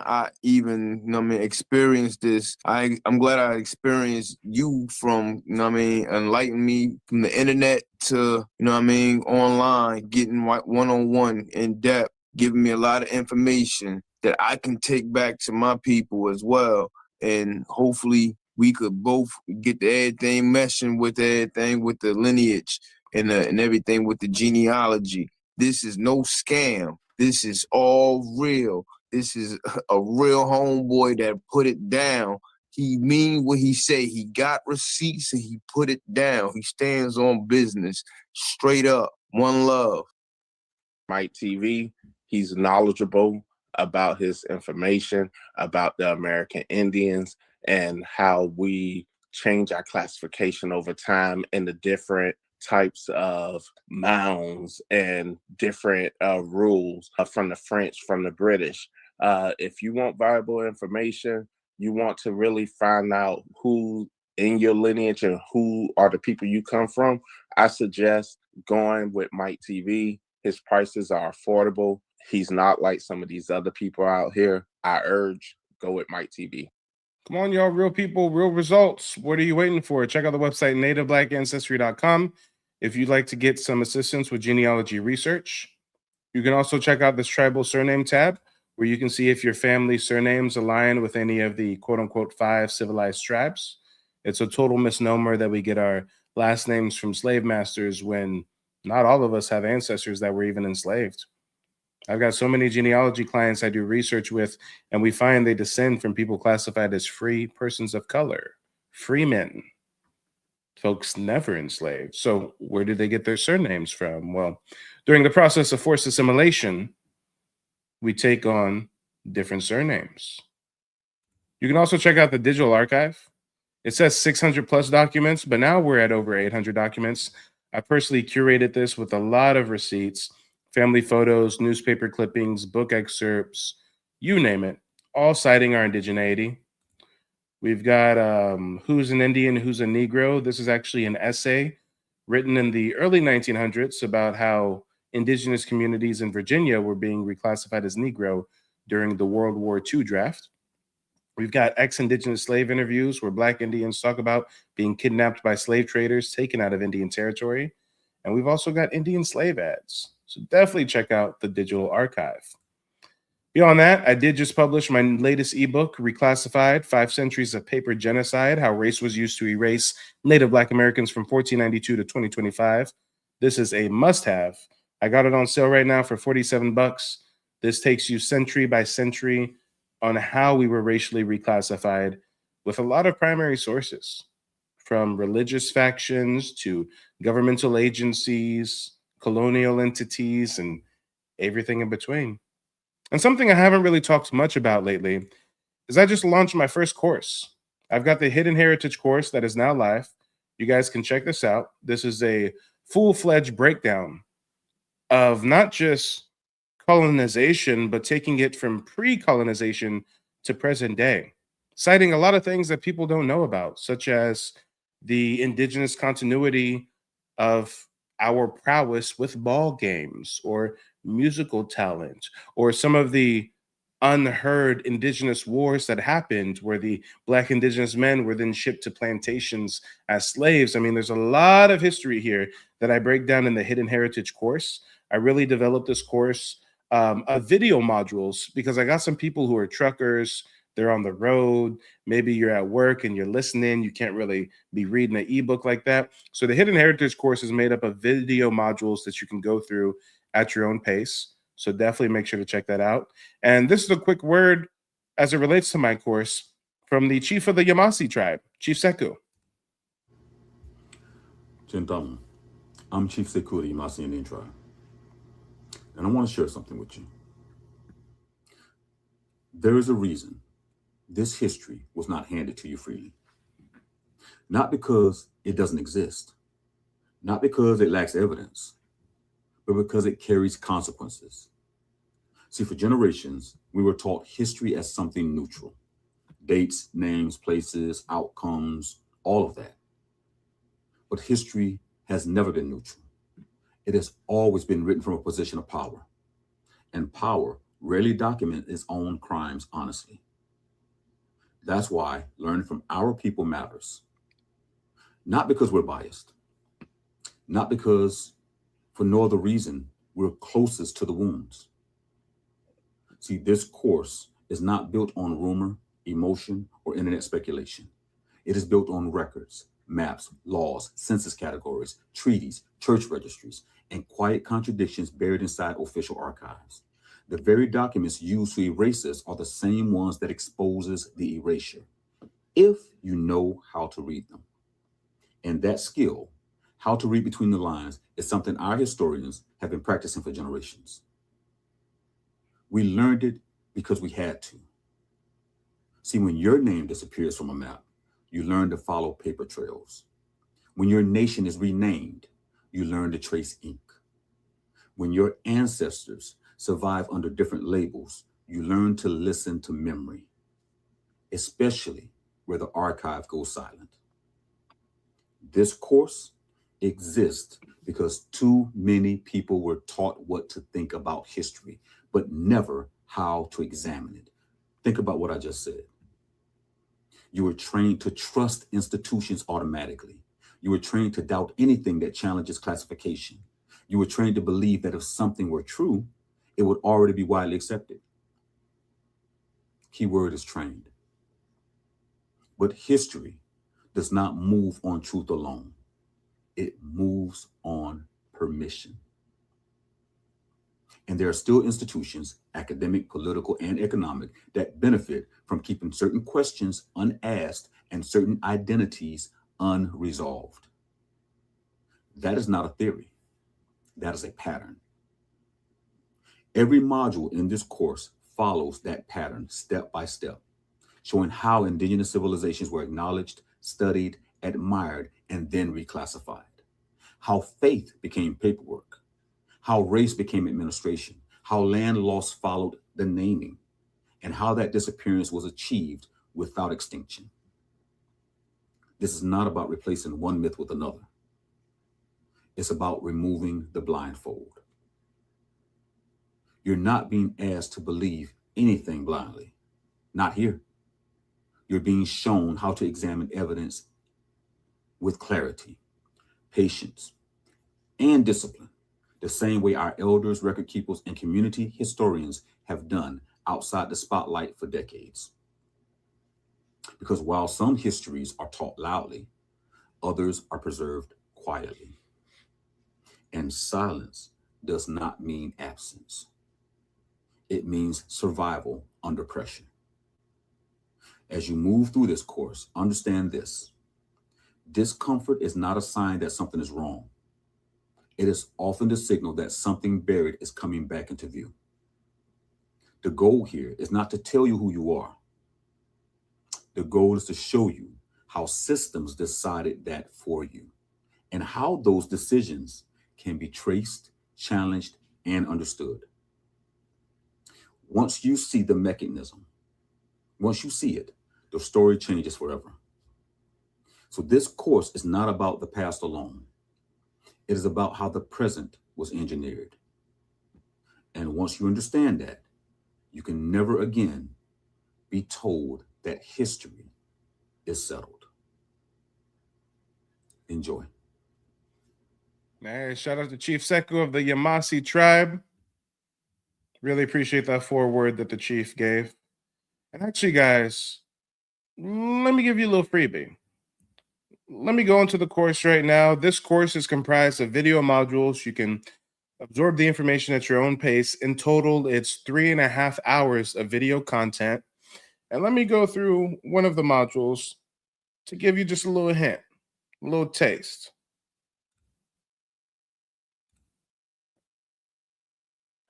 I even, experienced this. I'm glad I experienced you from, enlighten me from the internet to, online, getting one-on-one in depth, giving me a lot of information that I can take back to my people as well. And hopefully we could both get everything meshing with everything with the lineage and everything with the genealogy. This is no scam. This is all real. This is a real homeboy that put it down. He mean what he say. He got receipts and he put it down. He stands on business. Straight up. One love. Mike TV, he's knowledgeable about his information, about the American Indians and how we change our classification over time and the different types of mounds and different rules from the French, from the British. If you want valuable information, you want to really find out who in your lineage and who are the people you come from, I suggest going with Mike TV. His prices are affordable. He's not like some of these other people out here. I urge, go with Mike TV. Come on, y'all, real people, real results. What are you waiting for? Check out the website, nativeblack.ancestry.com. If you'd like to get some assistance with genealogy research. You can also check out this tribal surname tab, where you can see if your family surnames align with any of the quote-unquote 5 civilized tribes. It's a total misnomer that we get our last names from slave masters when not all of us have ancestors that were even enslaved. I've got so many genealogy clients I do research with, and we find they descend from people classified as free persons of color, freemen, folks never enslaved. So where did they get their surnames from? Well, during the process of forced assimilation, we take on different surnames. You can also check out the digital archive. It says 600 plus documents, but now we're at over 800 documents. I personally curated this with a lot of receipts, family photos, newspaper clippings, book excerpts, you name it, all citing our indigeneity. We've got Who's an Indian, Who's a Negro. This is actually an essay written in the early 1900s about how indigenous communities in Virginia were being reclassified as Negro during the World War II draft. We've got ex-indigenous slave interviews where Black Indians talk about being kidnapped by slave traders taken out of Indian territory. And we've also got Indian slave ads. So definitely check out the digital archive. Beyond that, I did just publish my latest ebook, Reclassified, 5 Centuries of Paper Genocide, How Race Was Used to Erase Native Black Americans from 1492 to 2025. This is a must-have. I got it on sale right now for $47. This takes you century by century on how we were racially reclassified with a lot of primary sources, from religious factions to governmental agencies, colonial entities, and everything in between. And something I haven't really talked much about lately is I just launched my first course. I've got the Hidden Heritage course that is now live. You guys can check this out. This is a full-fledged breakdown of not just colonization, but taking it from pre-colonization to present day, citing a lot of things that people don't know about, such as the indigenous continuity of our prowess with ball games or musical talent, or some of the unheard indigenous wars that happened where the Black indigenous men were then shipped to plantations as slaves. I mean, there's a lot of history here that I break down in the Hidden Heritage course. I really developed this course of video modules because I got some people who are truckers, they're on the road, maybe you're at work and you're listening, you can't really be reading an ebook like that. So the Hidden Heritage course is made up of video modules that you can go through at your own pace. So definitely make sure to check that out. And this is a quick word as it relates to my course from the chief of the Yamasee tribe, Chief Sekou. Chintamu, I'm Chief Sekou of the Yamasee Indian tribe. And I want to share something with you. There is a reason this history was not handed to you freely. Not because it doesn't exist, not because it lacks evidence, but because it carries consequences. See, for generations, we were taught history as something neutral. Dates, names, places, outcomes, all of that. But history has never been neutral. It has always been written from a position of power. And power rarely documents its own crimes honestly. That's why learning from our people matters. Not because we're biased, not because for no other reason we're closest to the wounds. See, this course is not built on rumor, emotion, or internet speculation. It is built on records, maps, laws, census categories, treaties, church registries, and quiet contradictions buried inside official archives. The very documents used to erase us are the same ones that exposes the erasure, if you know how to read them. And that skill, how to read between the lines, is something our historians have been practicing for generations. We learned it because we had to. See, when your name disappears from a map, you learn to follow paper trails. When your nation is renamed, you learn to trace ink. When your ancestors survive under different labels, you learn to listen to memory, especially where the archive goes silent. This course exists because too many people were taught what to think about history, but never how to examine it. Think about what I just said. You were trained to trust institutions automatically. You were trained to doubt anything that challenges classification. You were trained to believe that if something were true, it would already be widely accepted. Key word is trained. But history does not move on truth alone. It moves on permission. And there are still institutions, academic, political, and economic, that benefit from keeping certain questions unasked and certain identities unresolved. That is not a theory. That is a pattern. Every module in this course follows that pattern step by step, showing how indigenous civilizations were acknowledged, studied, admired, and then reclassified. How faith became paperwork. How race became administration. How land loss followed the naming. And how that disappearance was achieved without extinction. This is not about replacing one myth with another. It's about removing the blindfold. You're not being asked to believe anything blindly. Not here. You're being shown how to examine evidence with clarity, patience, and discipline, the same way our elders, record keepers, and community historians have done outside the spotlight for decades. Because while some histories are taught loudly, others are preserved quietly. And silence does not mean absence. It means survival under pressure. As you move through this course, understand this. Discomfort is not a sign that something is wrong. It is often the signal that something buried is coming back into view. The goal here is not to tell you who you are. The goal is to show you how systems decided that for you and how those decisions can be traced, challenged, and understood. Once you see the mechanism, once you see it, the story changes forever. So this course is not about the past alone. It is about how the present was engineered. And once you understand that, you can never again be told that history is settled. Enjoy. Man, shout out to Chief Seku of the Yamasi tribe. Really appreciate that foreword that the chief gave. And actually, guys, let me give you a little freebie. Let me go into the course right now. This course is comprised of video modules. You can absorb the information at your own pace. In total, it's 3.5 hours of video content. And let me go through one of the modules to give you just a little hint, a little taste.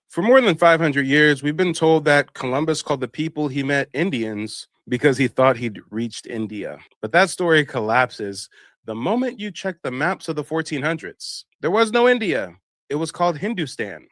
For more than 500 years, we've been told that Columbus called the people he met Indians because he thought he'd reached India. But that story collapses the moment you check the maps of the 1400s. There was no India. It was called Hindustan.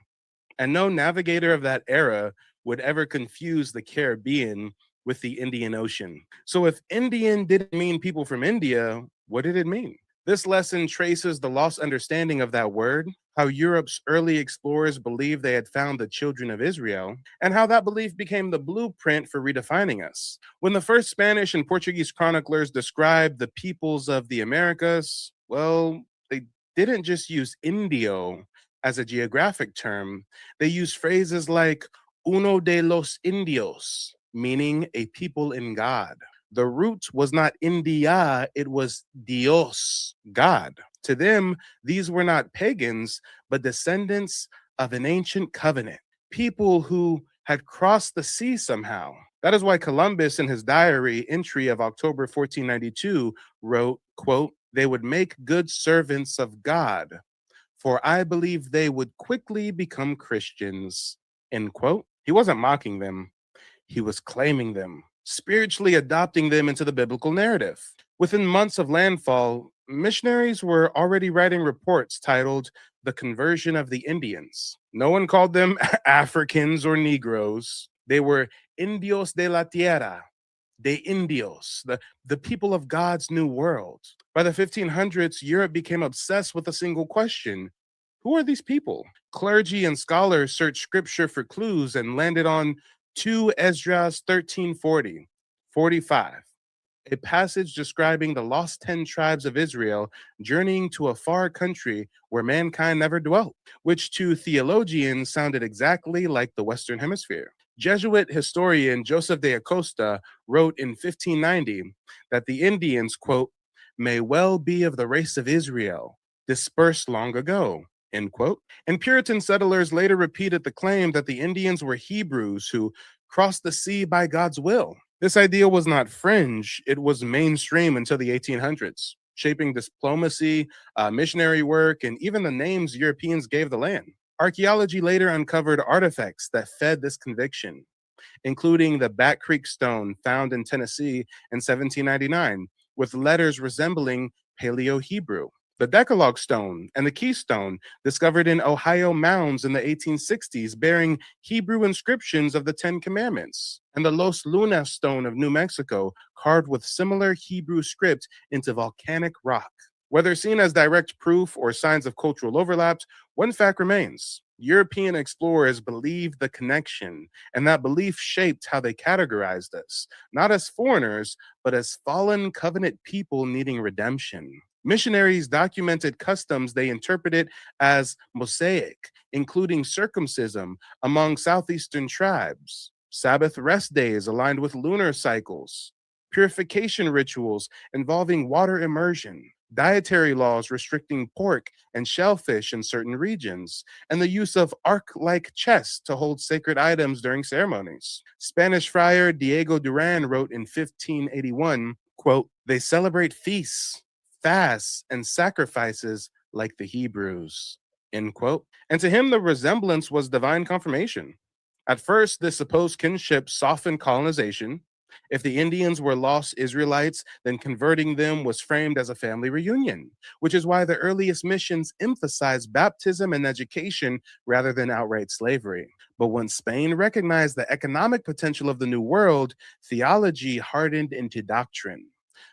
And no navigator of that era would ever confuse the Caribbean with the Indian Ocean. So if Indian didn't mean people from India, what did it mean? This lesson traces the lost understanding of that word, how Europe's early explorers believed they had found the children of Israel, and how that belief became the blueprint for redefining us. When the first Spanish and Portuguese chroniclers described the peoples of the Americas, well, they didn't just use Indio as a geographic term. They used phrases like uno de los indios, meaning a people in God. The root was not India, it was Dios, God. To them, these were not pagans, but descendants of an ancient covenant, people who had crossed the sea somehow. That is why Columbus, in his diary entry of October 1492, wrote, quote, "They would make good servants of God, for I believe they would quickly become Christians," end quote. He wasn't mocking them. He was claiming them, spiritually adopting them into the biblical narrative. Within months of landfall, missionaries were already writing reports titled The Conversion of the Indians. No one called them Africans or Negroes. They were Indios de la Tierra, de Indios, the people of God's new world. By the 1500s, Europe became obsessed with a single question: who are these people? Clergy and scholars searched scripture for clues and landed on 2 Esdras 13:45, a passage describing the lost 10 tribes of Israel journeying to a far country where mankind never dwelt, which to theologians sounded exactly like the Western Hemisphere. Jesuit historian Joseph de Acosta wrote in 1590 that the Indians, quote, "may well be of the race of Israel, dispersed long ago," end quote. And Puritan settlers later repeated the claim that the Indians were Hebrews who crossed the sea by God's will. This idea was not fringe, it was mainstream until the 1800s, shaping diplomacy, missionary work, and even the names Europeans gave the land. Archaeology later uncovered artifacts that fed this conviction, including the Back Creek stone found in Tennessee in 1799, with letters resembling Paleo-Hebrew. The Decalogue stone and the Keystone, discovered in Ohio mounds in the 1860s, bearing Hebrew inscriptions of the Ten Commandments. And the Los Lunas stone of New Mexico, carved with similar Hebrew script into volcanic rock. Whether seen as direct proof or signs of cultural overlaps, one fact remains: European explorers believed the connection, and that belief shaped how they categorized us, not as foreigners, but as fallen covenant people needing redemption. Missionaries documented customs they interpreted as Mosaic, including circumcision among southeastern tribes, Sabbath rest days aligned with lunar cycles, purification rituals involving water immersion, dietary laws restricting pork and shellfish in certain regions, and the use of ark-like chests to hold sacred items during ceremonies. Spanish friar Diego Duran wrote in 1581, quote, "They celebrate feasts, fasts, and sacrifices like the Hebrews," end quote. And to him, the resemblance was divine confirmation. At first, this supposed kinship softened colonization. If the Indians were lost Israelites, then converting them was framed as a family reunion, which is why the earliest missions emphasized baptism and education rather than outright slavery. But when Spain recognized the economic potential of the New World, theology hardened into doctrine,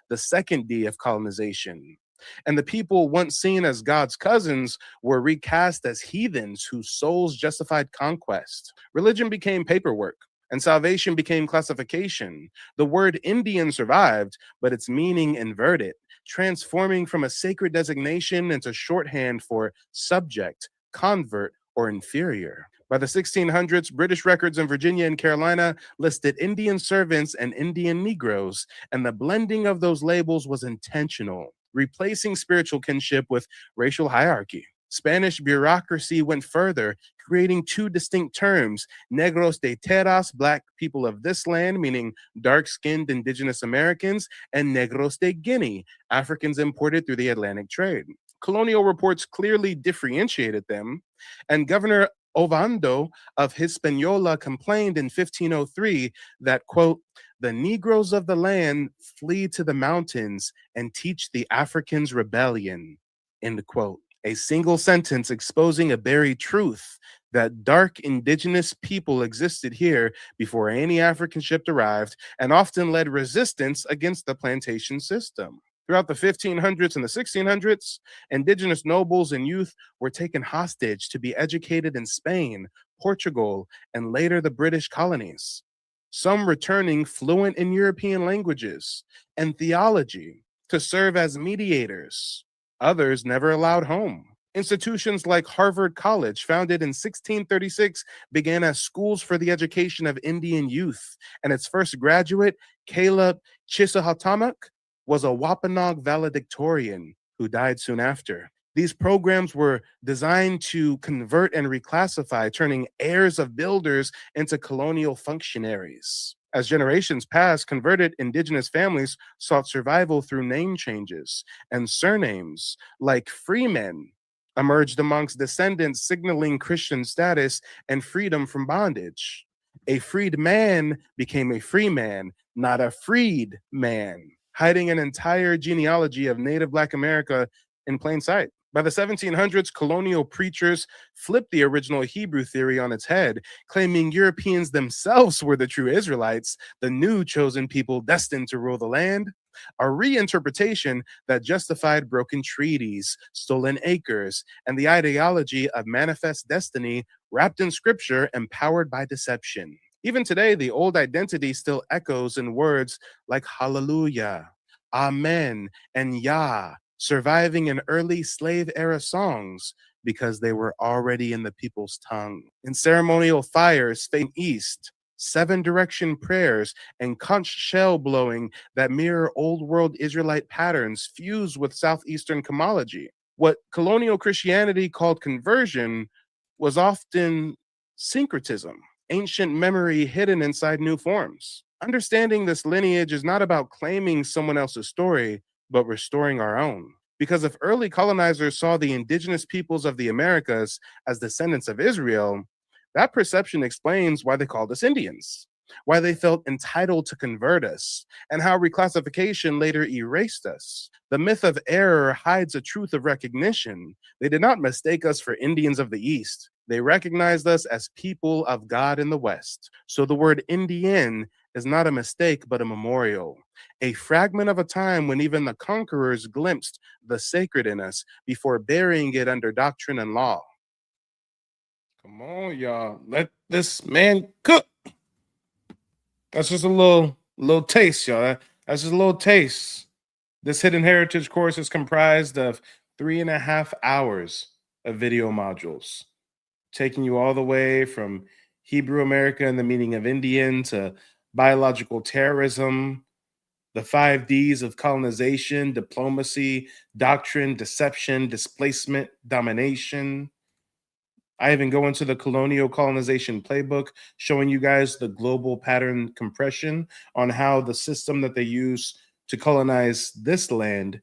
the second D of colonization. And the people once seen as God's cousins were recast as heathens whose souls justified conquest. Religion became paperwork, and salvation became classification. The word Indian survived, but its meaning inverted, transforming from a sacred designation into shorthand for subject, convert, or inferior. By the 1600s, British records in Virginia and Carolina listed Indian servants and Indian Negroes, and the blending of those labels was intentional, replacing spiritual kinship with racial hierarchy. Spanish bureaucracy went further, creating two distinct terms, negros de terras, black people of this land, meaning dark-skinned Indigenous Americans, and negros de Guinea, Africans imported through the Atlantic trade. Colonial reports clearly differentiated them, and Governor Ovando of Hispaniola complained in 1503 that, quote, "The Negroes of the land flee to the mountains and teach the Africans rebellion," end quote. A single sentence exposing a buried truth that dark indigenous people existed here before any African ship arrived and often led resistance against the plantation system. Throughout the 1500s and the 1600s, indigenous nobles and youth were taken hostage to be educated in Spain, Portugal, and later the British colonies. Some returning fluent in European languages and theology to serve as mediators. Others never allowed home. Institutions like Harvard College, founded in 1636, began as schools for the education of Indian youth, and its first graduate, Caleb Chisahatamak, was a Wampanoag valedictorian who died soon after. These programs were designed to convert and reclassify, turning heirs of builders into colonial functionaries. As generations passed, converted indigenous families sought survival through name changes, and surnames like Freemen emerged amongst descendants, signaling Christian status and freedom from bondage. A freed man became a free man, not a freed man, hiding an entire genealogy of Native Black America in plain sight. By the 1700s, colonial preachers flipped the original Hebrew theory on its head, claiming Europeans themselves were the true Israelites, the new chosen people destined to rule the land. A reinterpretation that justified broken treaties, stolen acres, and the ideology of manifest destiny wrapped in scripture and powered by deception. Even today, the old identity still echoes in words like hallelujah, amen, and Yah, surviving in early slave era songs because they were already in the people's tongue. In ceremonial fires facing east, 7-direction prayers, and conch shell blowing that mirror old world Israelite patterns fused with southeastern cosmology. What colonial Christianity called conversion was often syncretism, ancient memory hidden inside new forms. Understanding this lineage is not about claiming someone else's story, but restoring our own. Because if early colonizers saw the indigenous peoples of the Americas as descendants of Israel, that perception explains why they called us Indians, why they felt entitled to convert us, and how reclassification later erased us. The myth of error hides a truth of recognition. They did not mistake us for Indians of the East. They recognized us as people of God in the West. So the word Indian is not a mistake, but a memorial, a fragment of a time when even the conquerors glimpsed the sacred in us before burying it under doctrine and law. Come on, y'all. Let this man cook. That's just a little taste, y'all. That's just a little taste. This hidden heritage course is comprised of 3.5 hours of video modules, taking you all the way from Hebrew America and the meaning of Indian to biological terrorism, the 5 Ds of colonization, diplomacy, doctrine, deception, displacement, domination. I even go into the colonial colonization playbook, showing you guys the global pattern compression on how the system that they use to colonize this land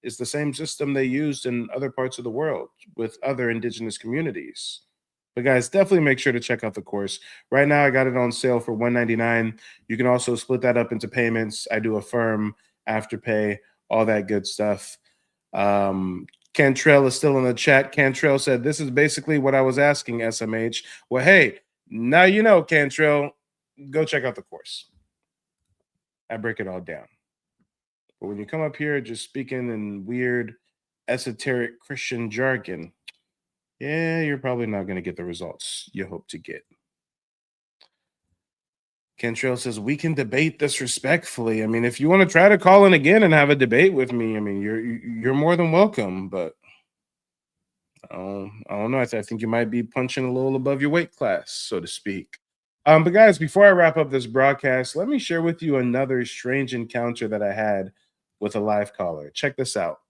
is the same system they used in other parts of the world with other indigenous communities. But guys, definitely make sure to check out the course. Right now, I got it on sale for $199. You can also split that up into payments. I do Affirm, Afterpay, all that good stuff. Cantrell is still in the chat. Cantrell said, this is basically what I was asking, SMH. Well, hey, now you know, Cantrell, go check out the course. I break it all down. But when you come up here just speaking in weird, esoteric Christian jargon, yeah, you're probably not going to get the results you hope to get. Cantrell says, we can debate this respectfully. I mean, if you want to try to call in again and have a debate with me, I mean, you're more than welcome, but I don't know. I think you might be punching a little above your weight class, so to speak. But guys, before I wrap up this broadcast, let me share with you another strange encounter that I had with a live caller. Check this out.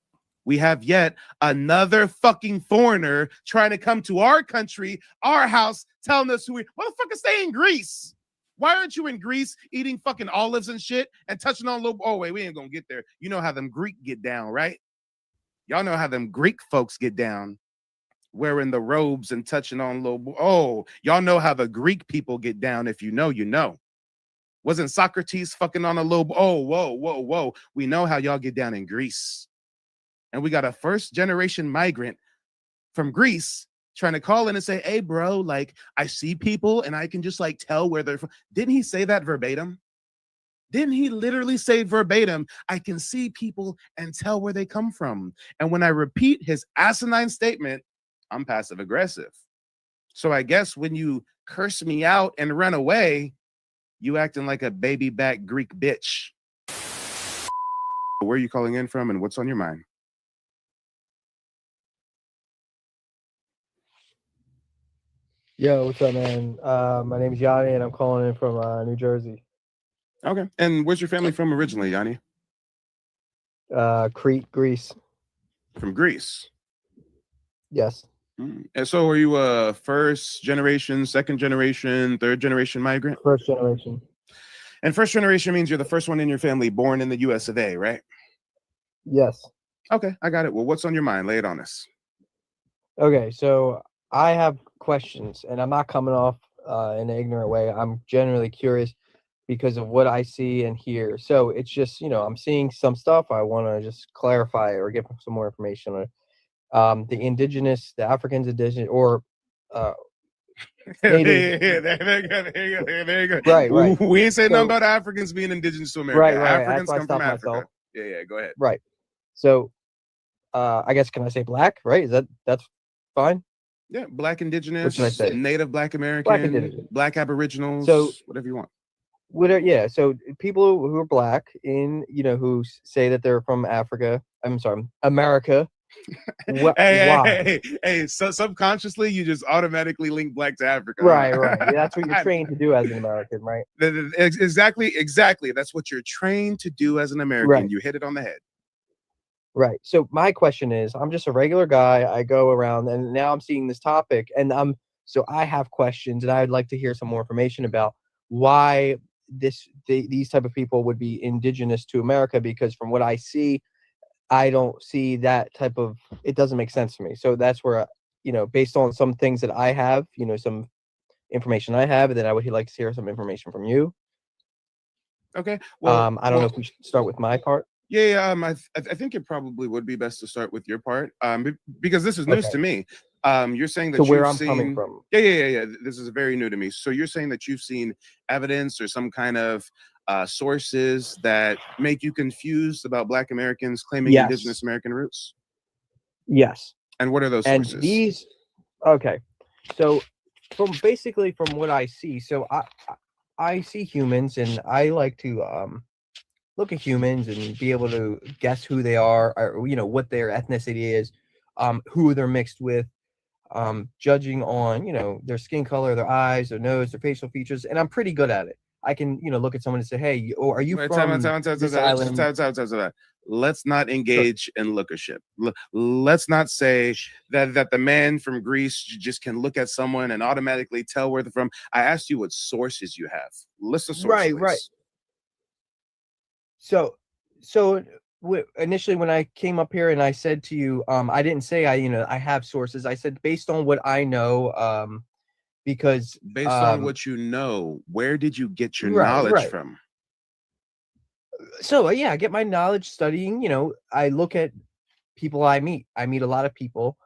We have yet another fucking foreigner trying to come to our country, our house, telling us who we motherfucker stay in Greece. Why aren't you in Greece eating fucking olives and shit and touching on little? Oh, wait, we ain't gonna get there. You know how them Greek get down, right? Y'all know how them Greek folks get down, wearing the robes and touching on little. Oh, y'all know how the Greek people get down. If you know, you know. Wasn't Socrates fucking on a little? Oh, whoa. We know how y'all get down in Greece. And we got a first-generation migrant from Greece trying to call in and say, hey, bro, like, I see people and I can just, like, tell where they're from. Didn't he say that verbatim? Didn't he literally say verbatim, I can see people and tell where they come from? And when I repeat his asinine statement, I'm passive-aggressive. So I guess when you curse me out and run away, you acting like a baby-back Greek bitch. Where are you calling in from and what's on your mind? Yo, what's up, man? My name is Yanni, and I'm calling in from New Jersey. Okay. And where's your family from originally, Yanni? Crete, Greece. From Greece? Yes. And so are you a first generation, second generation, third generation migrant? First generation. And first generation means you're the first one in your family born in the US of A, right? Yes. Okay, I got it. Well, what's on your mind? Lay it on us. Okay, so I have questions, and I'm not coming off in an ignorant way. I'm genuinely curious because of what I see and hear. So it's just, I'm seeing some stuff. I want to just clarify or get some more information on it. The Africans indigenous, or Native. There you go. Right. We ain't saying So, nothing about Africans being indigenous to America. Right. Africans That's why I come from stopped Africa. myself. Yeah, go ahead. Right. So, I guess, can I say black? Right? That's fine? Yeah, black indigenous, What should I say? Native Black American, indigenous. black aboriginals, So, whatever you want. So people who are black who say that they're from Africa, I'm sorry, America. Why? Hey, so subconsciously you just automatically link black to Africa. Right. That's what you're trained to do as an American, right? Exactly. That's what you're trained to do as an American. Right. You hit it on the head. Right. So my question is, I'm just a regular guy. I go around, and now I'm seeing this topic, and so I have questions, and I'd like to hear some more information about why these type of people would be indigenous to America, because from what I see, I don't see that type of, it doesn't make sense to me. So that's where, based on some things that I have, some information I have, and then I would like to hear some information from you. Okay. Well, I don't know if we should start with my part. Yeah. I think it probably would be best to start with your part, because this is news to me. You're saying that where I'm coming from. Yeah. This is very new to me. So you're saying that you've seen evidence or some kind of sources that make you confused about Black Americans claiming Indigenous American roots? Yes. And what are those sources? Okay. So from basically from what I see, so I see humans, and I like to look at humans and be able to guess who they are, or you know what their ethnicity is, who they're mixed with, judging on, you know, their skin color, their eyes, their nose, their facial features, and I'm pretty good at it. I can, you know, look at someone and say, "Hey, are you Wait, from this island?" Let's not engage in lookership. Let's not say that the man from Greece just can look at someone and automatically tell where they're from. I asked you what sources you have. List of sources. Right. So initially when I came up here and I said to you, I didn't say I have sources. I said based on what I know, because based on what you know, where did you get your Right, knowledge right. from? So yeah, I get my knowledge studying. You know, I look at people I meet. I meet a lot of people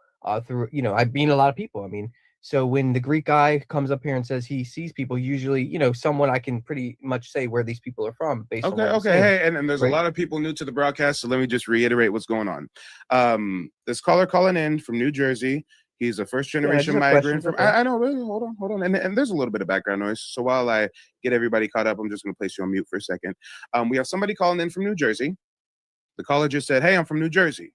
through. You know, I meet a lot of people. I mean, so when the Greek guy comes up here and says he sees people, usually, you know, someone I can pretty much say where these people are from based on what I'm Okay. seeing, Hey, and there's a right? lot of people new to the broadcast, so let me just reiterate what's going on. This caller calling in from New Jersey. He's a first generation just migrant questions, from. okay. I know. Really, hold on. And there's a little bit of background noise. So while I get everybody caught up, I'm just going to place you on mute for a second. We have somebody calling in from New Jersey. The caller just said, "Hey, I'm from New Jersey."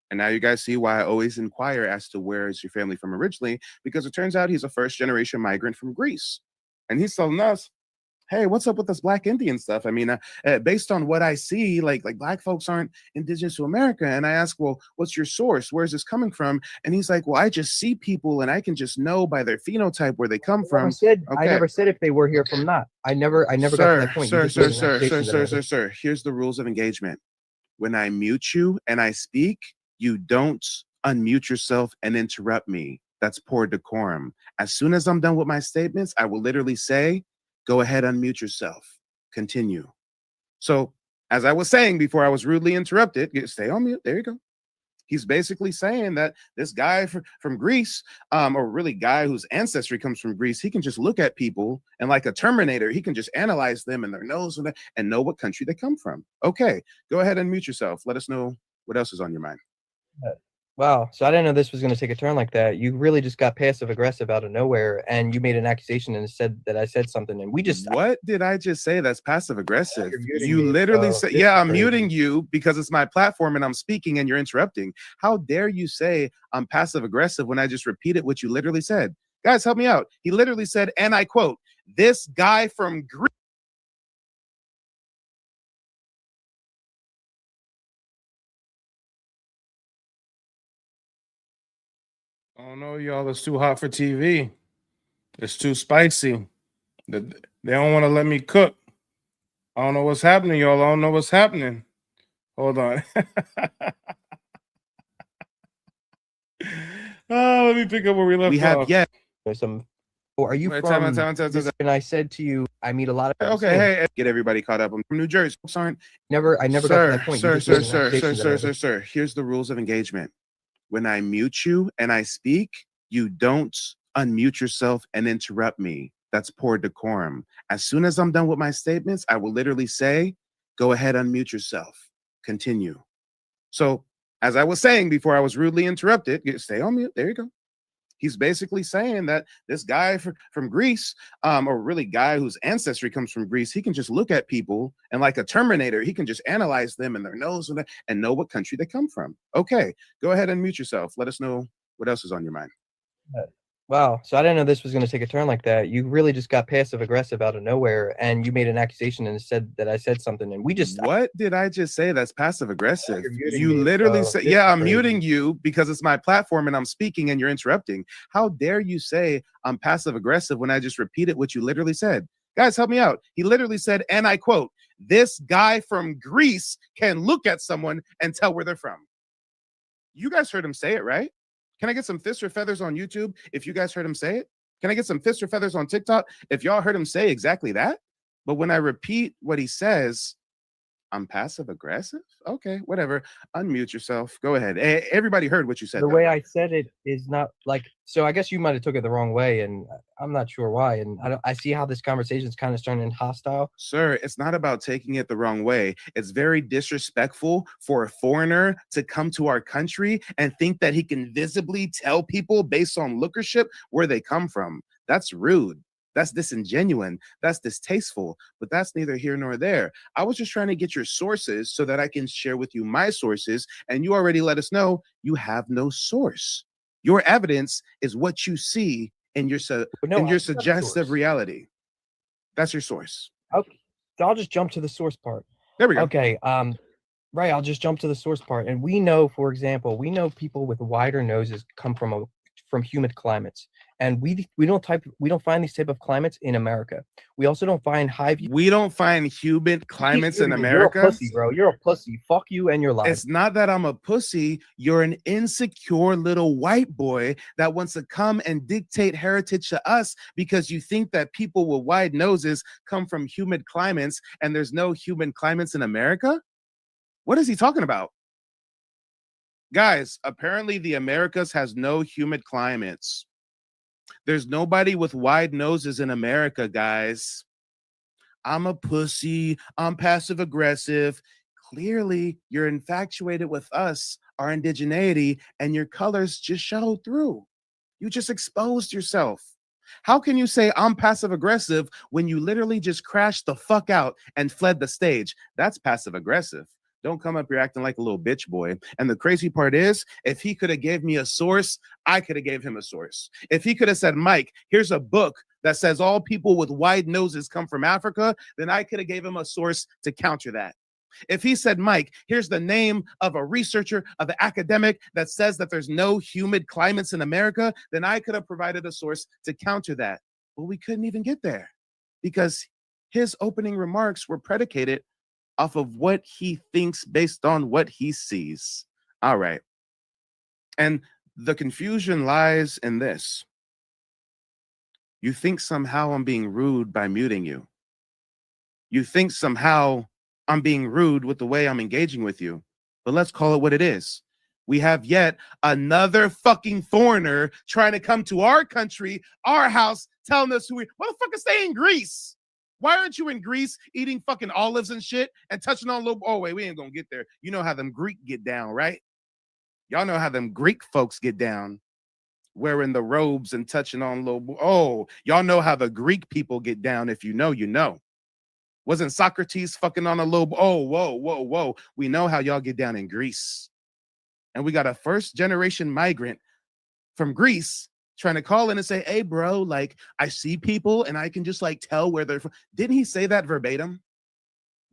And now you guys see why I always inquire as to where is your family from originally, because it turns out he's a first generation migrant from Greece. And he's telling us, hey, what's up with this Black Indian stuff? I mean, based on what I see, like Black folks aren't indigenous to America. And I ask, well, what's your source? Where's this coming from? And he's like, well, I just see people and I can just know by their phenotype where they come from. I never said if they were here from not. I never got to that point. You just made an accusation that I was- Sir. Here's the rules of engagement. When I mute you and I speak, you don't unmute yourself and interrupt me. That's poor decorum. As soon as I'm done with my statements, I will literally say, go ahead, unmute yourself. Continue. So, as I was saying before I was rudely interrupted, stay on mute. There you go. He's basically saying that this guy from Greece, or really guy whose ancestry comes from Greece, he can just look at people and like a Terminator, he can just analyze them and their nose and know what country they come from. Okay, go ahead and mute yourself. Let us know what else is on your mind. Wow. So I didn't know this was going to take a turn like that. You really just got passive aggressive out of nowhere, and you made an accusation and said that I said something, and we just. What did I just say? That's passive aggressive. You're muting me, literally so said, this yeah, is I'm crazy. muting you because it's my platform and I'm speaking and you're interrupting. How dare you say I'm passive aggressive when I just repeated what you literally said? Guys, help me out. He literally said, and I quote, this guy from Greece. Oh no, y'all, it's too hot for TV. It's too spicy. They don't want to let me cook. I don't know what's happening, y'all. I don't know what's happening. Hold on. Oh, let me pick up where we left off. There's some. Or are you Wait, from? time. And I said to you, I meet a lot of. Okay, hey, get everybody caught up. I'm from New Jersey. I never got to that point. You just made an accusation that I was- Sir. Here's the rules of engagement. When I mute you and I speak, you don't unmute yourself and interrupt me. That's poor decorum. As soon as I'm done with my statements, I will literally say, go ahead, unmute yourself. Continue. So, as I was saying before I was rudely interrupted, stay on mute. There you go. He's basically saying that this guy from Greece, or really guy whose ancestry comes from Greece, he can just look at people and like a Terminator, he can just analyze them and their nose and know what country they come from. Okay, go ahead and mute yourself. Let us know what else is on your mind. Wow. So I didn't know this was going to take a turn like that. You really just got passive aggressive out of nowhere, and you made an accusation and said that I said something, and we just. What did I just say? That's passive aggressive. muting You me, literally so said, this yeah, is I'm crazy. muting you because it's my platform and I'm speaking and you're interrupting. How dare you say I'm passive aggressive when I just repeated what you literally said? Guys, help me out. He literally said, and I quote, this guy from Greece can look at someone and tell where they're from. You guys heard him say it, right? Can I get some fists or feathers on YouTube if you guys heard him say it? Can I get some fists or feathers on TikTok if y'all heard him say exactly that? But when I repeat what he says, I'm passive aggressive? Okay, whatever. Unmute yourself. Go ahead. Everybody heard what you said, The though. way I said it is not like, so I guess you might have took it the wrong way, and I'm not sure why. And I see how this conversation is kind of turning hostile. Sir, it's not about taking it the wrong way. It's very disrespectful for a foreigner to come to our country and think that he can visibly tell people based on lookership where they come from. That's rude. That's disingenuous. That's distasteful, but that's neither here nor there. I was just trying to get your sources so that I can share with you my sources, and you already let us know you have no source. Your evidence is what you see in your suggestive reality. That's your source. Okay, so I'll just jump to the source part. There we go. Okay, right, I'll just jump to the source part. And we know, for example, we know people with wider noses come from humid climates. And we don't find these type of climates in America. We also don't find we don't find humid climates in America. You're a pussy, bro. You're a pussy. Fuck you and your life. It's not that I'm a pussy. You're an insecure little white boy that wants to come and dictate heritage to us because you think that people with wide noses come from humid climates and there's no humid climates in America? What is he talking about? Guys, apparently the Americas has no humid climates. There's nobody with wide noses in America, guys. I'm a pussy. I'm passive aggressive. Clearly, you're infatuated with us, our indigeneity, and your colors just showed through. You just exposed yourself. How can you say I'm passive aggressive when you literally just crashed the fuck out and fled the stage? That's passive aggressive. Don't come up here acting like a little bitch boy. And the crazy part is, if he could have gave me a source, I could have gave him a source. If he could have said, Mike, here's a book that says all people with wide noses come from Africa, then I could have gave him a source to counter that. If he said, Mike, here's the name of a researcher, of an academic that says that there's no humid climates in America, then I could have provided a source to counter that. But we couldn't even get there because his opening remarks were predicated off of what he thinks based on what he sees. All right. And the confusion lies in this. You think somehow I'm being rude by muting you. You think somehow I'm being rude with the way I'm engaging with you. But let's call it what it is. We have yet another fucking foreigner trying to come to our country, our house, telling us who we, motherfucker, stay in Greece. Why aren't you in Greece eating fucking olives and shit and touching on little, oh, wait, we ain't gonna get there. You know how them Greek get down, right? Y'all know how them Greek folks get down, wearing the robes and touching on little, oh, y'all know how the Greek people get down. If you know, you know. Wasn't Socrates fucking on a little, oh, whoa. We know how y'all get down in Greece. And we got a first generation migrant from Greece trying to call in and say, hey, bro, like, I see people and I can just like tell where they're from. Didn't he say that verbatim?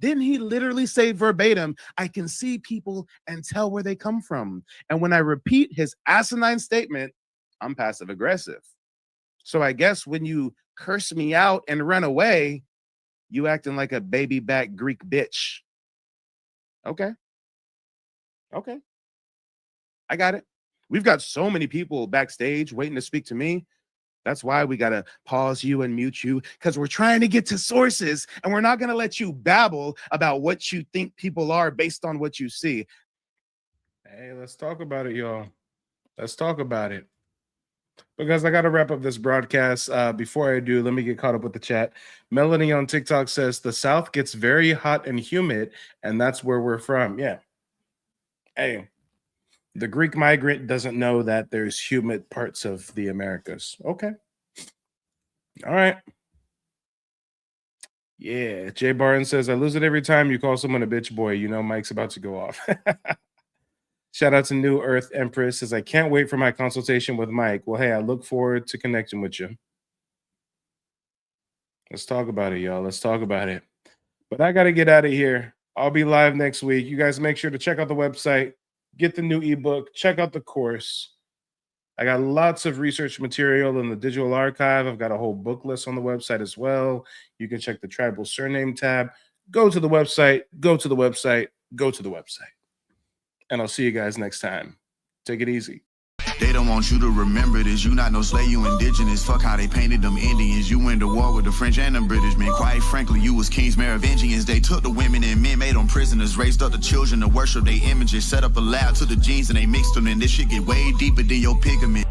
Didn't he literally say verbatim, I can see people and tell where they come from? And when I repeat his asinine statement, I'm passive aggressive. So I guess when you curse me out and run away, you acting like a baby back Greek bitch. Okay. I got it. We've got so many people backstage waiting to speak to me. That's why we got to pause you and mute you, because we're trying to get to sources and we're not going to let you babble about what you think people are based on what you see. Hey, let's talk about it, y'all. Let's talk about it. Because I got to wrap up this broadcast. Before I do, let me get caught up with the chat. Melanie on TikTok says, the South gets very hot and humid, and that's where we're from. Yeah. Hey. The Greek migrant doesn't know that there's humid parts of the Americas. Okay. All right. Yeah. Jay Barton says, I lose it every time you call someone a bitch boy. You know Mike's about to go off. Shout out to New Earth Empress says, I can't wait for my consultation with Mike. Well, hey, I look forward to connecting with you. Let's talk about it, y'all. Let's talk about it. But I got to get out of here. I'll be live next week. You guys make sure to check out the website. Get the new ebook, check out the course. I got lots of research material in the digital archive. I've got a whole book list on the website as well. You can check the tribal surname tab. Go to the website, go to the website, go to the website. And I'll see you guys next time. Take it easy. They don't want you to remember this. You not no slave, you indigenous. Fuck how they painted them Indians. You went to war with the French and the British, man. Quite frankly, you was kings, Merovingians. They took the women and men, made them prisoners. Raised up the children to worship their images. Set up a lab to the genes and they mixed them. And this shit get way deeper than your pigment.